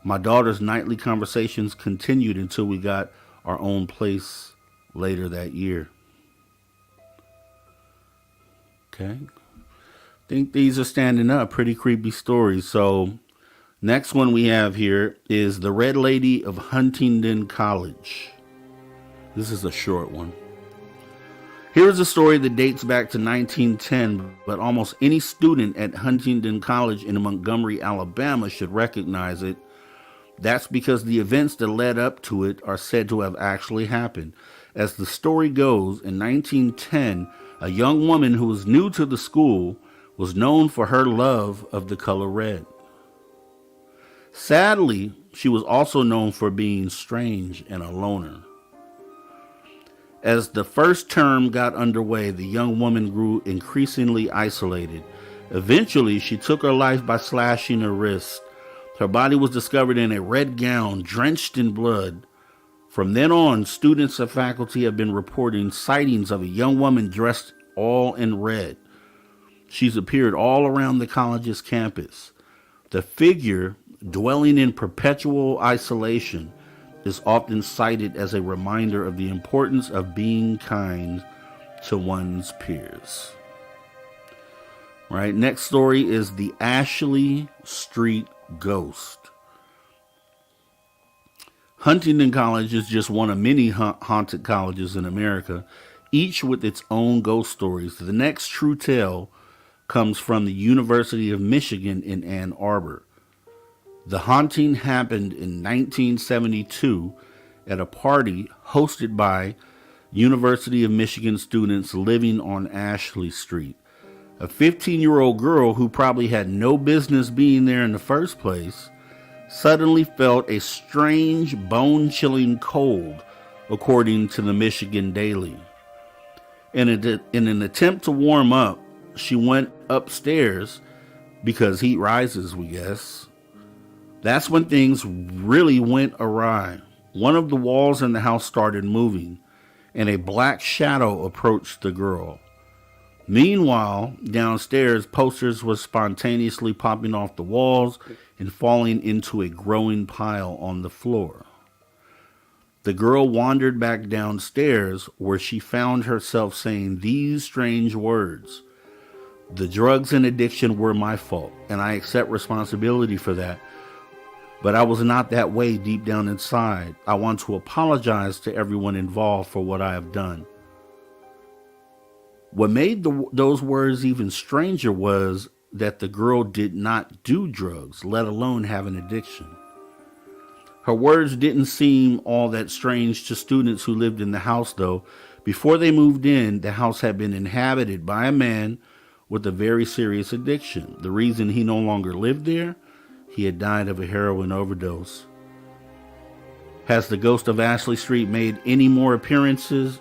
My daughter's nightly conversations continued until we got our own place later that year. Okay. I think these are standing up. Pretty creepy stories. So, next one we have here is the Red Lady of Huntingdon College. This is a short one. Here's a story that dates back to 1910, but almost any student at Huntingdon College in Montgomery, Alabama should recognize it. That's because the events that led up to it are said to have actually happened. As the story goes, in 1910, a young woman who was new to the school was known for her love of the color red. Sadly, she was also known for being strange and a loner. As the first term got underway, the young woman grew increasingly isolated. Eventually, she took her life by slashing her wrist. Her body was discovered in a red gown drenched in blood. From then on, students and faculty have been reporting sightings of a young woman dressed all in red. She's appeared all around the college's campus. The figure, dwelling in perpetual isolation, is often cited as a reminder of the importance of being kind to one's peers. Right, next story is the Ashley Street Ghost. Huntingdon College is just one of many haunted colleges in America, each with its own ghost stories. The next true tale comes from the University of Michigan in Ann Arbor. The haunting happened in 1972 at a party hosted by University of Michigan students living on Ashley Street. A 15-year-old girl who probably had no business being there in the first place suddenly felt a strange, bone-chilling cold, according to the Michigan Daily. In an attempt to warm up, she went upstairs because heat rises, we guess. That's when things really went awry. One of the walls in the house started moving, and a black shadow approached the girl. Meanwhile, downstairs, posters were spontaneously popping off the walls and falling into a growing pile on the floor. The girl wandered back downstairs, where she found herself saying these strange words: "The drugs and addiction were my fault, and I accept responsibility for that. But I was not that way deep down inside. I want to apologize to everyone involved for what I have done." What made those words even stranger was that the girl did not do drugs, let alone have an addiction. Her words didn't seem all that strange to students who lived in the house, though. Before they moved in, the house had been inhabited by a man with a very serious addiction. The reason he no longer lived there, he had died of a heroin overdose. Has the ghost of Ashley Street made any more appearances?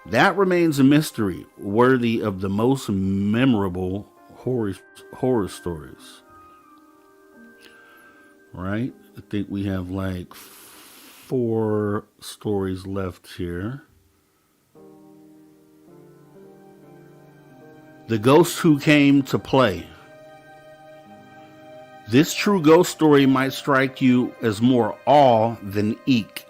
That remains a mystery, worthy of the most memorable horror stories. Right? I think we have like 4 stories left here. The Ghost Who Came to Play. This true ghost story might strike you as more awe than eek,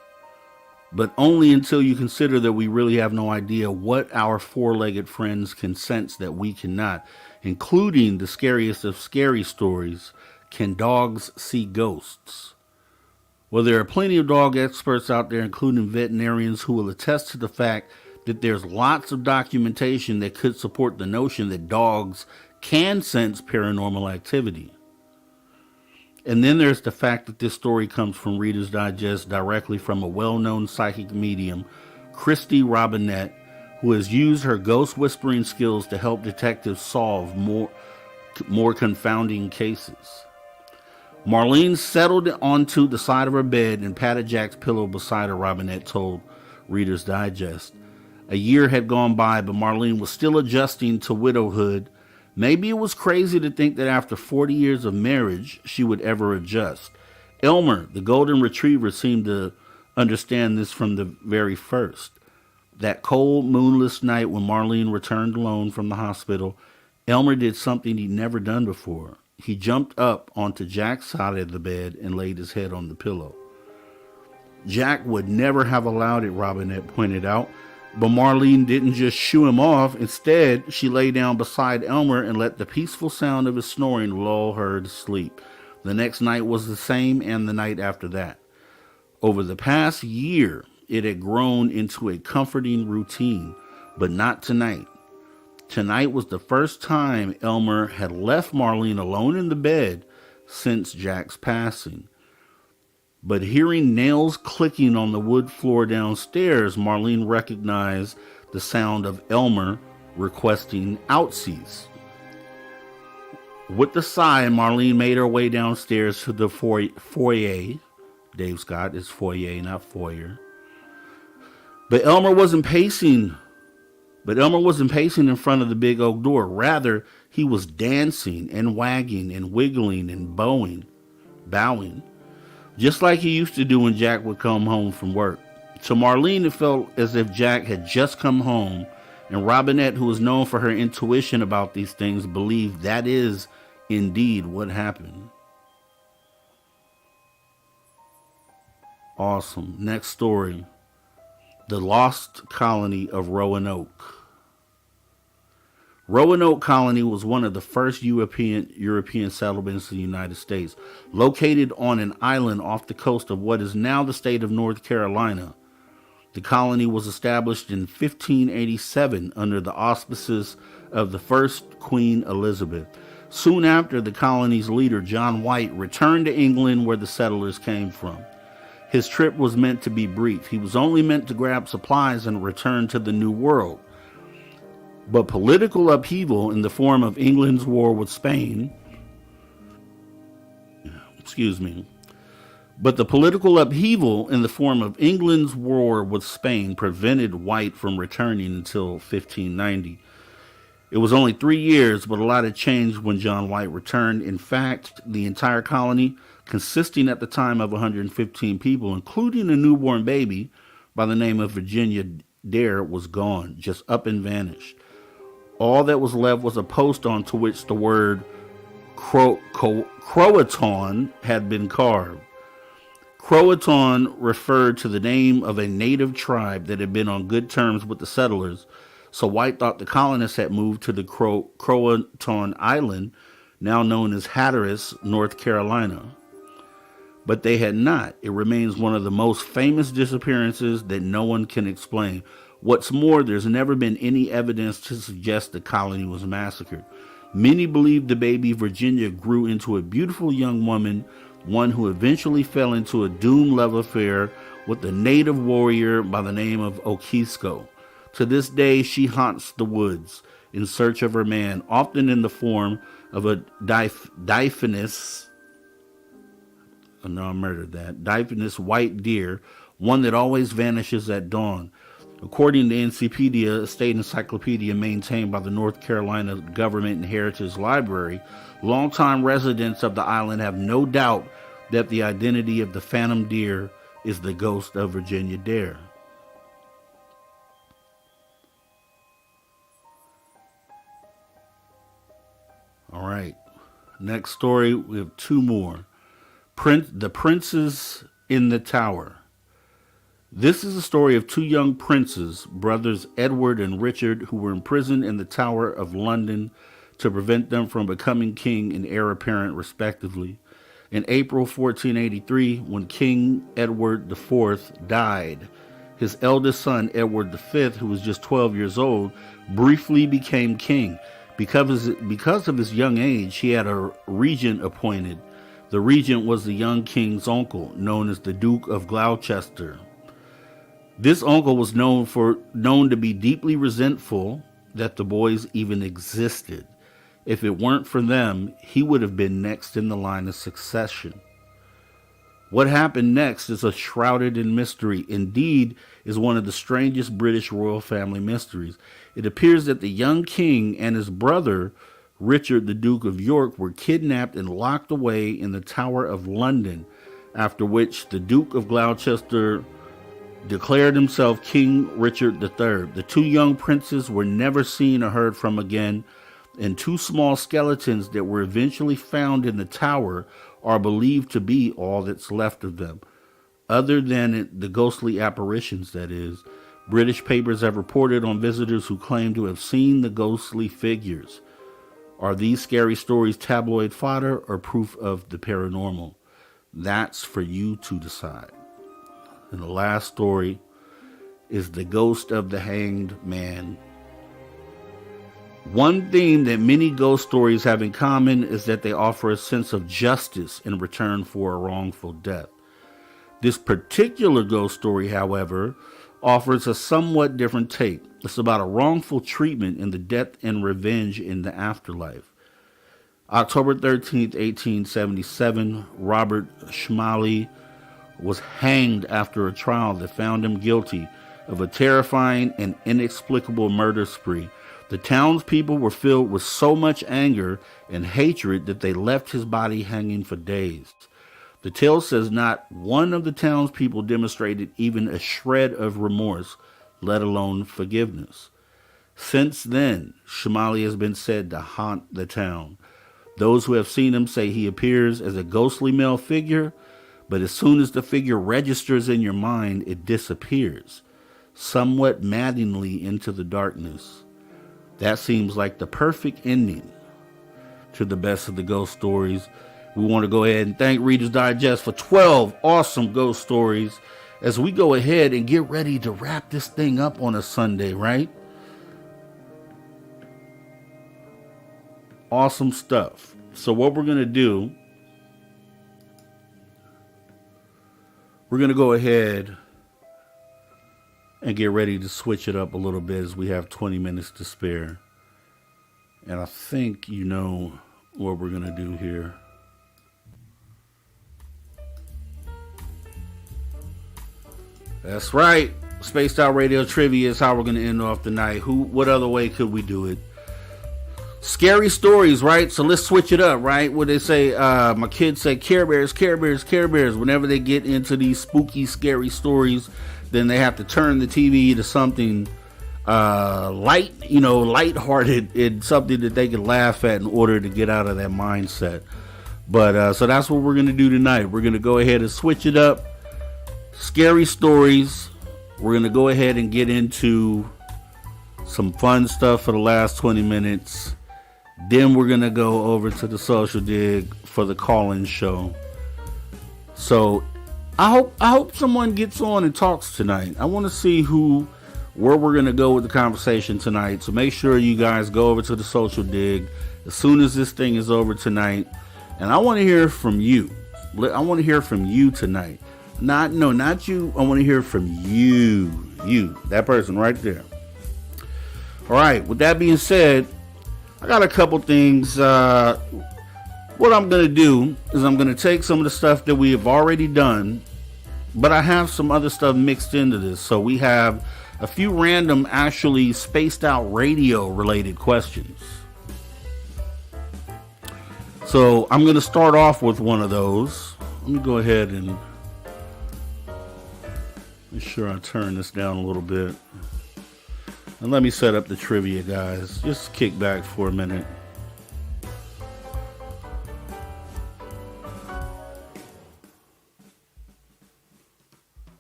but only until you consider that we really have no idea what our 4-legged friends can sense that we cannot, including the scariest of scary stories. Can dogs see ghosts? Well, there are plenty of dog experts out there, including veterinarians, who will attest to the fact that there's lots of documentation that could support the notion that dogs can sense paranormal activity. And then there's the fact that this story comes from Reader's Digest directly from a well-known psychic medium, Christy Robinette, who has used her ghost whispering skills to help detectives solve more confounding cases. Marlene settled onto the side of her bed and patted Jack's pillow beside her, Robinette told Reader's Digest. A year had gone by, but Marlene was still adjusting to widowhood. Maybe it was crazy to think that after 40 years of marriage, she would ever adjust. Elmer, the golden retriever, seemed to understand this from the very first. That cold, moonless night when Marlene returned alone from the hospital, Elmer did something he'd never done before. He jumped up onto Jack's side of the bed and laid his head on the pillow. Jack would never have allowed it, Robinette pointed out, but Marlene didn't just shoo him off. Instead, she lay down beside Elmer and let the peaceful sound of his snoring lull her to sleep. The next night was the same, and the night after that. Over the past year, it had grown into a comforting routine, but not tonight. Tonight was the first time Elmer had left Marlene alone in the bed since Jack's passing. But hearing nails clicking on the wood floor downstairs, Marlene recognized the sound of Elmer requesting outsies. With a sigh, Marlene made her way downstairs to the foyer. Dave Scott is foyer, not foyer. But Elmer wasn't pacing in front of the big oak door. Rather, he was dancing and wagging and wiggling and bowing, just like he used to do when Jack would come home from work. To Marlene, it felt as if Jack had just come home, and Robinette, who was known for her intuition about these things, believed that is indeed what happened. Awesome. Next story. The Lost Colony of Roanoke. Roanoke Colony was one of the first European settlements in the United States, located on an island off the coast of what is now the state of North Carolina. The colony was established in 1587 under the auspices of the first Queen Elizabeth. Soon after, the colony's leader, John White, returned to England, where the settlers came from. His trip was meant to be brief. He was only meant to grab supplies and return to the New World. But political upheaval in the form of England's war with Spain, prevented White from returning until 1590. It was only 3 years, but a lot had changed when John White returned. In fact, the entire colony, consisting at the time of 115 people, including a newborn baby by the name of Virginia Dare, was gone, just up and vanished. All that was left was a post onto which the word Croatan had been carved. Croatan referred to the name of a native tribe that had been on good terms with the settlers, so White thought the colonists had moved to the Croatan Island, now known as Hatteras, North Carolina. But they had not. It remains one of the most famous disappearances that no one can explain. What's more, there's never been any evidence to suggest the colony was massacred. Many believe the baby Virginia grew into a beautiful young woman, one who eventually fell into a doomed love affair with a native warrior by the name of Okisko. To this day, she haunts the woods in search of her man, often in the form of a diaphanous white deer, one that always vanishes at dawn. According to Encyclopedia, a state encyclopedia maintained by the North Carolina Government and Heritage Library, longtime residents of the island have no doubt that the identity of the phantom deer is the ghost of Virginia Dare. All right, next story, we have two more. The Princes in the Tower. This is a story of two young princes, brothers Edward and Richard, who were imprisoned in the Tower of London to prevent them from becoming king and heir apparent, respectively. In April 1483, when King Edward IV died, his eldest son, Edward V, who was just 12 years old, briefly became king. Because of his young age, he had a regent appointed. The regent was the young king's uncle, known as the Duke of Gloucester. This uncle was known to be deeply resentful that the boys even existed. If it weren't for them, he would have been next in the line of succession. What happened next is shrouded in mystery. Indeed, is one of the strangest British royal family mysteries. It appears that the young king and his brother, Richard, the Duke of York, were kidnapped and locked away in the Tower of London, after which the Duke of Gloucester declared himself King Richard III. The two young princes were never seen or heard from again, and two small skeletons that were eventually found in the tower are believed to be all that's left of them. Other than the ghostly apparitions, that is, British papers have reported on visitors who claim to have seen the ghostly figures. Are these scary stories tabloid fodder or proof of the paranormal? That's for you to decide. And the last story is the ghost of the hanged man. One theme that many ghost stories have in common is that they offer a sense of justice in return for a wrongful death. This particular ghost story, however, offers a somewhat different take. It's about a wrongful treatment and the death and revenge in the afterlife. October 13th, 1877, Robert Schmally was hanged after a trial that found him guilty of a terrifying and inexplicable murder spree. The townspeople were filled with so much anger and hatred that they left his body hanging for days. The tale says not one of the townspeople demonstrated even a shred of remorse, let alone forgiveness. Since then, Schmally has been said to haunt the town. Those who have seen him say he appears as a ghostly male figure, but as soon as the figure registers in your mind, it disappears, somewhat maddeningly into the darkness. That seems like the perfect ending to the best of the ghost stories. We want to go ahead and thank Reader's Digest for 12 awesome ghost stories as we go ahead and get ready to wrap this thing up on a Sunday, right? Awesome stuff. So what we're going to do, we're going to go ahead and get ready to switch it up a little bit as we have 20 minutes to spare. And I think you know what we're going to do here. That's right. Spaced Out Radio Trivia is how we're going to end off the night. What other way could we do it? Scary stories, right? So let's switch it up, right? What they say, my kids say Care Bears, Care Bears, Care Bears. Whenever they get into these spooky, scary stories, then they have to turn the TV to something lighthearted and something that they can laugh at in order to get out of that mindset. But so that's what we're going to do tonight. We're going to go ahead and switch it up. Scary stories. We're going to go ahead and get into some fun stuff for the last 20 minutes. Then we're going to go over to the social dig for the call-in show. So I hope someone gets on and talks tonight. I want to see where we're going to go with the conversation tonight. So make sure you guys go over to the social dig as soon as this thing is over tonight. And I want to hear from you. I want to hear from you tonight. Not you. I want to hear from you, that person right there. All right. With that being said, I got a couple things. What I'm going to do is I'm going to take some of the stuff that we have already done, but I have some other stuff mixed into this. So we have a few random, actually spaced out radio related questions. So I'm going to start off with one of those. Let me go ahead and make sure I turn this down a little bit. And let me set up the trivia, guys. Just kick back for a minute.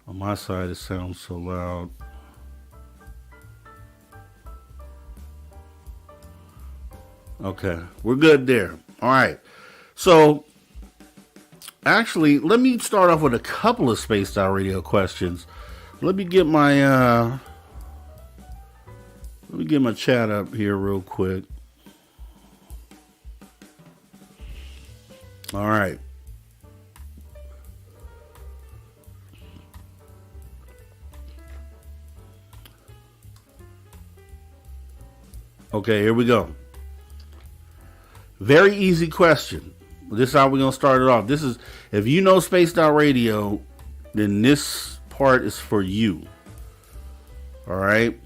On my side, it sounds so loud. Okay, we're good there. All right. So, actually, let me start off with a couple of Spaced Out Radio questions. Let me get my chat up here real quick. All right. Okay, here we go. Very easy question. This is how we're going to start it off. This is, if you know Spaced Out Radio, then this part is for you. All right.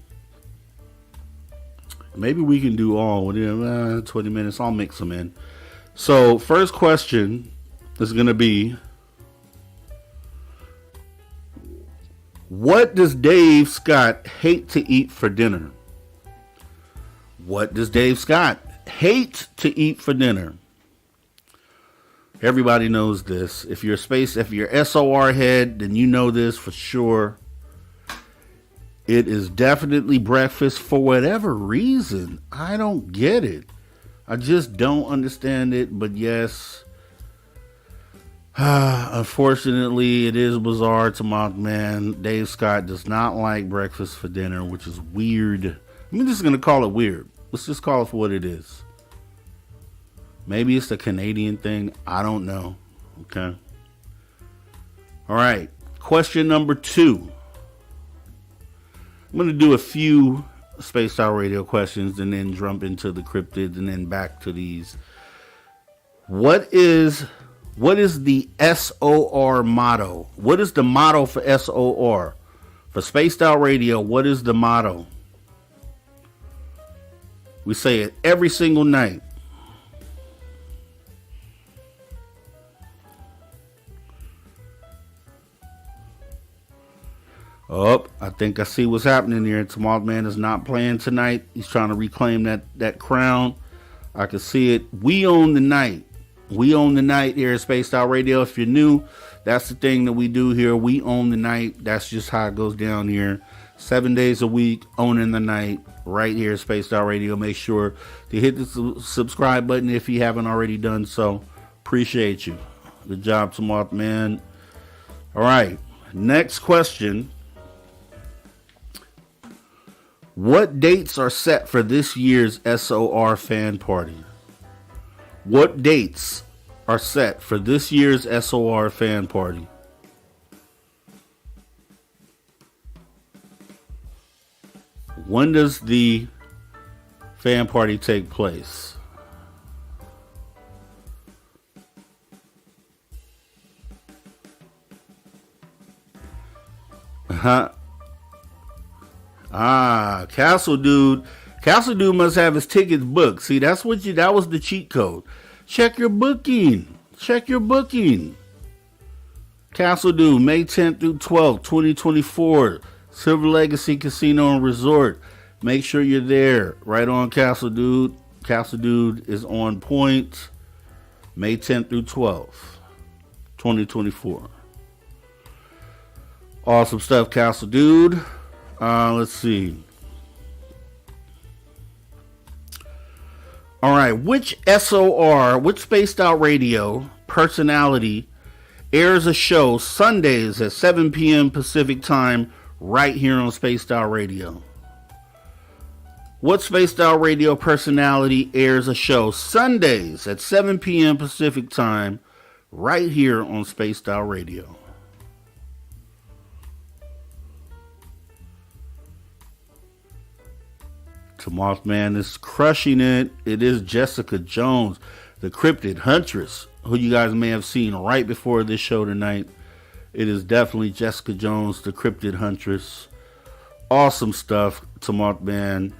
Maybe we can do all within 20 minutes. I'll mix them in. So, first question is going to be, what does Dave Scott hate to eat for dinner? What does Dave Scott hate to eat for dinner? Everybody knows this. If you're SOR head, then you know this for sure. It is definitely breakfast for whatever reason. I don't get it. I just don't understand it. But yes, unfortunately, it is bizarre to Mothman. Dave Scott does not like breakfast for dinner, which is weird. I'm just going to call it weird. Let's just call it for what it is. Maybe it's the Canadian thing. I don't know. Okay. All right. Question number 2. I'm going to do a few Spaced Out Radio questions and then jump into the cryptids and then back to these. What is the SOR motto? What is the motto for SOR? For Spaced Out Radio, what is the motto? We say it every single night. Oh, I think I see what's happening here. Mothman is not playing tonight. He's trying to reclaim that crown. I can see it. We own the night. We own the night here at Spaced Out Radio. If you're new, that's the thing that we do here. We own the night. That's just how it goes down here. 7 days a week, owning the night, right here at Spaced Out Radio. Make sure to hit the subscribe button if you haven't already done so. Appreciate you. Good job, Mothman. All right, next question. What dates are set for this year's SOR fan party? What dates are set for this year's SOR fan party? When does the fan party take place? Castle Dude. Castle Dude must have his tickets booked. See, that was the cheat code. Check your booking. Check your booking. Castle Dude, May 10th through 12th, 2024. Silver Legacy Casino and Resort. Make sure you're there. Right on, Castle Dude. Castle Dude is on point. May 10th through 12th, 2024. Awesome stuff, Castle Dude. Let's see. All right. Which Spaced Out Radio personality airs a show Sundays at 7 p.m. Pacific time right here on Spaced Out Radio? What Spaced Out Radio personality airs a show Sundays at 7 p.m. Pacific time right here on Spaced Out Radio? Mothman is crushing it. It is Jessica Jones, the cryptid huntress, who you guys may have seen right before this show tonight. It is definitely Jessica Jones, the cryptid huntress. Awesome stuff, Mothman.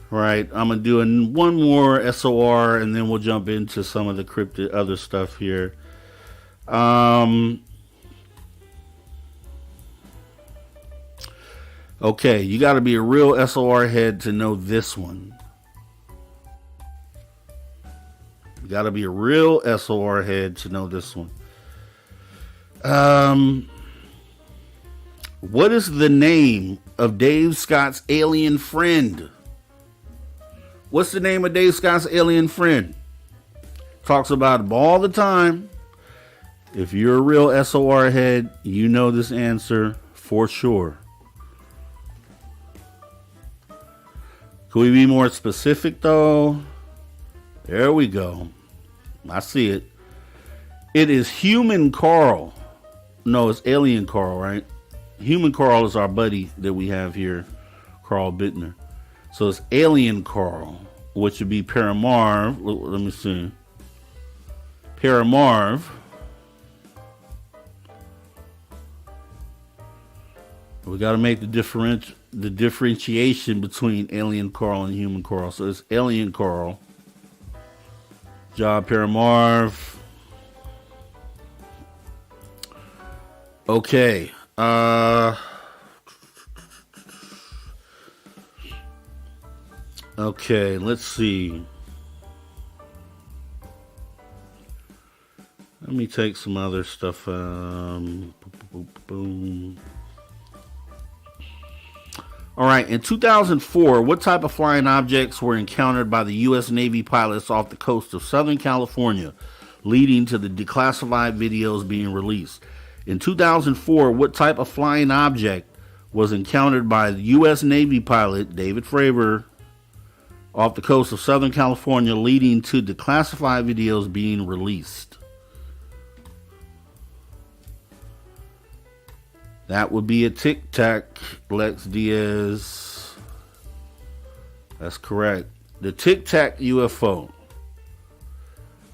Right, I'm gonna do one more SOR and then we'll jump into some of the cryptid other stuff here. Okay, you got to be a real SOR head to know this one. You got to be a real SOR head to know this one. What is the name of Dave Scott's alien friend? What's the name of Dave Scott's alien friend? Talks about him all the time. If you're a real SOR head, you know this answer for sure. Can we be more specific though? There we go. I see it. It is human Carl. No, it's alien Carl, right? Human Carl is our buddy that we have here, Carl Bittner. So it's alien Carl, which would be Paramarv. Let me see. Paramarv. We got to make the differentiation between alien Carl and human Carl. So it's alien Carl. Job Paramarv. Okay. Okay, let's see. Let me take some other stuff. Boom. All right, in 2004, what type of flying objects were encountered by the U.S. Navy pilots off the coast of Southern California, leading to the declassified videos being released? In 2004, what type of flying object was encountered by the U.S. Navy pilot David Fravor off the coast of Southern California, leading to declassified videos being released? That would be a Tic Tac, Lex Diaz. That's correct. The Tic Tac UFO,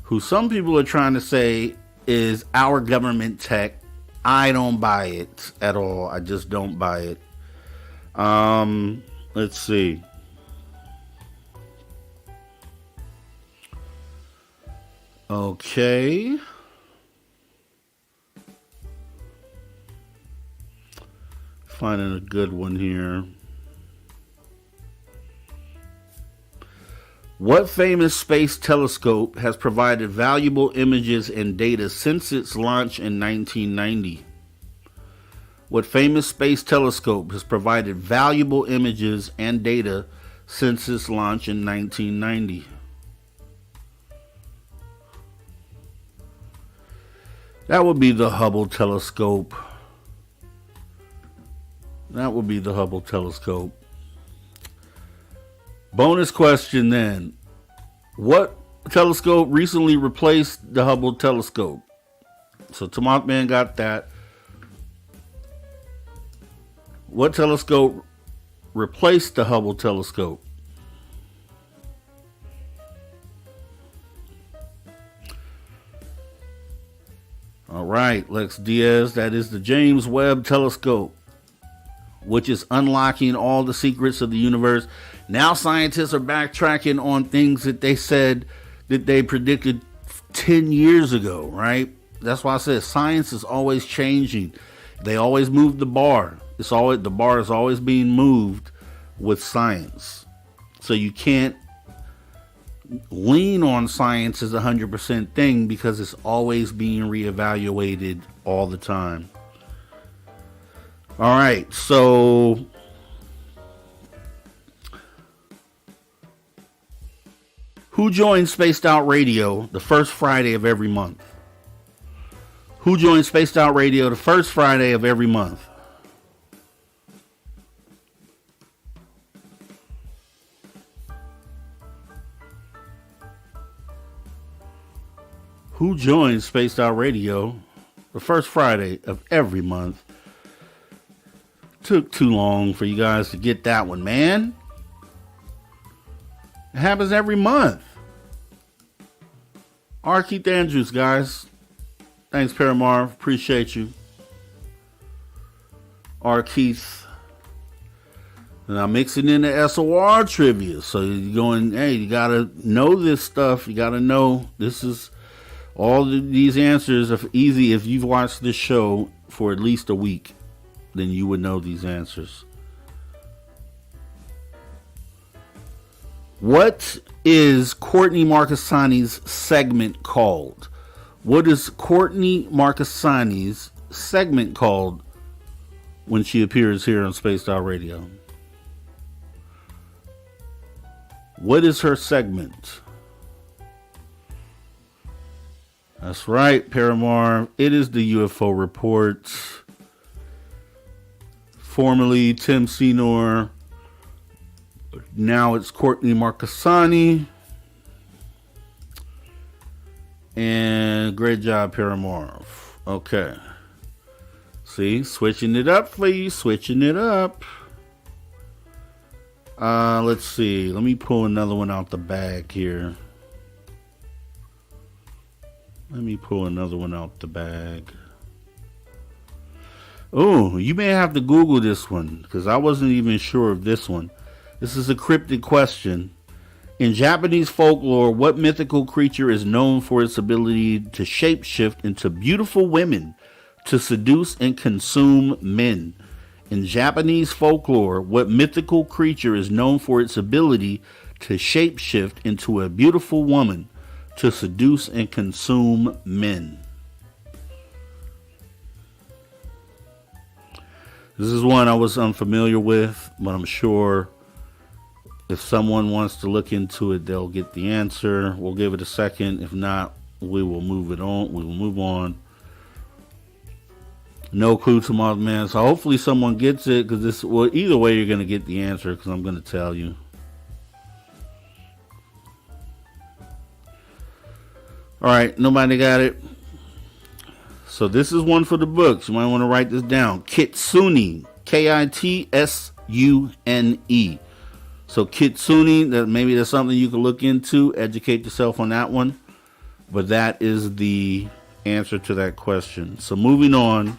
who some people are trying to say is our government tech. I don't buy it at all. I just don't buy it. Let's see. Okay. Finding a good one here. What famous space telescope has provided valuable images and data since its launch in 1990? What famous space telescope has provided valuable images and data since its launch in 1990? That would be the Hubble telescope. That would be the Hubble telescope. Bonus question then. What telescope recently replaced the Hubble telescope? So Tamak Man got that. What telescope replaced the Hubble telescope? All right, Lex Diaz, that is the James Webb telescope, which is unlocking all the secrets of the universe. Now scientists are backtracking on things that they said that they predicted 10 years ago, right? That's why I said science is always changing. They always move the bar. The bar is always being moved with science. So you can't lean on science as a 100% thing because it's always being reevaluated all the time. All right, so who joins Spaced Out Radio the first Friday of every month? Who joins Spaced Out Radio the first Friday of every month? Who joins Spaced Out Radio the first Friday of every month? Took too long for you guys to get that one, man. It happens every month. R. Keith Andrews, guys. Thanks, Paramar. Appreciate you. R. Keith. And I'm mixing in the SOR trivia. So you're going, hey, you got to know this stuff. You got to know this is all these answers are easy. If you've watched this show for at least a week, then you would know these answers. What is Courtney Marcassani's segment called? What is Courtney Marcassani's segment called when she appears here on Spaced Out Radio? What is her segment? That's right, Paramore. It is the UFO Report. Formerly Tim Senor. Now it's Courtney Marcassani. And great job, Paramore. Okay. See, switching it up for you. Switching it up. Let's see. Let me pull another one out the bag here. Oh, you may have to Google this one because I wasn't even sure of this one. This is a cryptic question. In Japanese folklore, what mythical creature is known for its ability to shapeshift into beautiful women to seduce and consume men? In Japanese folklore, what mythical creature is known for its ability to shapeshift into a beautiful woman to seduce and consume men? This is one I was unfamiliar with, but I'm sure if someone wants to look into it, they'll get the answer. We'll give it a second. If not, we will move it on. We will move on. No clue to my man. So hopefully someone gets it, because this, well, either way you're going to get the answer, because I'm going to tell you. All right, nobody got it. So this is one for the books. You might want to write this down. Kitsune, Kitsune. So Kitsune, that maybe that's something you can look into, educate yourself on that one. But that is the answer to that question. So moving on.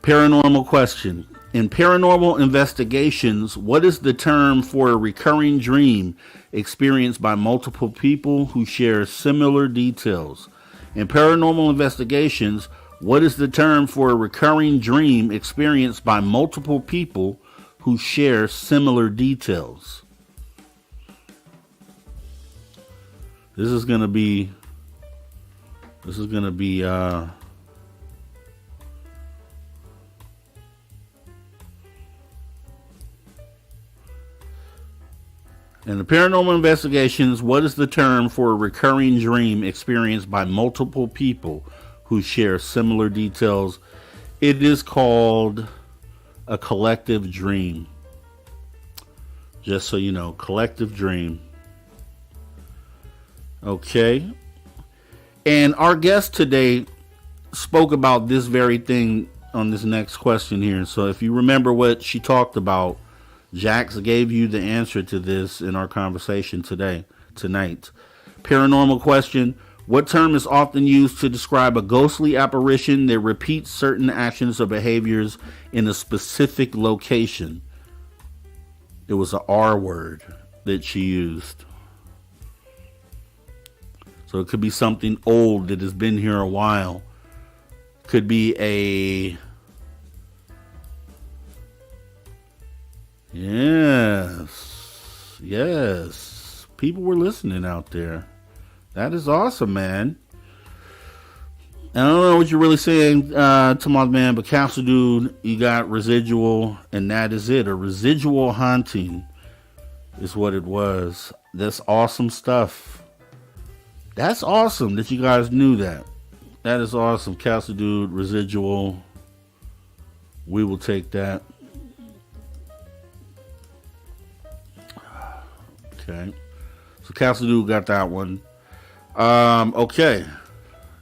Paranormal question. In paranormal investigations, what is the term for a recurring dream experienced by multiple people who share similar details? In paranormal investigations, what is the term for a recurring dream experienced by multiple people who share similar details? This is going to be in the paranormal investigations, what is the term for a recurring dream experienced by multiple people who share similar details? It is called a collective dream. Just so you know, collective dream. Okay. And our guest today spoke about this very thing on this next question here. So if you remember what she talked about, Jacque gave you the answer to this in our conversation tonight. Paranormal question. What term is often used to describe a ghostly apparition that repeats certain actions or behaviors in a specific location? It was an R word that she used. So it could be something old that has been here a while. Could be a... Yes. People were listening out there. That is awesome, man. I don't know what you're really saying to my man, but Castle Dude, you got residual, and that is it. A residual haunting is what it was. That's awesome stuff. That's awesome that you guys knew that. That is awesome. Castle Dude, residual. We will take that. Okay. So Castle Dude got that one. Okay.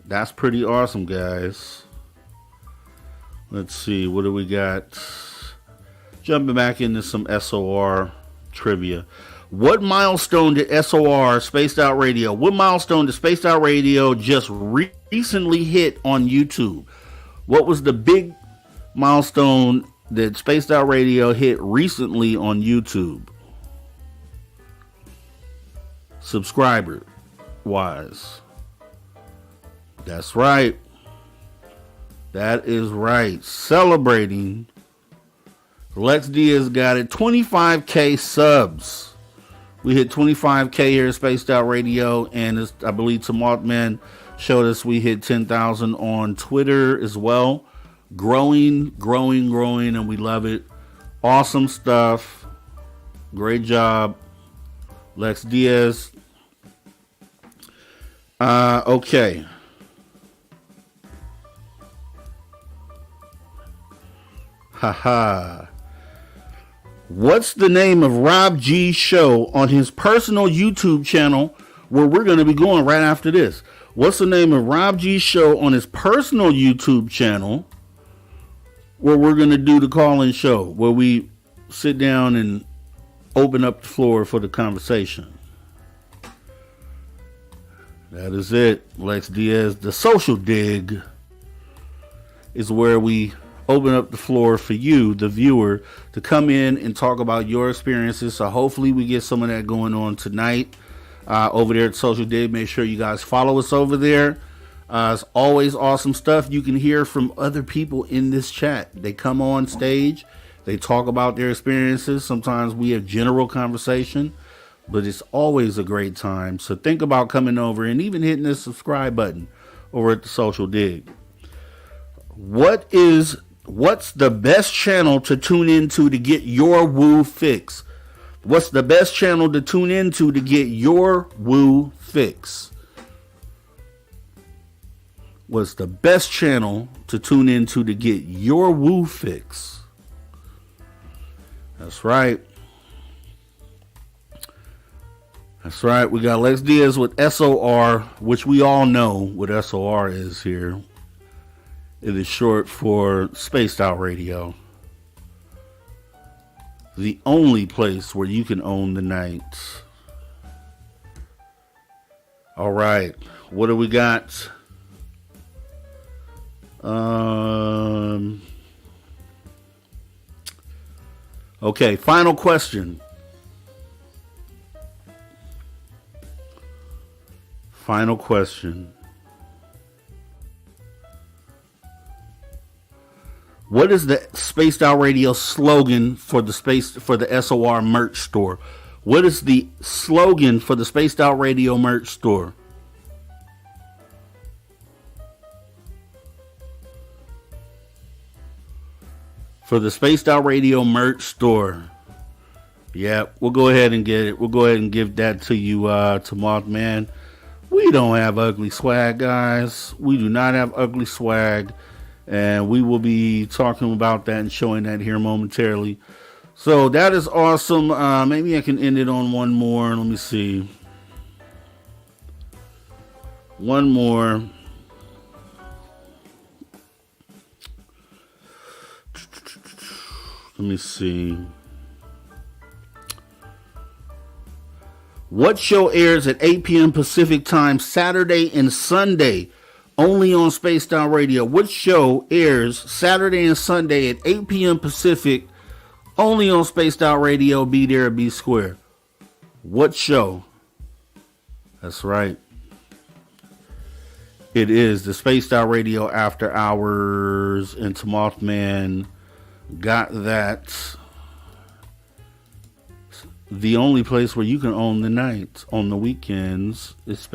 That's pretty awesome, guys. Let's see. What do we got? Jumping back into some SOR trivia. What milestone did SOR, Spaced Out Radio, what milestone did Spaced Out Radio just recently hit on YouTube? What was the big milestone that Spaced Out Radio hit recently on YouTube? Subscriber wise. That's right. That is right. Celebrating. Lex Diaz got it. 25K subs. We hit 25K here at Spaced Out Radio, and I believe Mothman showed us we hit 10,000 on Twitter as well. Growing, and we love it. Awesome stuff. Great job, Lex Diaz. Okay. Haha. What's the name of Rob G's show on his personal YouTube channel where we're going to be going right after this? What's the name of Rob G's show on his personal YouTube channel where we're going to do the call-in show, where we sit down and open up the floor for the conversation? That is it, Lex Diaz. The Social Dig is where we open up the floor for you, the viewer, to come in and talk about your experiences. So hopefully we get some of that going on tonight over there at Social Dig. Make sure you guys follow us over there. It's always awesome stuff. You can hear from other people in this chat. They come on stage. They talk about their experiences. Sometimes we have general conversation, but it's always a great time. So think about coming over and even hitting the subscribe button over at the Social Dig. What's the best channel to tune into to get your woo fix? What's the best channel to tune into to get your woo fix? What's the best channel to tune into to get your woo fix? That's right. That's right. We got Lex Diaz with SOR, which we all know what SOR is here. It is short for Spaced Out Radio. The only place where you can own the night. All right. What do we got? Okay, final question. Final question. What is the Spaced Out Radio slogan for the SOR merch store? What is the slogan for the Spaced Out Radio merch store? For the Spaced Out Radio merch store. Yeah, we'll go ahead and get it. We'll go ahead and give that to you, to Mothman. We don't have ugly swag, guys. We do not have ugly swag. And we will be talking about that and showing that here momentarily. So that is awesome. Maybe I can end it on one more. Let me see. One more. Let me see. What show airs at 8 p.m. Pacific time Saturday and Sunday? Only on Spaced Out Radio. Which show airs Saturday and Sunday at 8 p.m. Pacific? Only on Spaced Out Radio. Be there, be square. What show? That's right. It is the Spaced Out Radio After Hours, and Mothman got that. The only place where you can own the night on the weekends is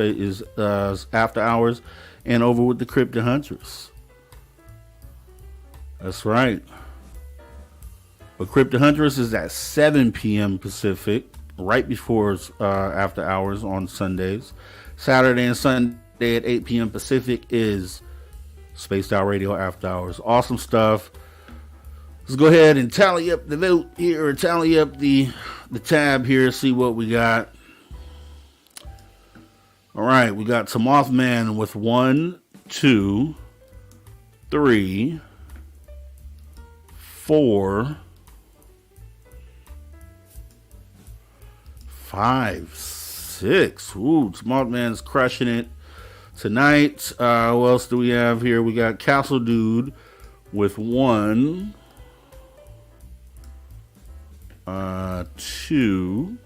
After Hours. And over with the Cryptid Huntress. That's right. But Cryptid Huntress is at 7 p.m. Pacific, right before After Hours on Sundays. Saturday and Sunday at 8 p.m. Pacific is Spaced Out Radio After Hours. Awesome stuff. Let's go ahead and tally up the vote here, or tally up the tab here, see what we got. All right, we got Mothman with 1, 2, 3, 4, 5, 6. Ooh, Mothman's crushing it tonight. Who else do we have here? We got Castle Dude with 1, 2.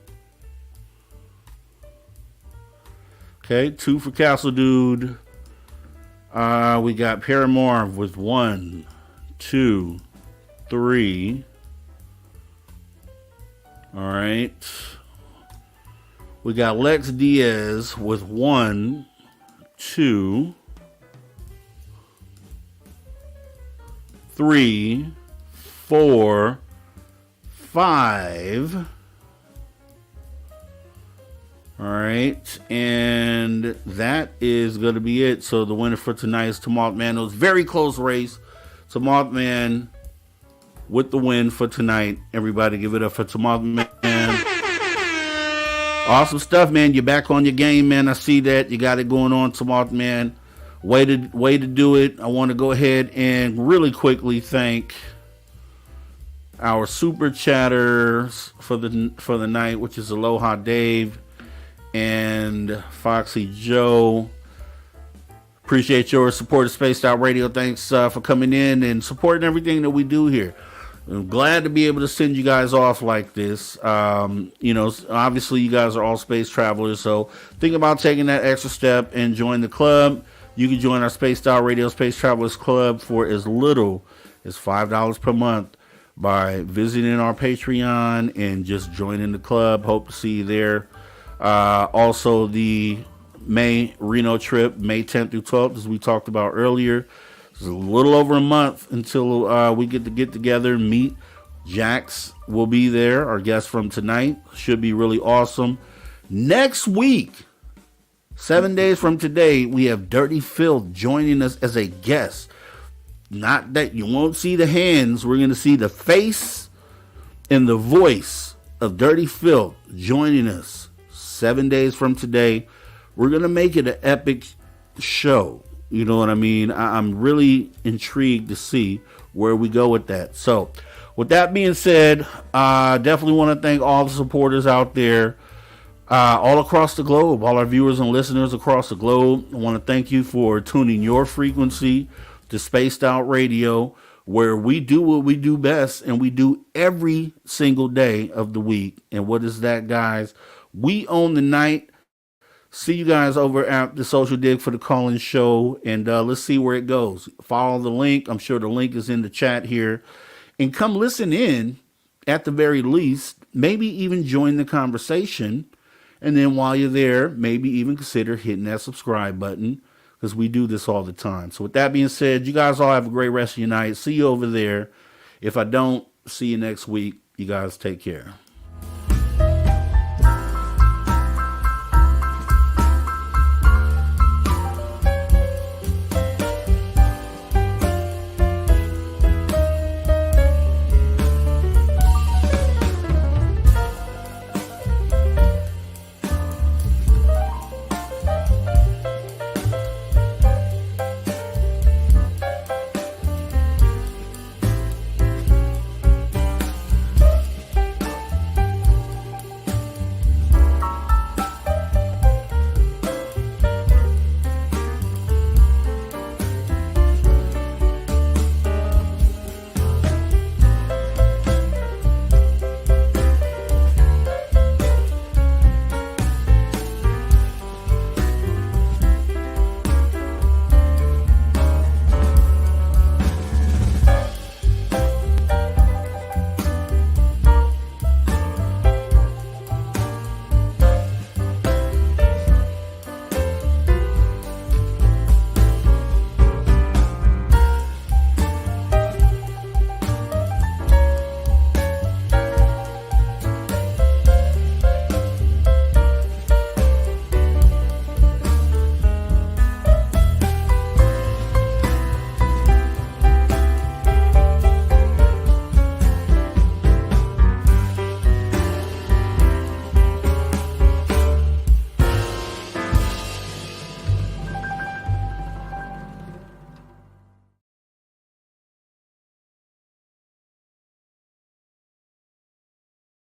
Okay, 2 for Castle Dude. We got Paramore with 1, 2, 3. All right. We got Lex Diaz with 1, 2, 3, 4, 5. All right, and that is going to be it. So the winner for tonight is Mothman. It was a very close race. So Mothman with the win for tonight. Everybody give it up for Mothman. Awesome stuff, man. You're back on your game, man. I see that. You got it going on, Mothman. Way to do it. I want to go ahead and really quickly thank our super chatters for the night, which is Aloha Dave and Foxy Joe. Appreciate your support of Spaced Out Radio. Thanks for coming in and supporting everything that we do here. I'm glad to be able to send you guys off like this. Obviously you guys are all space travelers, so think about taking that extra step and join the club. You can join our Spaced Out Radio Space Travelers Club for as little as $5 per month by visiting our Patreon and just joining the club. Hope to see you there. Also, the May Reno trip, May 10th through 12th, as we talked about earlier. It's a little over a month until we get together and meet. Jax will be there, our guest from tonight. Should be really awesome. Next week, 7 days from today, we have Dirty Phil joining us as a guest. Not that you won't see the hands. We're going to see the face and the voice of Dirty Phil joining us 7 days from today. We're going to make it an epic show. You know what I mean? I'm really intrigued to see where we go with that. So with that being said, definitely want to thank all the supporters out there. All across the globe, all our viewers and listeners across the globe. I want to thank you for tuning your frequency to Spaced Out Radio, where we do what we do best, and we do every single day of the week. And what is that, guys? We own the night. See you guys over at the Social Dig for the call-in show, and let's see where it goes. Follow the link. I'm sure the link is in the chat here. And come listen in, at the very least. Maybe even join the conversation. And then while you're there, maybe even consider hitting that subscribe button, because we do this all the time. So with that being said, you guys all have a great rest of your night. See you over there. If I don't, see you next week. You guys take care.